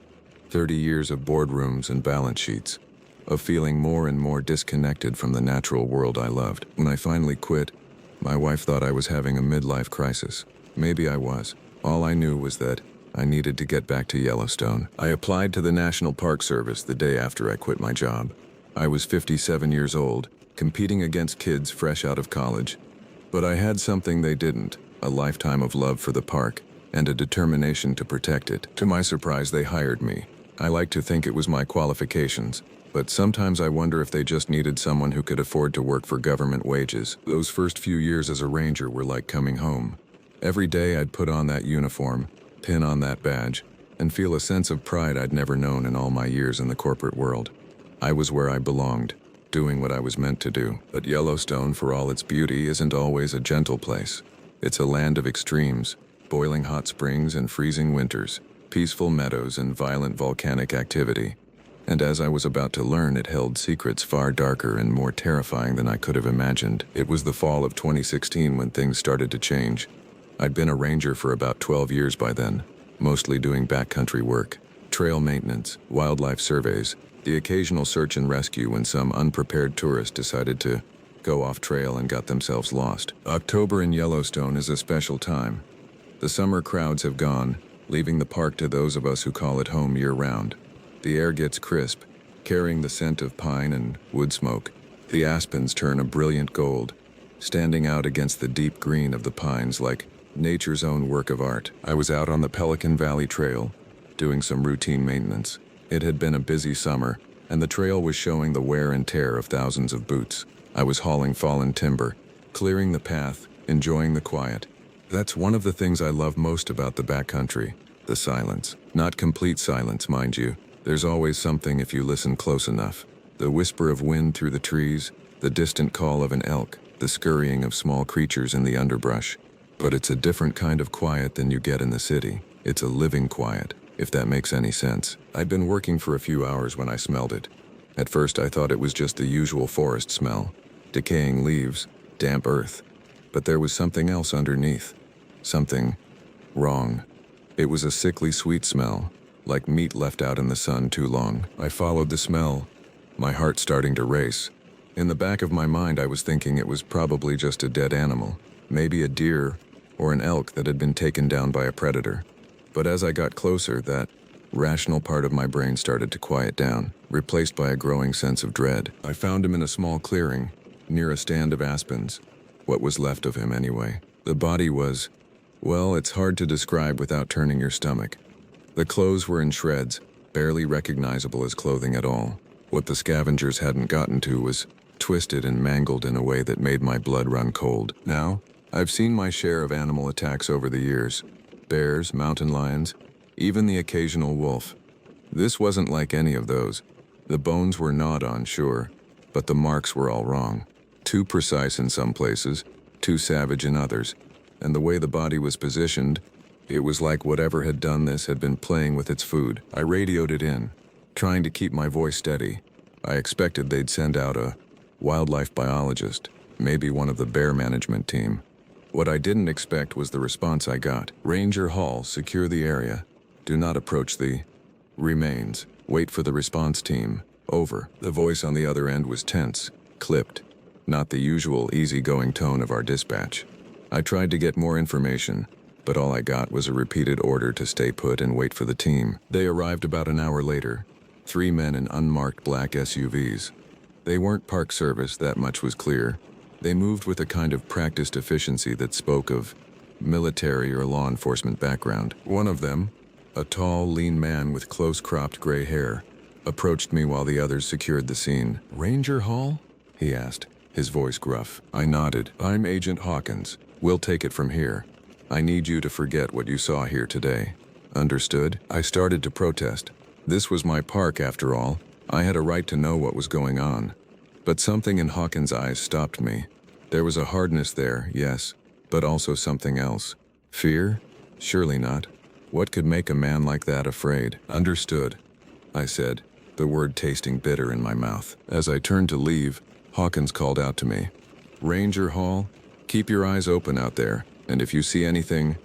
30 years of boardrooms and balance sheets, of feeling more and more disconnected from the natural world I loved. When I finally quit, my wife thought I was having a midlife crisis. Maybe I was. All I knew was that I needed to get back to Yellowstone. I applied to the National Park Service the day after I quit my job. I was 57 years old, competing against kids fresh out of college. But I had something they didn't, a lifetime of love for the park, and a determination to protect it. To my surprise, they hired me. I like to think it was my qualifications, but sometimes I wonder if they just needed someone who could afford to work for government wages. Those first few years as a ranger were like coming home. Every day I'd put on that uniform, pin on that badge, and feel a sense of pride I'd never known in all my years in the corporate world. I was where I belonged, doing what I was meant to do. But Yellowstone, for all its beauty, isn't always a gentle place. It's a land of extremes, boiling hot springs and freezing winters, peaceful meadows and violent volcanic activity. And as I was about to learn, it held secrets far darker and more terrifying than I could have imagined. It was the fall of 2016 when things started to change. I'd been a ranger for about 12 years by then, mostly doing backcountry work, trail maintenance, wildlife surveys, the occasional search and rescue when some unprepared tourist decided to go off trail and got themselves lost. October in Yellowstone is a special time. The summer crowds have gone, leaving the park to those of us who call it home year-round. The air gets crisp, carrying the scent of pine and wood smoke. The aspens turn a brilliant gold, standing out against the deep green of the pines like nature's own work of art. I was out on the Pelican Valley Trail, doing some routine maintenance. It had been a busy summer, and the trail was showing the wear and tear of thousands of boots. I was hauling fallen timber, clearing the path, enjoying the quiet. That's one of the things I love most about the backcountry, the silence. Not complete silence, mind you. There's always something if you listen close enough. The whisper of wind through the trees, the distant call of an elk, the scurrying of small creatures in the underbrush. But it's a different kind of quiet than you get in the city. It's a living quiet, if that makes any sense. I'd been working for a few hours when I smelled it. At first I thought it was just the usual forest smell, decaying leaves, damp earth. But there was something else underneath. Something wrong. It was a sickly sweet smell, like meat left out in the sun too long. I followed the smell, my heart starting to race. In the back of my mind I was thinking it was probably just a dead animal, maybe a deer or an elk that had been taken down by a predator. But as I got closer, that rational part of my brain started to quiet down, replaced by a growing sense of dread. I found him in a small clearing, near a stand of aspens. What was left of him, anyway. The body was, well, it's hard to describe without turning your stomach. The clothes were in shreds, barely recognizable as clothing at all. What the scavengers hadn't gotten to was twisted and mangled in a way that made my blood run cold. Now, I've seen my share of animal attacks over the years. Bears, mountain lions, even the occasional wolf. This wasn't like any of those. The bones were gnawed on, sure, but the marks were all wrong. Too precise in some places, too savage in others. And the way the body was positioned, It was like whatever had done this had been playing with its food. I radioed it in, trying to keep my voice steady. I expected they'd send out a wildlife biologist, maybe one of the bear management team. What I didn't expect was the response I got. Ranger Hall, secure the area. Do not approach the remains. Wait for the response team. Over. The voice on the other end was tense, clipped, not the usual easygoing tone of our dispatch. I tried to get more information, but all I got was a repeated order to stay put and wait for the team. They arrived about an hour later, 3 men in unmarked black SUVs. They weren't Park Service, that much was clear. They moved with a kind of practiced efficiency that spoke of military or law enforcement background. One of them, a tall, lean man with close-cropped gray hair, approached me while the others secured the scene. "Ranger Hall?" he asked, his voice gruff. I nodded. "I'm Agent Hawkins. We'll take it from here. I need you to forget what you saw here today." Understood? I started to protest. This was my park, after all. I had a right to know what was going on. But something in Hawkins' eyes stopped me. There was a hardness there, yes, but also something else. Fear? Surely not. What could make a man like that afraid? Understood, I said, the word tasting bitter in my mouth. As I turned to leave, Hawkins called out to me. "Ranger Hall, keep your eyes open out there, and if you see anything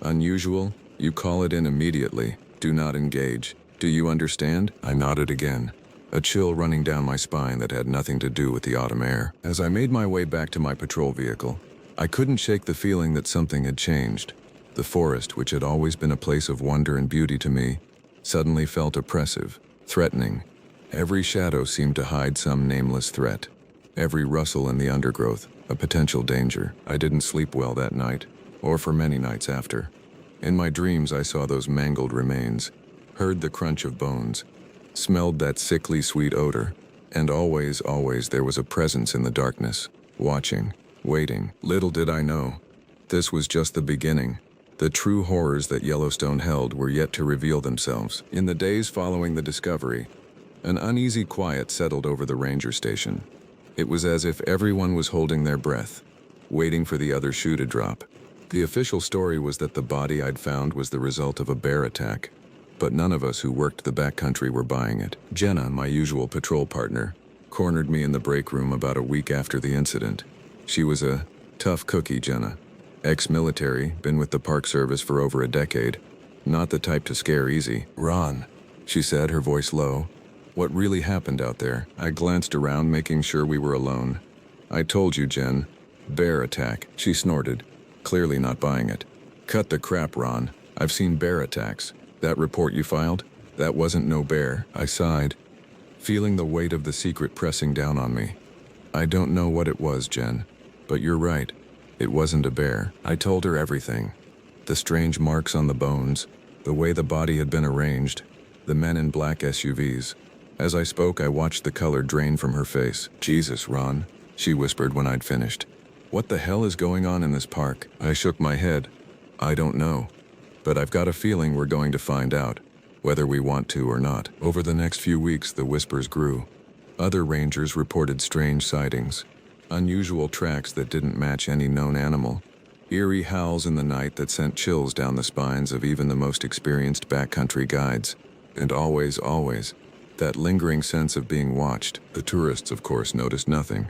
unusual, you call it in immediately. Do not engage. Do you understand?" I nodded again, a chill running down my spine that had nothing to do with the autumn air. As I made my way back to my patrol vehicle, I couldn't shake the feeling that something had changed. The forest, which had always been a place of wonder and beauty to me, suddenly felt oppressive, threatening. Every shadow seemed to hide some nameless threat. Every rustle in the undergrowth, a potential danger. I didn't sleep well that night, or for many nights after. In my dreams, I saw those mangled remains, heard the crunch of bones, smelled that sickly sweet odor, and always there was a presence in the darkness, watching, waiting. Little did I know, this was just the beginning. The true horrors that Yellowstone held were yet to reveal themselves. In the days following the discovery, an uneasy quiet settled over the ranger station. It was as if everyone was holding their breath, waiting for the other shoe to drop. The official story was that the body I'd found was the result of a bear attack, but none of us who worked the backcountry were buying it. Jenna, my usual patrol partner, cornered me in the break room about a week after the incident. She was a tough cookie, Jenna. Ex-military, been with the Park Service for over a decade. Not the type to scare easy. "Ron," she said, her voice low. "What really happened out there?" I glanced around, making sure we were alone. "I told you, Jen. Bear attack," she snorted, clearly not buying it. "Cut the crap, Ron. I've seen bear attacks. That report you filed? That wasn't no bear." I sighed, feeling the weight of the secret pressing down on me. "I don't know what it was, Jen, but you're right. It wasn't a bear." I told her everything. The strange marks on the bones, the way the body had been arranged, the men in black SUVs. As I spoke, I watched the color drain from her face. "Jesus, Ron," she whispered when I'd finished. "What the hell is going on in this park?" I shook my head. "I don't know, but I've got a feeling we're going to find out, whether we want to or not." Over the next few weeks, the whispers grew. Other rangers reported strange sightings, unusual tracks that didn't match any known animal, eerie howls in the night that sent chills down the spines of even the most experienced backcountry guides, and always, that lingering sense of being watched. The tourists, of course, noticed nothing.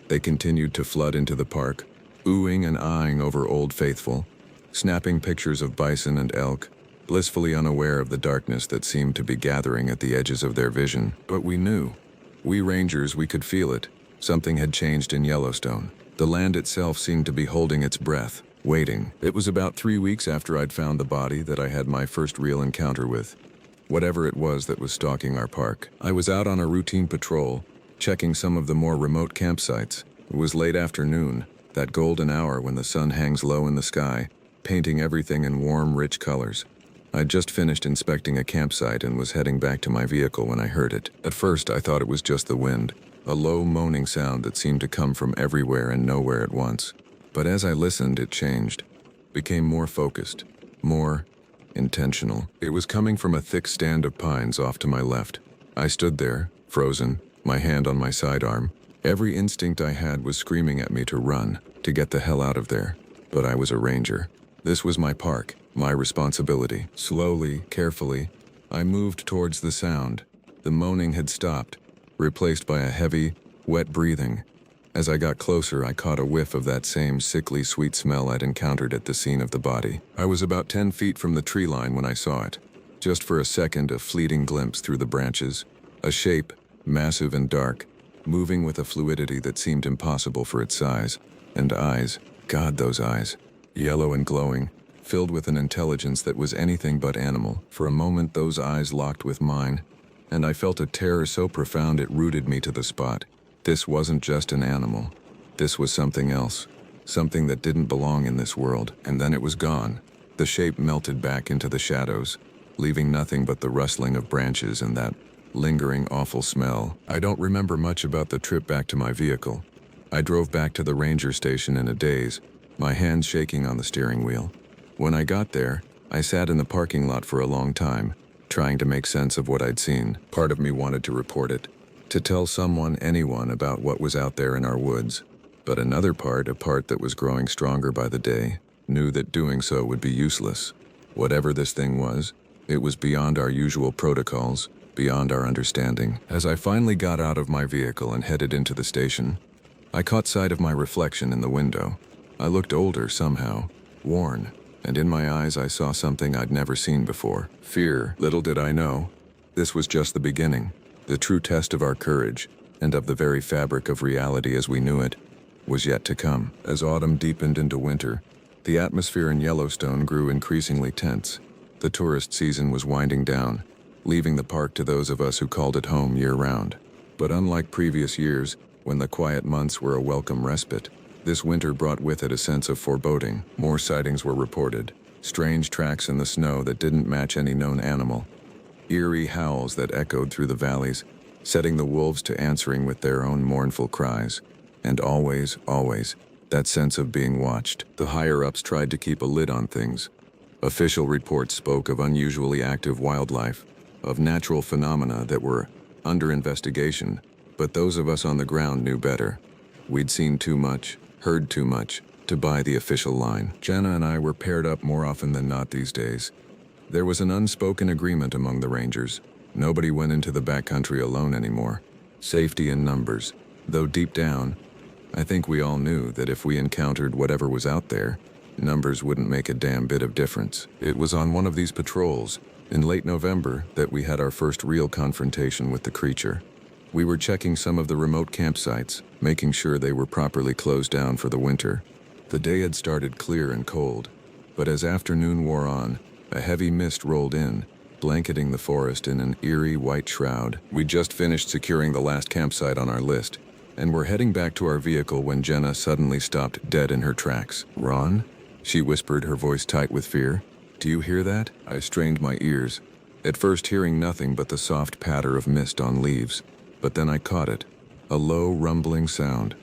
They continued to flood into the park, oohing and eyeing over Old Faithful, snapping pictures of bison and elk, blissfully unaware of the darkness that seemed to be gathering at the edges of their vision. But we knew. We rangers, we could feel it. Something had changed in Yellowstone. The land itself seemed to be holding its breath, waiting. It was about 3 weeks after I'd found the body that I had my first real encounter with whatever it was that was stalking our park. I was out on a routine patrol, checking some of the more remote campsites. It was late afternoon, that golden hour when the sun hangs low in the sky, painting everything in warm, rich colors. I'd just finished inspecting a campsite and was heading back to my vehicle when I heard it. At first, I thought it was just the wind, a low moaning sound that seemed to come from everywhere and nowhere at once. But as I listened, it changed, became more focused, more intentional. It was coming from a thick stand of pines off to my left. I stood there, frozen, my hand on my sidearm. Every instinct I had was screaming at me to run, to get the hell out of there. But I was a ranger. This was my park, my responsibility. Slowly, carefully, I moved towards the sound. The moaning had stopped, replaced by a heavy, wet breathing. As I got closer, I caught a whiff of that same sickly sweet smell I'd encountered at the scene of the body. I was about 10 feet from the tree line when I saw it. Just for a second, a fleeting glimpse through the branches. A shape, massive and dark, moving with a fluidity that seemed impossible for its size. And eyes, God, those eyes. Yellow and glowing, filled with an intelligence that was anything but animal. For a moment, those eyes locked with mine, and I felt a terror so profound it rooted me to the spot. This wasn't just an animal. This was something else. Something that didn't belong in this world. And then it was gone. The shape melted back into the shadows, leaving nothing but the rustling of branches and that lingering, awful smell. I don't remember much about the trip back to my vehicle. I drove back to the ranger station in a daze, my hands shaking on the steering wheel. When I got there, I sat in the parking lot for a long time, trying to make sense of what I'd seen. Part of me wanted to report it, to tell someone, anyone, about what was out there in our woods. But another part, a part that was growing stronger by the day, knew that doing so would be useless. Whatever this thing was, it was beyond our usual protocols, beyond our understanding. As I finally got out of my vehicle and headed into the station, I caught sight of my reflection in the window. I looked older somehow, worn, and in my eyes I saw something I'd never seen before. Fear. Little did I know, this was just the beginning. The true test of our courage, and of the very fabric of reality as we knew it, was yet to come. As autumn deepened into winter, the atmosphere in Yellowstone grew increasingly tense. The tourist season was winding down, leaving the park to those of us who called it home year-round. But unlike previous years, when the quiet months were a welcome respite, this winter brought with it a sense of foreboding. More sightings were reported, strange tracks in the snow that didn't match any known animal, eerie howls that echoed through the valleys, setting the wolves to answering with their own mournful cries. And always, that sense of being watched. The higher-ups tried to keep a lid on things. Official reports spoke of unusually active wildlife, of natural phenomena that were under investigation, but those of us on the ground knew better. We'd seen too much, heard too much, to buy the official line. Jenna and I were paired up more often than not these days. There was an unspoken agreement among the rangers. Nobody went into the backcountry alone anymore. Safety in numbers. Though deep down, I think we all knew that if we encountered whatever was out there, numbers wouldn't make a damn bit of difference. It was on one of these patrols, in late November, that we had our first real confrontation with the creature. We were checking some of the remote campsites, making sure they were properly closed down for the winter. The day had started clear and cold, but as afternoon wore on, a heavy mist rolled in, blanketing the forest in an eerie white shroud. We'd just finished securing the last campsite on our list, and were heading back to our vehicle when Jenna suddenly stopped dead in her tracks. "Ron?" she whispered, her voice tight with fear. "Do you hear that?" I strained my ears, at first hearing nothing but the soft patter of mist on leaves. But then I caught it, a low, rumbling sound,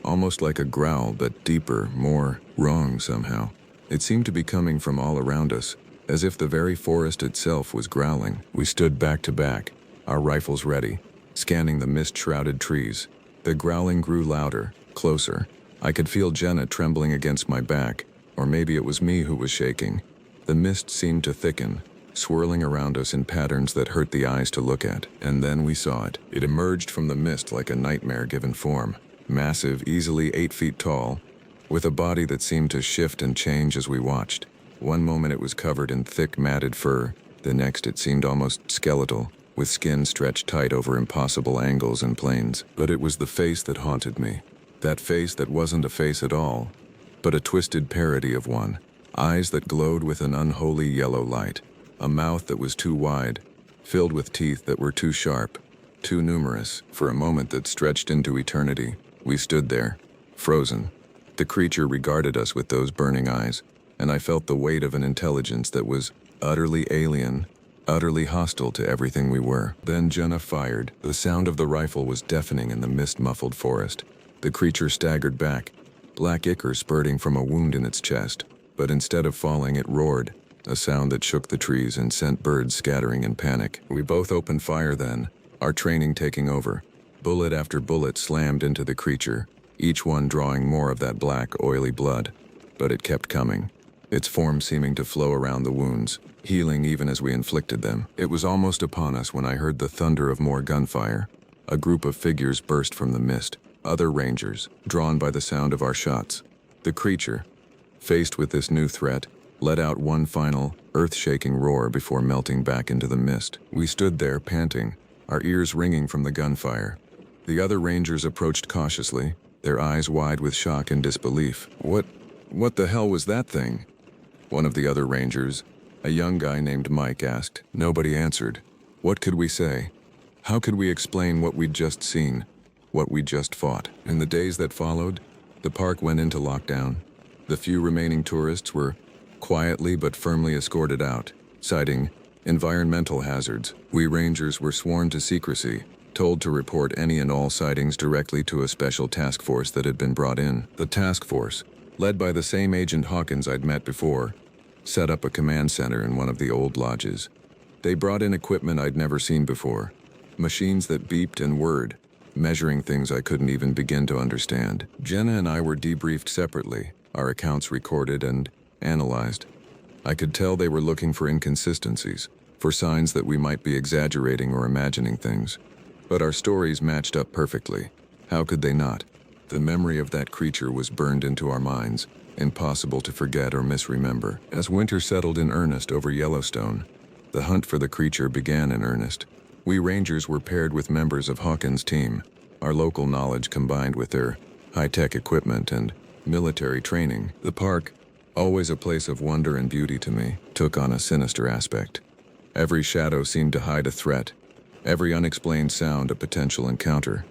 almost like a growl, but deeper, more wrong somehow. It seemed to be coming from all around us, as if the very forest itself was growling. We stood back to back, our rifles ready, scanning the mist-shrouded trees. The growling grew louder, closer. I could feel Jenna trembling against my back, or maybe it was me who was shaking. The mist seemed to thicken, swirling around us in patterns that hurt the eyes to look at. And then we saw it. It emerged from the mist like a nightmare given form. Massive, easily 8 feet tall, with a body that seemed to shift and change as we watched. One moment it was covered in thick, matted fur. The next it seemed almost skeletal, with skin stretched tight over impossible angles and planes. But it was the face that haunted me. That face that wasn't a face at all, but a twisted parody of one. Eyes that glowed with an unholy yellow light. A mouth that was too wide, filled with teeth that were too sharp, too numerous. For a moment that stretched into eternity, we stood there, frozen. The creature regarded us with those burning eyes, and I felt the weight of an intelligence that was utterly alien, utterly hostile to everything we were. Then Jenna fired. The sound of the rifle was deafening in the mist-muffled forest. The creature staggered back, black ichor spurting from a wound in its chest. But instead of falling, it roared, a sound that shook the trees and sent birds scattering in panic. We both opened fire then, our training taking over. Bullet after bullet slammed into the creature, each one drawing more of that black, oily blood. But it kept coming. its form seeming to flow around the wounds, healing even as we inflicted them. It was almost upon us when I heard the thunder of more gunfire. A group of figures burst from the mist, other rangers, drawn by the sound of our shots. The creature, faced with this new threat, let out one final, earth-shaking roar before melting back into the mist. We stood there, panting, our ears ringing from the gunfire. The other rangers approached cautiously, their eyes wide with shock and disbelief. What the hell was that thing? One of the other rangers, a young guy named Mike, asked. Nobody answered. What could we say? How could we explain what we'd just seen, what we'd just fought? In the days that followed, the park went into lockdown. The few remaining tourists were quietly but firmly escorted out, citing environmental hazards. We rangers were sworn to secrecy, told to report any and all sightings directly to a special task force that had been brought in. The task force, led by the same Agent Hawkins I'd met before, set up a command center in one of the old lodges. They brought in equipment I'd never seen before, machines that beeped and whirred, measuring things I couldn't even begin to understand. Jenna and I were debriefed separately, our accounts recorded and analyzed. I could tell they were looking for inconsistencies, for signs that we might be exaggerating or imagining things. But our stories matched up perfectly. How could they not? The memory of that creature was burned into our minds, impossible to forget or misremember. As winter settled in earnest over Yellowstone, the hunt for the creature began in earnest. We rangers were paired with members of Hawkins' team, our local knowledge combined with their high-tech equipment and military training. The park, always a place of wonder and beauty to me, took on a sinister aspect. Every shadow seemed to hide a threat, every unexplained sound a potential encounter.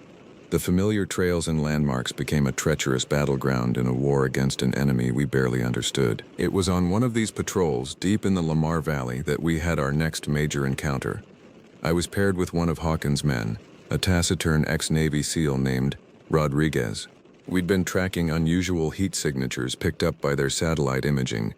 The familiar trails and landmarks became a treacherous battleground in a war against an enemy we barely understood. It was on one of these patrols, deep in the Lamar Valley, that we had our next major encounter. I was paired with one of Hawkins' men, a taciturn ex-Navy SEAL named Rodriguez. We'd been tracking unusual heat signatures picked up by their satellite imaging,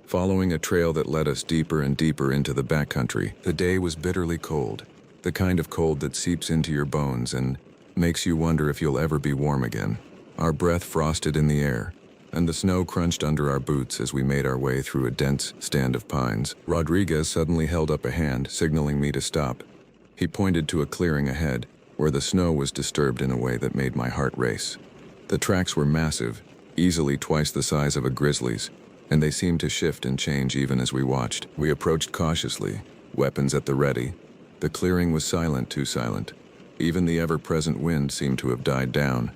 following a trail that led us deeper and deeper into the backcountry. The day was bitterly cold, the kind of cold that seeps into your bones and makes you wonder if you'll ever be warm again. Our breath frosted in the air, and the snow crunched under our boots as we made our way through a dense stand of pines. Rodriguez suddenly held up a hand, signaling me to stop. He pointed to a clearing ahead, where the snow was disturbed in a way that made my heart race. The tracks were massive, easily twice the size of a grizzly's, and they seemed to shift and change even as we watched. We approached cautiously, weapons at the ready. The clearing was silent, too silent. Even the ever-present wind seemed to have died down,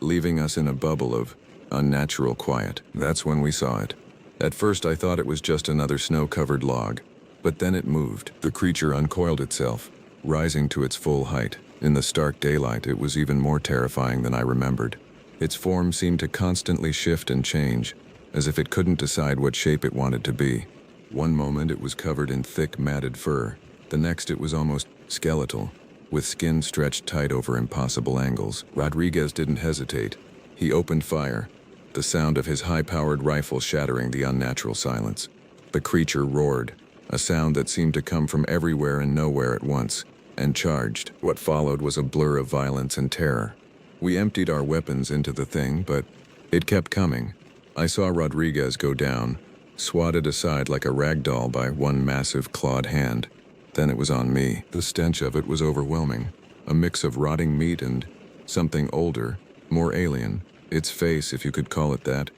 leaving us in a bubble of unnatural quiet. That's when we saw it. At first I thought it was just another snow-covered log, but then it moved. The creature uncoiled itself, rising to its full height. In the stark daylight, it was even more terrifying than I remembered. Its form seemed to constantly shift and change, as if it couldn't decide what shape it wanted to be. One moment it was covered in thick, matted fur. The next it was almost skeletal, with skin stretched tight over impossible angles. Rodriguez didn't hesitate. He opened fire, the sound of his high-powered rifle shattering the unnatural silence. The creature roared, a sound that seemed to come from everywhere and nowhere at once, and charged. What followed was a blur of violence and terror. We emptied our weapons into the thing, but it kept coming. I saw Rodriguez go down, swatted aside like a rag doll by one massive clawed hand. Then it was on me. The stench of it was overwhelming, a mix of rotting meat and something older, more alien. Its face, if you could call it that,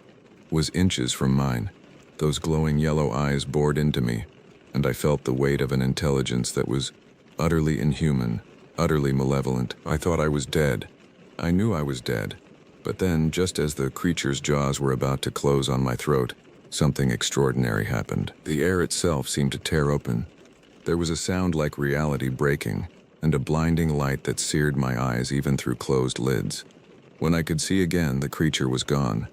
was inches from mine. Those glowing yellow eyes bored into me, and I felt the weight of an intelligence that was utterly inhuman, utterly malevolent. I thought I was dead. I knew I was dead. But then, just as the creature's jaws were about to close on my throat, something extraordinary happened. The air itself seemed to tear open. There was a sound like reality breaking, and a blinding light that seared my eyes even through closed lids. When I could see again, the creature was gone.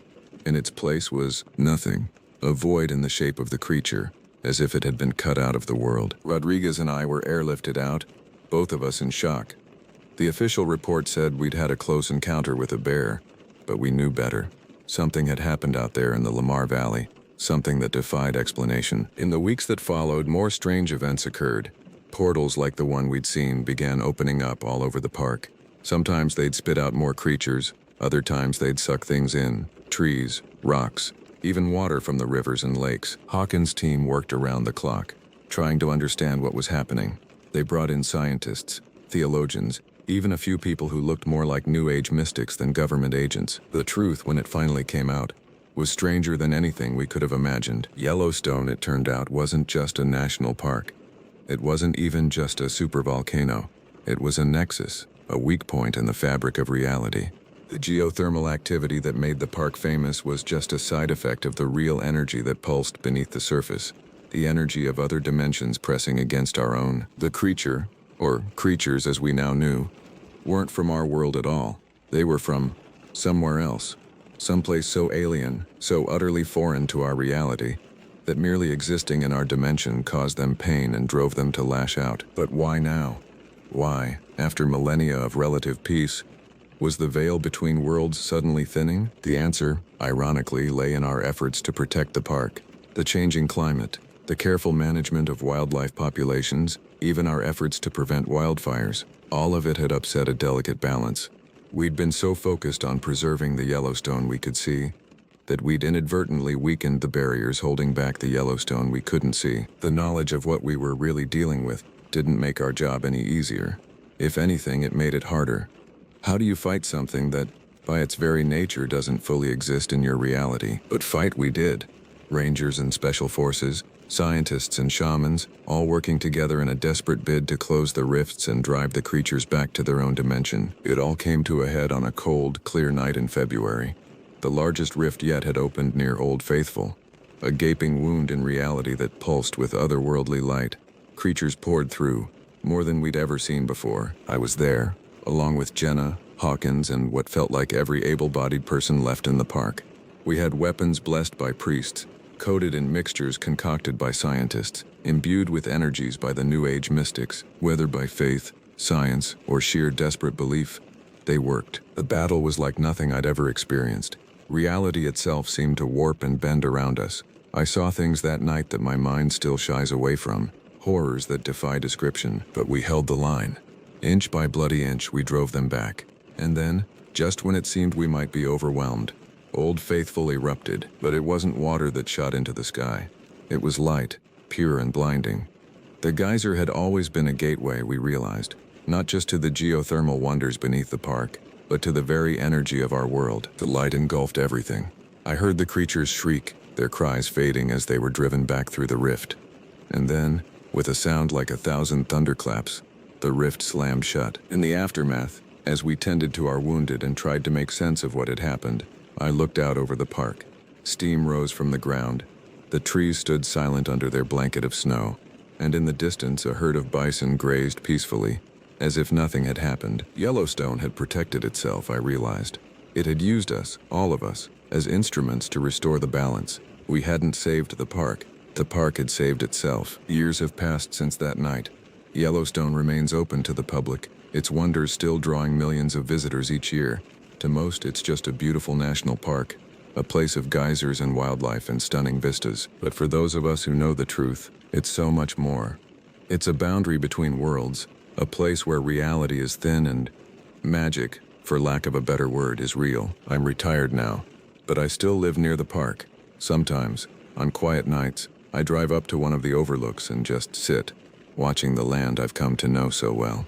In its place was nothing, a void in the shape of the creature, as if it had been cut out of the world. Rodriguez and I were airlifted out, both of us in shock. The official report said we'd had a close encounter with a bear, but we knew better. Something had happened out there in the Lamar Valley, something that defied explanation. In the weeks that followed, more strange events occurred. Portals like the one we'd seen began opening up all over the park. Sometimes they'd spit out more creatures, other times they'd suck things in, trees, rocks, even water from the rivers and lakes. Hawkins' team worked around the clock, trying to understand what was happening. They brought in scientists, theologians, even a few people who looked more like New Age mystics than government agents. The truth, when it finally came out, was stranger than anything we could have imagined. Yellowstone, it turned out, wasn't just a national park. It wasn't even just a supervolcano. It was a nexus, a weak point in the fabric of reality. The geothermal activity that made the park famous was just a side effect of the real energy that pulsed beneath the surface, the energy of other dimensions pressing against our own. The creature, or creatures as we now knew, weren't from our world at all. They were from somewhere else, someplace so alien, so utterly foreign to our reality, that merely existing in our dimension caused them pain and drove them to lash out. But why now? Why, after millennia of relative peace, was the veil between worlds suddenly thinning? The answer, ironically, lay in our efforts to protect the park. The changing climate, the careful management of wildlife populations, even our efforts to prevent wildfires, all of it had upset a delicate balance. We'd been so focused on preserving the Yellowstone we could see, that we'd inadvertently weakened the barriers holding back the Yellowstone we couldn't see. The knowledge of what we were really dealing with didn't make our job any easier. If anything, it made it harder. How do you fight something that, by its very nature, doesn't fully exist in your reality? But fight we did. Rangers and special forces, scientists and shamans, all working together in a desperate bid to close the rifts and drive the creatures back to their own dimension. It all came to a head on a cold, clear night in February. The largest rift yet had opened near Old Faithful, a gaping wound in reality that pulsed with otherworldly light. Creatures poured through, more than we'd ever seen before. I was there, along with Jenna, Hawkins, and what felt like every able-bodied person left in the park. We had weapons blessed by priests, coated in mixtures concocted by scientists, imbued with energies by the New Age mystics. Whether by faith, science, or sheer desperate belief, they worked. The battle was like nothing I'd ever experienced. Reality itself seemed to warp and bend around us. I saw things that night that my mind still shies away from, horrors that defy description, but we held the line. Inch by bloody inch, we drove them back. And then, just when it seemed we might be overwhelmed, Old Faithful erupted. But it wasn't water that shot into the sky. It was light, pure and blinding. The geyser had always been a gateway, we realized, not just to the geothermal wonders beneath the park, but to the very energy of our world. The light engulfed everything. I heard the creatures shriek, their cries fading as they were driven back through the rift. And then, with a sound like 1,000 thunderclaps, the rift slammed shut. In the aftermath, as we tended to our wounded and tried to make sense of what had happened, I looked out over the park. Steam rose from the ground. The trees stood silent under their blanket of snow, and in the distance a herd of bison grazed peacefully, as if nothing had happened. Yellowstone had protected itself, I realized. It had used us, all of us, as instruments to restore the balance. We hadn't saved the park had saved itself. Years have passed since that night. Yellowstone remains open to the public, its wonders still drawing millions of visitors each year. To most, it's just a beautiful national park, a place of geysers and wildlife and stunning vistas. But for those of us who know the truth, it's so much more. It's a boundary between worlds, a place where reality is thin and magic, for lack of a better word, is real. I'm retired now, but I still live near the park. Sometimes, on quiet nights, I drive up to one of the overlooks and just sit, watching the land I've come to know so well.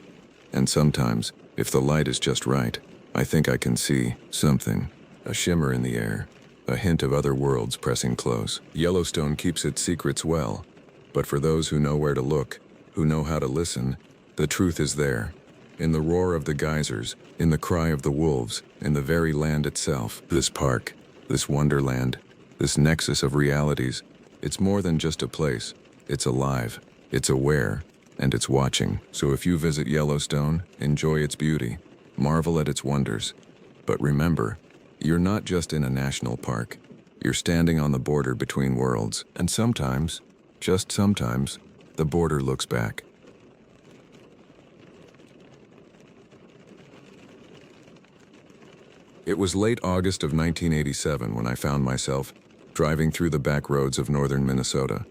And sometimes, if the light is just right, I think I can see something, a shimmer in the air, a hint of other worlds pressing close. Yellowstone keeps its secrets well, but for those who know where to look, who know how to listen, the truth is there. In the roar of the geysers, in the cry of the wolves, in the very land itself. This park, this wonderland, this nexus of realities, it's more than just a place. It's alive, it's aware, and it's watching. So if you visit Yellowstone, enjoy its beauty, marvel at its wonders. But remember, you're not just in a national park. You're standing on the border between worlds. And sometimes, just sometimes, the border looks back. It was late August of 1987 when I found myself driving through the back roads of northern Minnesota.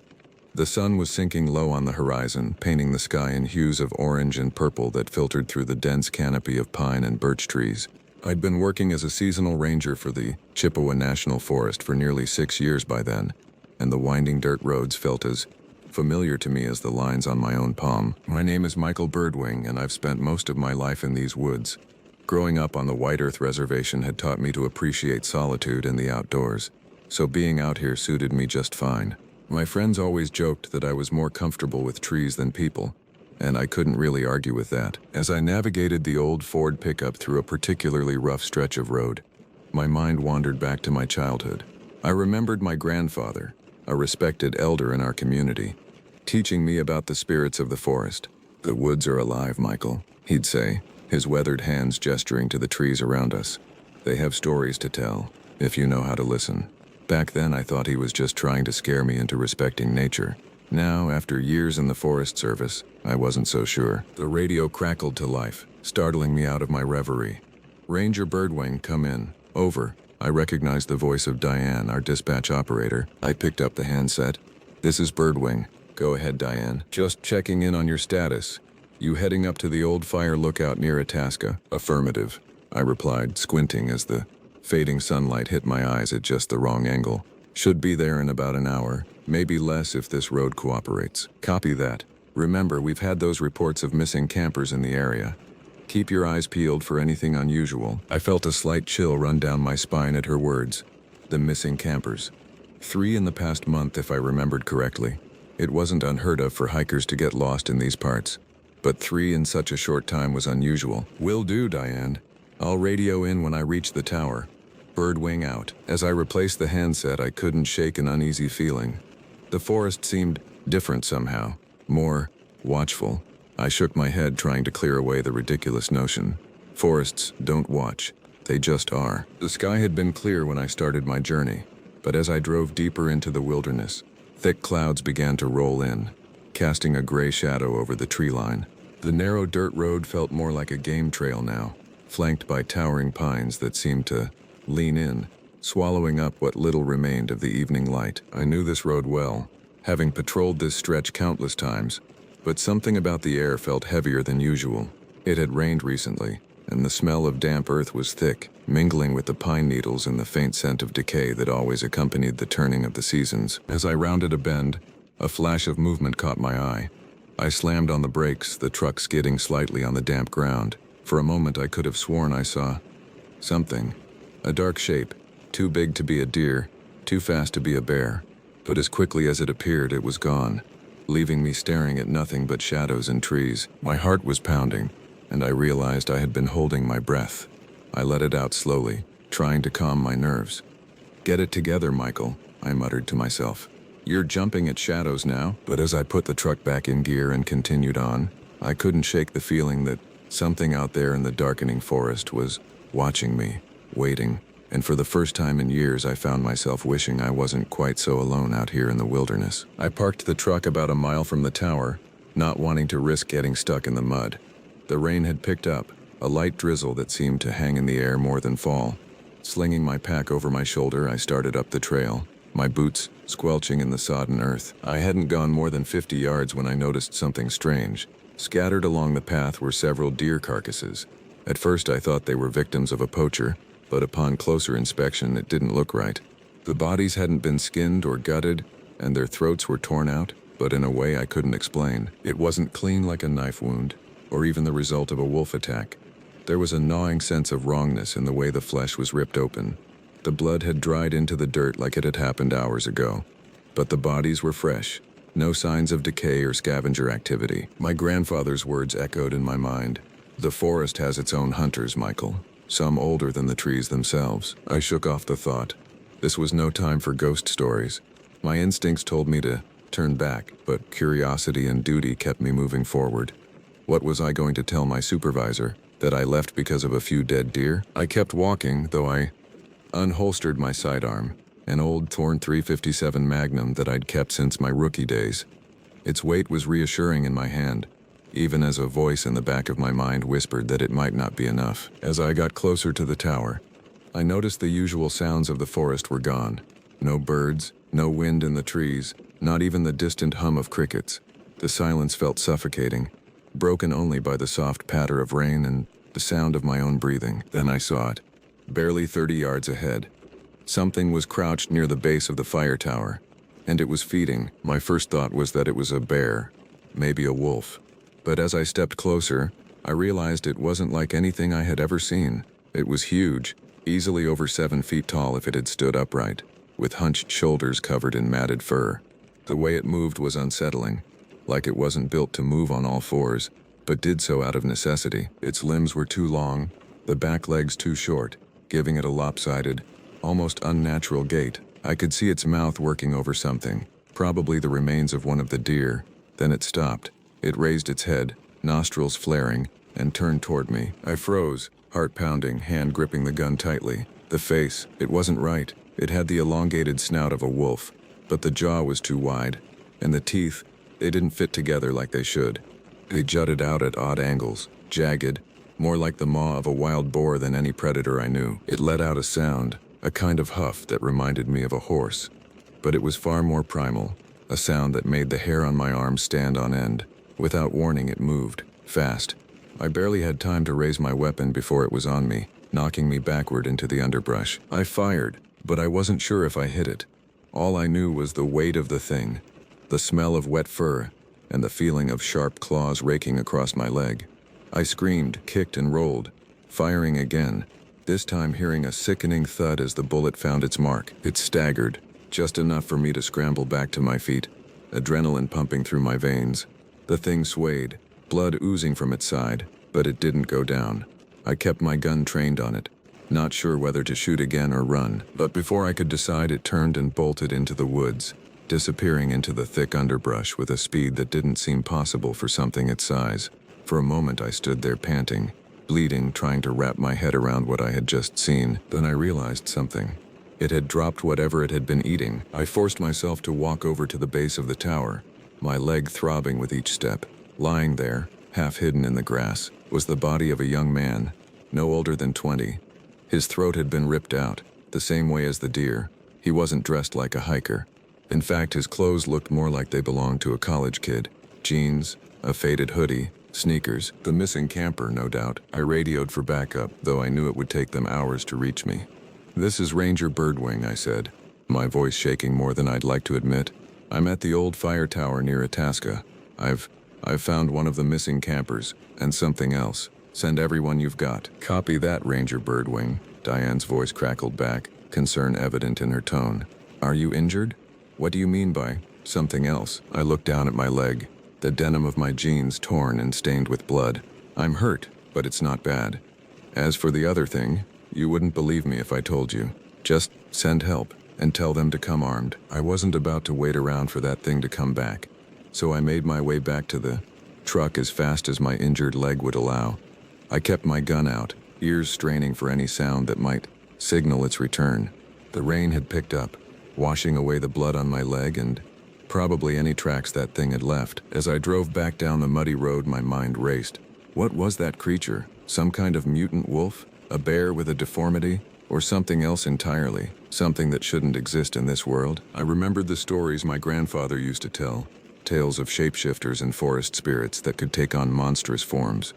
The sun was sinking low on the horizon, painting the sky in hues of orange and purple that filtered through the dense canopy of pine and birch trees. I'd been working as a seasonal ranger for the Chippewa National Forest for nearly 6 years by then, and the winding dirt roads felt as familiar to me as the lines on my own palm. My name is Michael Birdwing, and I've spent most of my life in these woods. Growing up on the White Earth Reservation had taught me to appreciate solitude and the outdoors, so being out here suited me just fine. My friends always joked that I was more comfortable with trees than people, and I couldn't really argue with that. As I navigated the old Ford pickup through a particularly rough stretch of road, my mind wandered back to my childhood. I remembered my grandfather, a respected elder in our community, teaching me about the spirits of the forest. "The woods are alive, Michael," he'd say, his weathered hands gesturing to the trees around us. "They have stories to tell, if you know how to listen." Back then I thought he was just trying to scare me into respecting nature. Now, after years in the Forest Service, I wasn't so sure. The radio crackled to life, startling me out of my reverie. "Ranger Birdwing, come in." "Over." I recognized the voice of Diane, our dispatch operator. I picked up the handset. "This is Birdwing." "Go ahead, Diane. Just checking in on your status. You heading up to the old fire lookout near Itasca?" "Affirmative," I replied, squinting as the fading sunlight hit my eyes at just the wrong angle. "Should be there in about an hour, maybe less if this road cooperates." "Copy that. Remember, we've had those reports of missing campers in the area. Keep your eyes peeled for anything unusual." I felt a slight chill run down my spine at her words. The missing campers. 3 in the past month, if I remembered correctly. It wasn't unheard of for hikers to get lost in these parts, but 3 in such a short time was unusual. "Will do, Diane. I'll radio in when I reach the tower." Birdwing out. As I replaced the handset, I couldn't shake an uneasy feeling. The forest seemed different somehow, more watchful. I shook my head, trying to clear away the ridiculous notion. Forests don't watch, they just are. The sky had been clear when I started my journey, but as I drove deeper into the wilderness, thick clouds began to roll in, casting a gray shadow over the tree line. The narrow dirt road felt more like a game trail now, flanked by towering pines that seemed to lean in, swallowing up what little remained of the evening light. I knew this road well, having patrolled this stretch countless times, but something about the air felt heavier than usual. It had rained recently, and the smell of damp earth was thick, mingling with the pine needles and the faint scent of decay that always accompanied the turning of the seasons. As I rounded a bend, a flash of movement caught my eye. I slammed on the brakes, the truck skidding slightly on the damp ground. For a moment I could have sworn I saw something. A dark shape, too big to be a deer, too fast to be a bear. But as quickly as it appeared, it was gone, leaving me staring at nothing but shadows and trees. My heart was pounding, and I realized I had been holding my breath. I let it out slowly, trying to calm my nerves. "Get it together, Michael," I muttered to myself. "You're jumping at shadows now." But as I put the truck back in gear and continued on, I couldn't shake the feeling that something out there in the darkening forest was watching me, waiting, and for the first time in years I found myself wishing I wasn't quite so alone out here in the wilderness. I parked the truck about a mile from the tower, not wanting to risk getting stuck in the mud. The rain had picked up, a light drizzle that seemed to hang in the air more than fall. Slinging my pack over my shoulder, I started up the trail, my boots squelching in the sodden earth. I hadn't gone more than 50 yards when I noticed something strange. Scattered along the path were several deer carcasses. At first I thought they were victims of a poacher, but upon closer inspection it didn't look right. The bodies hadn't been skinned or gutted, and their throats were torn out, but in a way I couldn't explain. It wasn't clean like a knife wound, or even the result of a wolf attack. There was a gnawing sense of wrongness in the way the flesh was ripped open. The blood had dried into the dirt like it had happened hours ago, but the bodies were fresh. No signs of decay or scavenger activity. My grandfather's words echoed in my mind. "The forest has its own hunters, Michael, some older than the trees themselves." I shook off the thought. This was no time for ghost stories. My instincts told me to turn back, but curiosity and duty kept me moving forward. What was I going to tell my supervisor? That I left because of a few dead deer? I kept walking, though I unholstered my sidearm, an old torn .357 Magnum that I'd kept since my rookie days. Its weight was reassuring in my hand, even as a voice in the back of my mind whispered that it might not be enough. As I got closer to the tower, I noticed the usual sounds of the forest were gone. No birds, no wind in the trees, not even the distant hum of crickets. The silence felt suffocating, broken only by the soft patter of rain and the sound of my own breathing. Then I saw it, barely 30 yards ahead. Something was crouched near the base of the fire tower, and it was feeding. My first thought was that it was a bear, maybe a wolf. But as I stepped closer, I realized it wasn't like anything I had ever seen. It was huge, easily over 7 feet tall if it had stood upright, with hunched shoulders covered in matted fur. The way it moved was unsettling, like it wasn't built to move on all fours, but did so out of necessity. Its limbs were too long, the back legs too short, giving it a lopsided, almost unnatural gait. I could see its mouth working over something, probably the remains of one of the deer. Then it stopped. It raised its head, nostrils flaring, and turned toward me. I froze, heart pounding, hand gripping the gun tightly. The face, it wasn't right. It had the elongated snout of a wolf, but the jaw was too wide, and the teeth, they didn't fit together like they should. They jutted out at odd angles, jagged, more like the maw of a wild boar than any predator I knew. It let out a sound, a kind of huff that reminded me of a horse, but it was far more primal, a sound that made the hair on my arms stand on end. Without warning, it moved, fast. I barely had time to raise my weapon before it was on me, knocking me backward into the underbrush. I fired, but I wasn't sure if I hit it. All I knew was the weight of the thing, the smell of wet fur, and the feeling of sharp claws raking across my leg. I screamed, kicked, and rolled, firing again, this time hearing a sickening thud as the bullet found its mark. It staggered, just enough for me to scramble back to my feet, adrenaline pumping through my veins. The thing swayed, blood oozing from its side, but it didn't go down. I kept my gun trained on it, not sure whether to shoot again or run. But before I could decide, it turned and bolted into the woods, disappearing into the thick underbrush with a speed that didn't seem possible for something its size. For a moment I stood there panting, bleeding, trying to wrap my head around what I had just seen. Then I realized something. It had dropped whatever it had been eating. I forced myself to walk over to the base of the tower, my leg throbbing with each step. Lying there, half hidden in the grass, was the body of a young man, no older than 20. His throat had been ripped out, the same way as the deer. He wasn't dressed like a hiker. In fact, his clothes looked more like they belonged to a college kid. Jeans, a faded hoodie, sneakers. The missing camper, no doubt. I radioed for backup, though I knew it would take them hours to reach me. "This is Ranger Birdwing," I said, my voice shaking more than I'd like to admit. "I'm at the old fire tower near Itasca. I've found one of the missing campers, and something else. Send everyone you've got." "Copy that, Ranger Birdwing," Diane's voice crackled back, concern evident in her tone. "Are you injured? What do you mean by something else?" I looked down at my leg, the denim of my jeans torn and stained with blood. "I'm hurt, but it's not bad. As for the other thing, you wouldn't believe me if I told you. Just send help, and tell them to come armed." I wasn't about to wait around for that thing to come back, so I made my way back to the truck as fast as my injured leg would allow. I kept my gun out, ears straining for any sound that might signal its return. The rain had picked up, washing away the blood on my leg and probably any tracks that thing had left. As I drove back down the muddy road, my mind raced. What was that creature? Some kind of mutant wolf? A bear with a deformity? Or something else entirely? Something that shouldn't exist in this world? I remembered the stories my grandfather used to tell, tales of shapeshifters and forest spirits that could take on monstrous forms.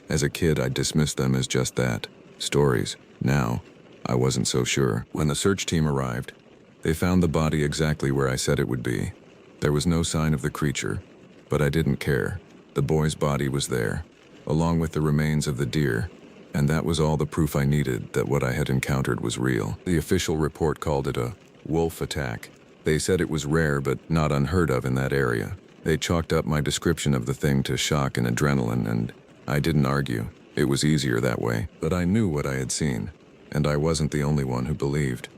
As a kid, I dismissed them as just that, stories. Now, I wasn't so sure. When the search team arrived, they found the body exactly where I said it would be. There was no sign of the creature, but I didn't care. The boy's body was there, along with the remains of the deer, and that was all the proof I needed that what I had encountered was real. The official report called it a wolf attack. They said it was rare but not unheard of in that area. They chalked up my description of the thing to shock and adrenaline, and I didn't argue. It was easier that way. But I knew what I had seen, and I wasn't the only one who believed.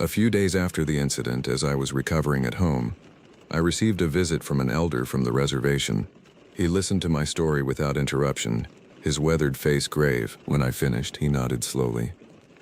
A few days after the incident, as I was recovering at home, I received a visit from an elder from the reservation. He listened to my story without interruption, his weathered face grave. When I finished, he nodded slowly.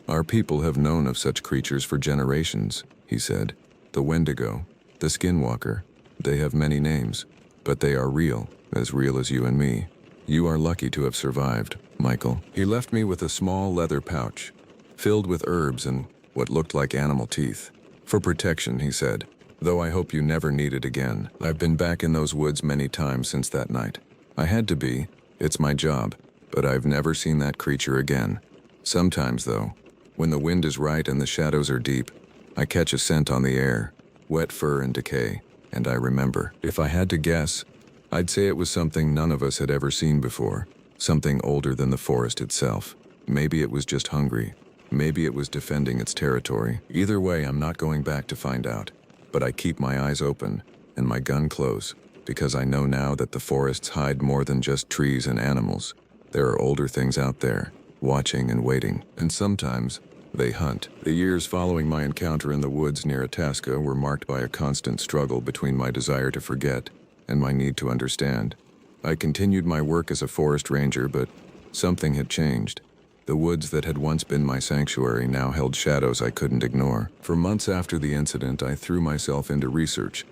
"Our people have known of such creatures for generations," he said. "The Wendigo, the Skinwalker, they have many names, but they are real as you and me. You are lucky to have survived, Michael." He left me with a small leather pouch, filled with herbs and what looked like animal teeth. "For protection," he said, "though I hope you never need it again. I've been back in those woods many times since that night. I had to be. It's my job. but I've never seen that creature again. Sometimes, though, when the wind is right and the shadows are deep, I catch a scent on the air, wet fur and decay, and I remember. If I had to guess, I'd say it was something none of us had ever seen before, something older than the forest itself. Maybe it was just hungry. Maybe it was defending its territory. Either way, I'm not going back to find out. But I keep my eyes open and my gun close, because I know now that the forests hide more than just trees and animals. There are older things out there, watching and waiting, and sometimes they hunt. The years following my encounter in the woods near Itasca were marked by a constant struggle between my desire to forget and my need to understand. I continued my work as a forest ranger, but something had changed. The woods that had once been my sanctuary now held shadows I couldn't ignore. For months after the incident, I threw myself into research.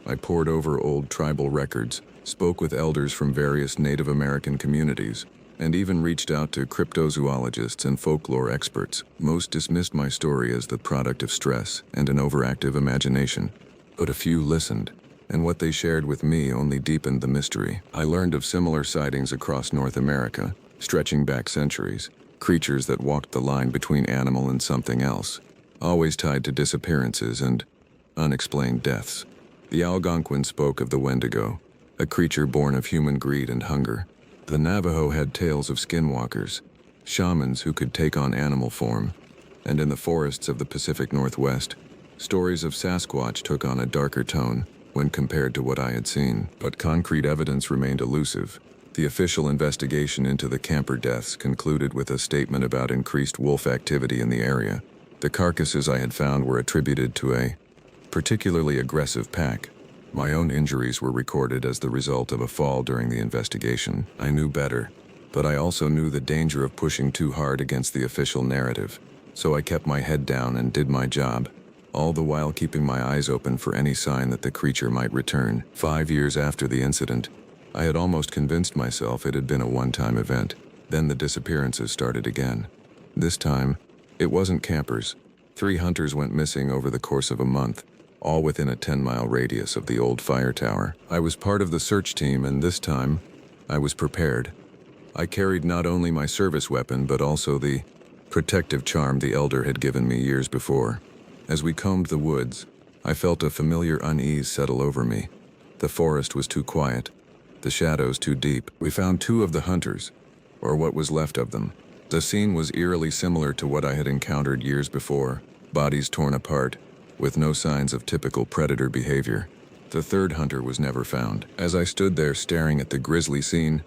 I pored over old tribal records, spoke with elders from various Native American communities, and even reached out to cryptozoologists and folklore experts. Most dismissed my story as the product of stress and an overactive imagination, but a few listened, and what they shared with me only deepened the mystery. I learned of similar sightings across North America, stretching back centuries, creatures that walked the line between animal and something else, always tied to disappearances and unexplained deaths. The Algonquin spoke of the Wendigo, a creature born of human greed and hunger. The Navajo had tales of skinwalkers, shamans who could take on animal form, and in the forests of the Pacific Northwest, stories of Sasquatch took on a darker tone when compared to what I had seen. But concrete evidence remained elusive. The official investigation into the camper deaths concluded with a statement about increased wolf activity in the area. The carcasses I had found were attributed to a particularly aggressive pack. My own injuries were recorded as the result of a fall during the investigation. I knew better, but I also knew the danger of pushing too hard against the official narrative. So I kept my head down and did my job, all the while keeping my eyes open for any sign that the creature might return. 5 years after the incident, I had almost convinced myself it had been a one-time event. Then the disappearances started again. This time, it wasn't campers. 3 hunters went missing over the course of a month, all within a 10-mile radius of the old fire tower. I was part of the search team, and this time, I was prepared. I carried not only my service weapon, but also the protective charm the elder had given me years before. As we combed the woods, I felt a familiar unease settle over me. The forest was too quiet, the shadows too deep. We found 2 of the hunters, or what was left of them. The scene was eerily similar to what I had encountered years before, bodies torn apart, with no signs of typical predator behavior. The 3rd hunter was never found. As I stood there staring at the grisly scene,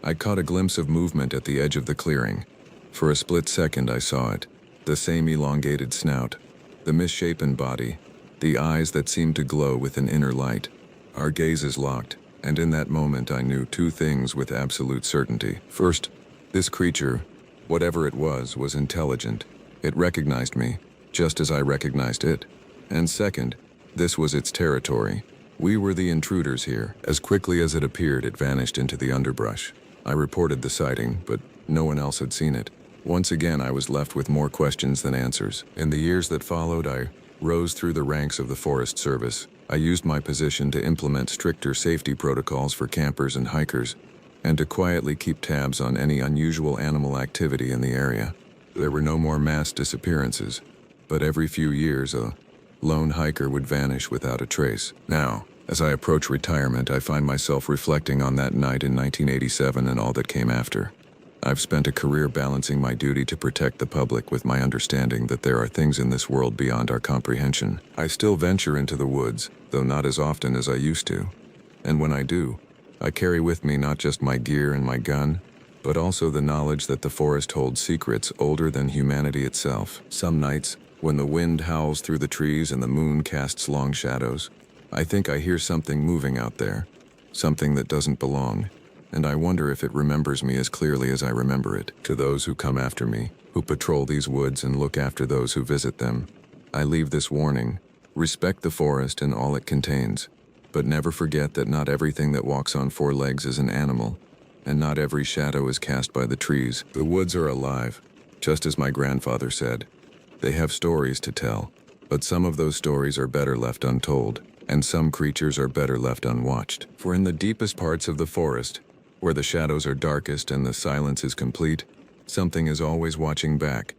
I caught a glimpse of movement at the edge of the clearing. For a split second I saw it, the same elongated snout, the misshapen body, the eyes that seemed to glow with an inner light. Our gazes locked, and in that moment I knew 2 things with absolute certainty. First, this creature, whatever it was intelligent. It recognized me, just as I recognized it. And second, this was its territory. We were the intruders here. As quickly as it appeared, it vanished into the underbrush. I reported the sighting, but no one else had seen it. Once again, I was left with more questions than answers. In the years that followed, I rose through the ranks of the Forest Service. I used my position to implement stricter safety protocols for campers and hikers, and to quietly keep tabs on any unusual animal activity in the area. There were no more mass disappearances, but every few years a lone hiker would vanish without a trace. Now, as I approach retirement, I find myself reflecting on that night in 1987 and all that came after. I've spent a career balancing my duty to protect the public with my understanding that there are things in this world beyond our comprehension. I still venture into the woods, though not as often as I used to. And when I do, I carry with me not just my gear and my gun, but also the knowledge that the forest holds secrets older than humanity itself. Some nights, when the wind howls through the trees and the moon casts long shadows, I think I hear something moving out there, something that doesn't belong, and I wonder if it remembers me as clearly as I remember it. To those who come after me, who patrol these woods and look after those who visit them, I leave this warning: respect the forest and all it contains, but never forget that not everything that walks on 4 legs is an animal, and not every shadow is cast by the trees. The woods are alive, just as my grandfather said. They have stories to tell, but some of those stories are better left untold, and some creatures are better left unwatched. For in the deepest parts of the forest, Where the shadows are darkest and the silence is complete, something is always watching back,